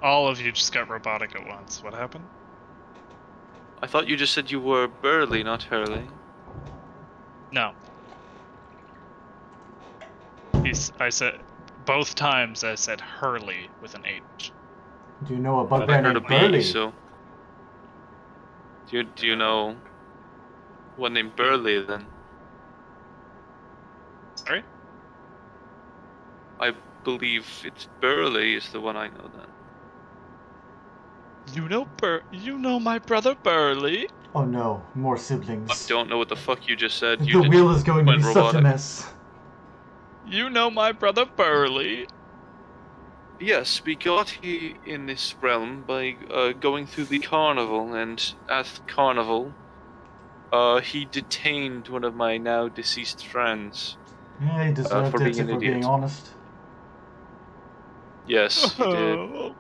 All of you just got robotic at once. What happened? I thought you just said you were Burley, not Hurley. No. I said both times. I said Hurley with an H. Do you know a I bugbear heard a named B, Burley? so... Do you know one named Burley then? Sorry? I believe it's Burley is the one I know then. You know my brother Burley? Oh no, more siblings. I don't know what the fuck you just said. The wheel is going to be went such a robotic. mess. You know my brother Burley? Yes, we got here in this realm by going through the carnival, and at the carnival, he detained one of my now deceased friends. Yeah, he deserved for it being if an we're being idiot. honest. Yes, he did. Oh,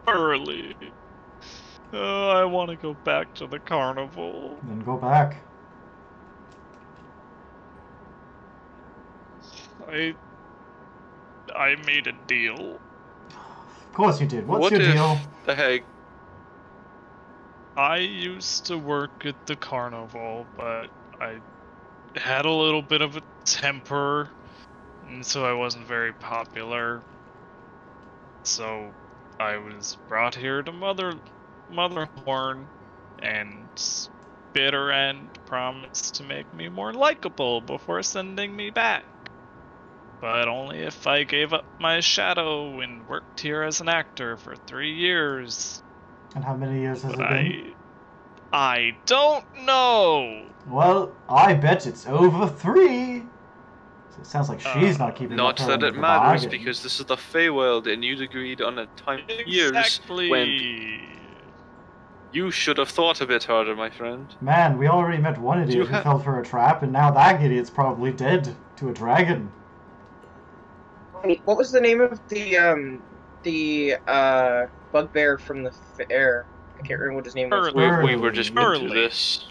Burley. I want to go back to the carnival. Then go back. I made a deal. Of course you did. What's What your if deal? the heck? I used to work at the carnival, but I had a little bit of a temper, and so I wasn't very popular. So I was brought here to Motherhorn, and Bitter End promised to make me more likable before sending me back. But only if I gave up my shadow and worked here as an actor for 3 years. And how many years has it been? I don't know! Well, I bet it's over 3! So it sounds like she's not keeping Not up her that end it of the matters, bargain. because this is the Feywild, and you'd agreed on a time of years when you should have thought a bit harder, my friend. Man, we already met one idiot who fell for a trap, and now that idiot's probably dead to a dragon. Wait, what was the name of the bugbear from the fair? I can't remember what his name was. Burley. We were just been through Burley. this.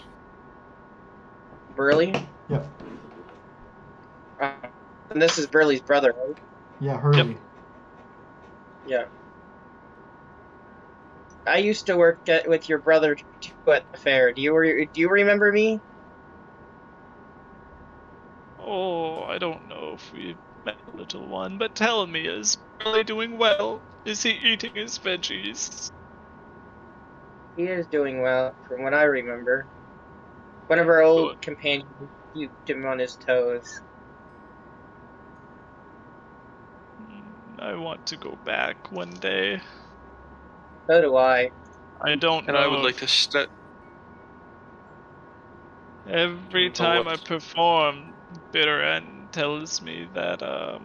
Burley? Yep. And this is Burley's brother, right? Yeah, Hurley. Yeah. I used to work with your brother too at the fair. Do you remember me? Oh, I don't know if we met, little one, but tell me, is Burley doing well? Is he eating his veggies? He is doing well, from what I remember. One of our old companions puked him on his toes. I want to go back one day. So do I. I don't know. And I would like to Every time I perform, Bitter End tells me that,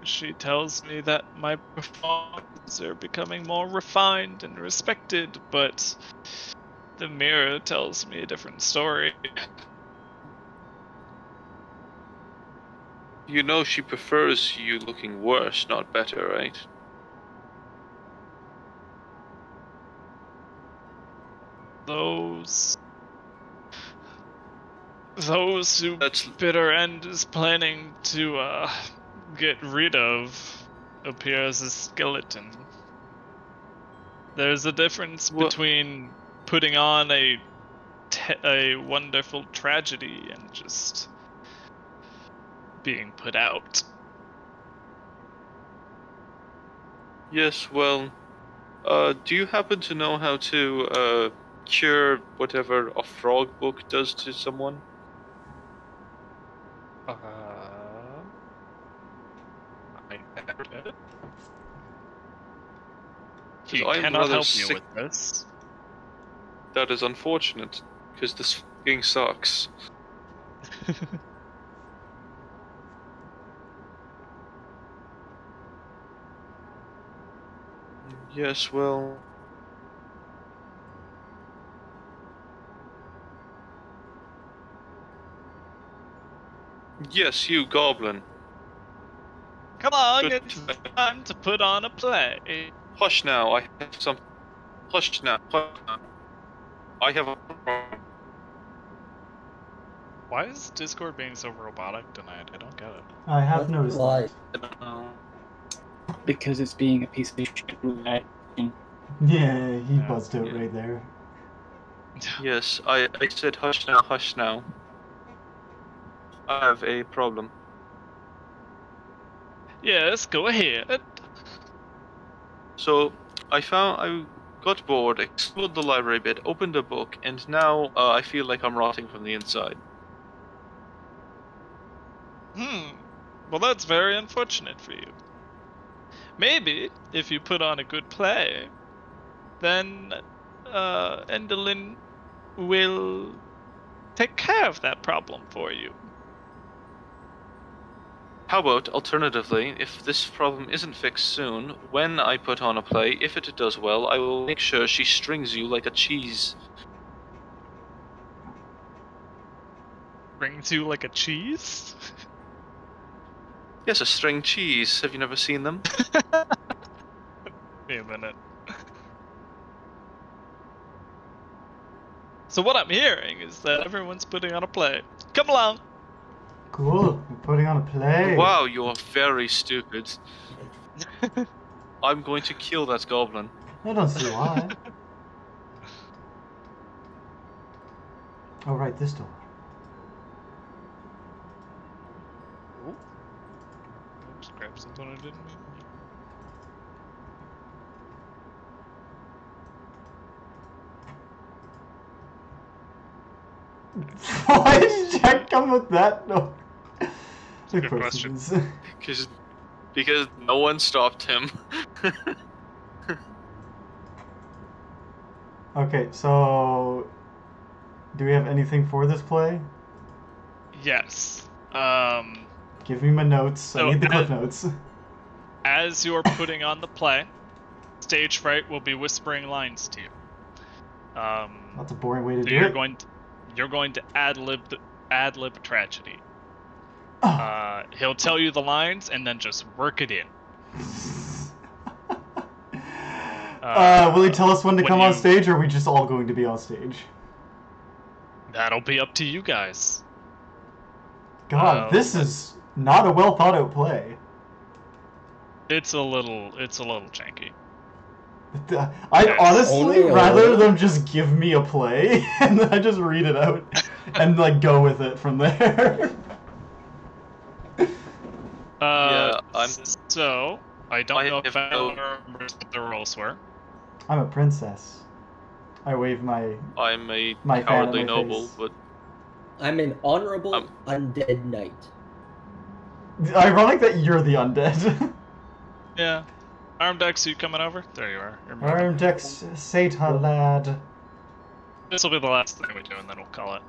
she tells me that my performances are becoming more refined and respected, but the mirror tells me a different story. You know she prefers you looking worse, not better, right? Those who Bitter End is planning to get rid of appear as a skeleton. There's a difference between putting on a wonderful tragedy and just being put out. Yes, well, do you happen to know how to cure whatever a frog book does to someone? I never did. He cannot help you with this. That is unfortunate, because this fucking sucks. Yes, well... Yes, you, Goblin. Come on, Good. it's time to put on a play. Hush now, I have some... Hush now, hush now. I have a... Why is Discord being so robotic tonight? I don't get it. I have noticed Why? that. Because it's being a piece of shit. Yeah, he buzzed out right there. Yes, I said hush now, hush now. I have a problem. Yes, go ahead. So, I got bored, explored the library a bit, opened a book, and now I feel like I'm rotting from the inside. Well, that's very unfortunate for you. Maybe, if you put on a good play, then Endelyn will take care of that problem for you. How about, alternatively, if this problem isn't fixed soon, when I put on a play, if it does well, I will make sure she strings you like a cheese. Brings you like a cheese? Yes, a string cheese. Have you never seen them? Wait a minute. So what I'm hearing is that everyone's putting on a play. Come along! Cool, we're putting on a play. Wow, you are very stupid. I'm going to kill that goblin. I don't see why. Oh, right, this door. Ooh. Just grab something I didn't mean. Why did Jack come with that? No. Good question. Because no one stopped him. Okay, so do we have anything for this play? Yes. Give me my notes. So I need the clip notes. As you're putting on the play, Stage Fright will be whispering lines to you. That's a boring way to so do you're it. You're going to ad-lib tragedy. He'll tell you the lines and then just work it in. Will he tell us when to come on stage, or are we just all going to be on stage? That'll be up to you guys. God, this is not a well thought out play. It's a little janky. I honestly rather them just give me a play and then I just read it out and like go with it from there. So I don't know if anyone remembers what the rules were. I'm a princess. I wave my. I'm a my cowardly noble, but I'm an honorable undead knight. Ironic that you're the undead. Yeah. Arimdex, you coming over? There you are. Arimdex, Satan lad. This will be the last thing we do, and then we'll call it.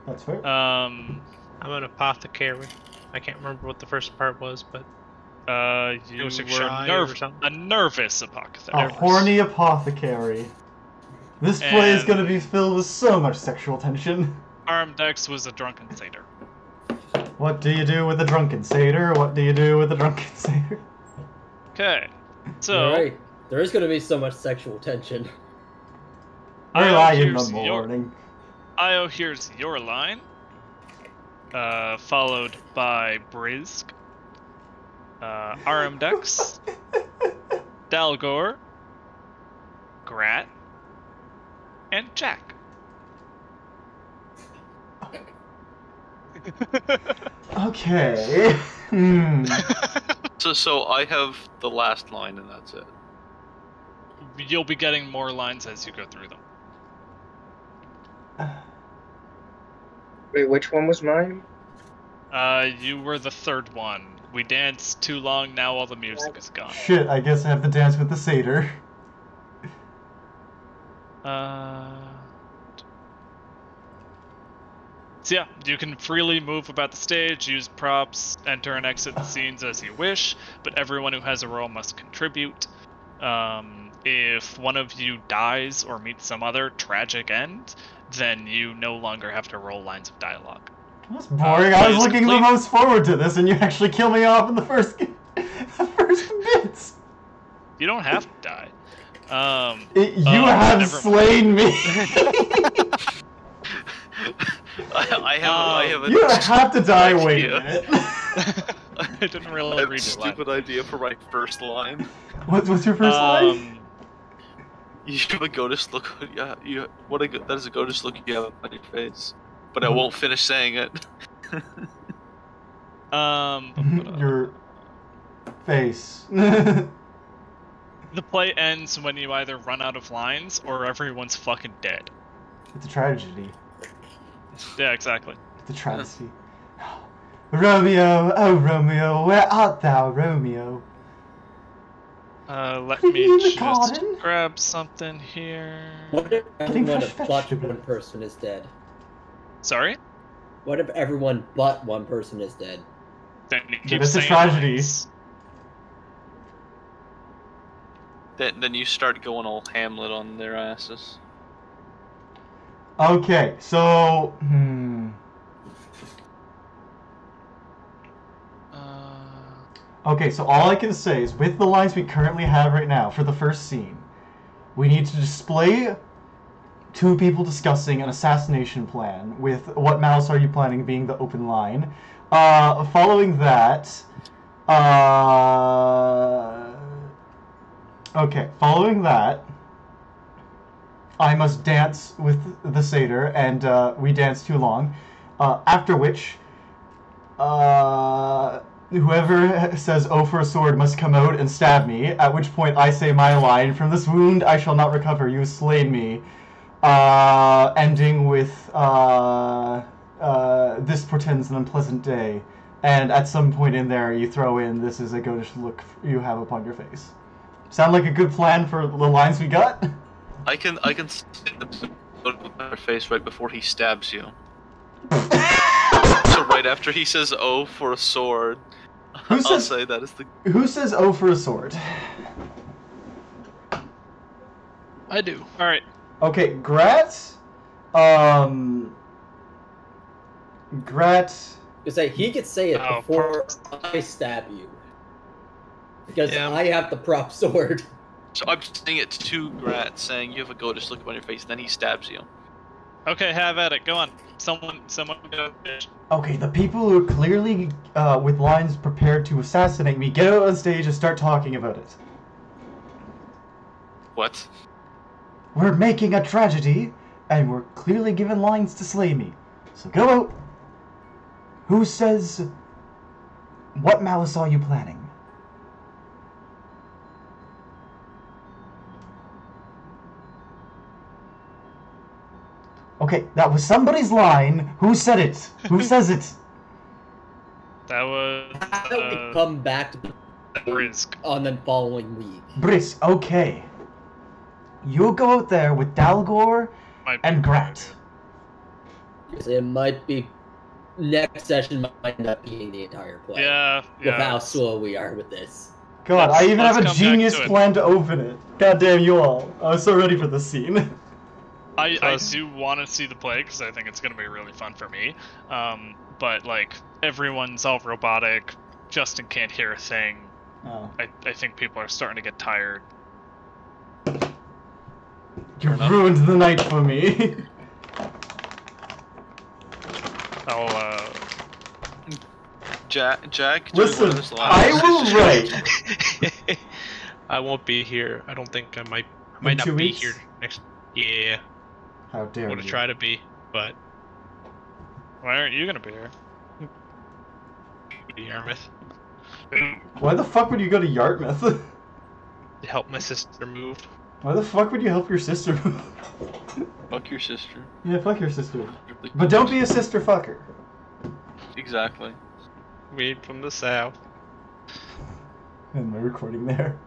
That's fair. I'm an apothecary. I can't remember what the first part was, but you were a nervous apothecary. A horny apothecary. This play is going to be filled with so much sexual tension. Arimdex was a drunken satyr. What do you do with a drunken satyr? What do you do with a drunken satyr? Okay, so... Right. There is going to be so much sexual tension. Io, here's your line. Followed by Brisg. Arimdex. Dalgor. Grat. And Jack. Okay. So I have the last line and that's it. You'll be getting more lines as you go through them. Wait, which one was mine? You were the third one. We danced too long, now all the music is gone. Shit, I guess I have to dance with the satyr. So yeah, you can freely move about the stage, use props, enter and exit the scenes as you wish, but everyone who has a role must contribute. If one of you dies or meets some other tragic end, then you no longer have to roll lines of dialogue. That's boring. I was looking the most forward to this, and you actually kill me off in the first bits. You don't have to die. You have slain me. I have a you have to die. Wait a minute. I didn't really read a stupid idea for my first line. What's your first line? You have a goatish look. Yeah, that is a goatish look you have on your face. But I won't finish saying it. Your face. The play ends when you either run out of lines or everyone's fucking dead. It's a tragedy. Yeah, exactly. It's a travesty. Romeo, oh Romeo, where art thou, Romeo? Let me just grab something here. What if everyone but one person is dead? Sorry? What if everyone but one person is dead? Then you keep it's a tragedy. Then you start going all Hamlet on their asses. Okay, so okay, so all I can say is with the lines we currently have right now for the first scene, we need to display two people discussing an assassination plan with what mouse are you planning being the open line. Following that, I must dance with the satyr, and we dance too long. After which, whoever says "oh for a sword" must come out and stab me, at which point I say my line, "From this wound I shall not recover, you have slain me." Ending with, "this portends an unpleasant day." And at some point in there you throw in, "this is a goatish look you have upon your face." Sound like a good plan for the lines we got? I can see the look on your face right before he stabs you. So right after he says "oh for a sword," I'll say that is the. Who says "oh for a sword"? I do. All right. Okay, Grat You say he could say it Oh, before I stab you. Because Yeah. I have the prop sword. So I'm saying it to Grat, saying you have a goatish look on your face, then he stabs you. Okay, have at it. Go on. Someone go. Okay, the people who are clearly with lines prepared to assassinate me, get out on stage and start talking about it. What? We're making a tragedy, and we're clearly given lines to slay me. So go out. Who says... What malice are you planning? Okay, that was somebody's line. Who said it? Who says it? That was How do we come back to the Brisg. on the following week? Brisg, okay. You'll go out there with Dalgor Might be and a good Grat. It might be next session might not be the entire play. Yeah, With how yeah. slow we are with this. God, I even Let's have a come back genius to it. plan to open it. God damn you all. I was so ready for this scene. I do want to see the play because I think it's going to be really fun for me. But like everyone's all robotic. Justin can't hear a thing. Oh. I think people are starting to get tired. You ruined the night for me. I'll Jack. Listen, this line. I will write. I won't be here. I don't think I might In not 2 be weeks? here next. Yeah, How dare I'm you. gonna try to be, but why aren't you going to be here? the Yarmouth Why the fuck would you go to Yarmouth? to help my sister move. Why the fuck would you help your sister? Fuck your sister. Yeah, fuck your sister. But don't be a sister fucker. Exactly. Weed from the south. And my recording there.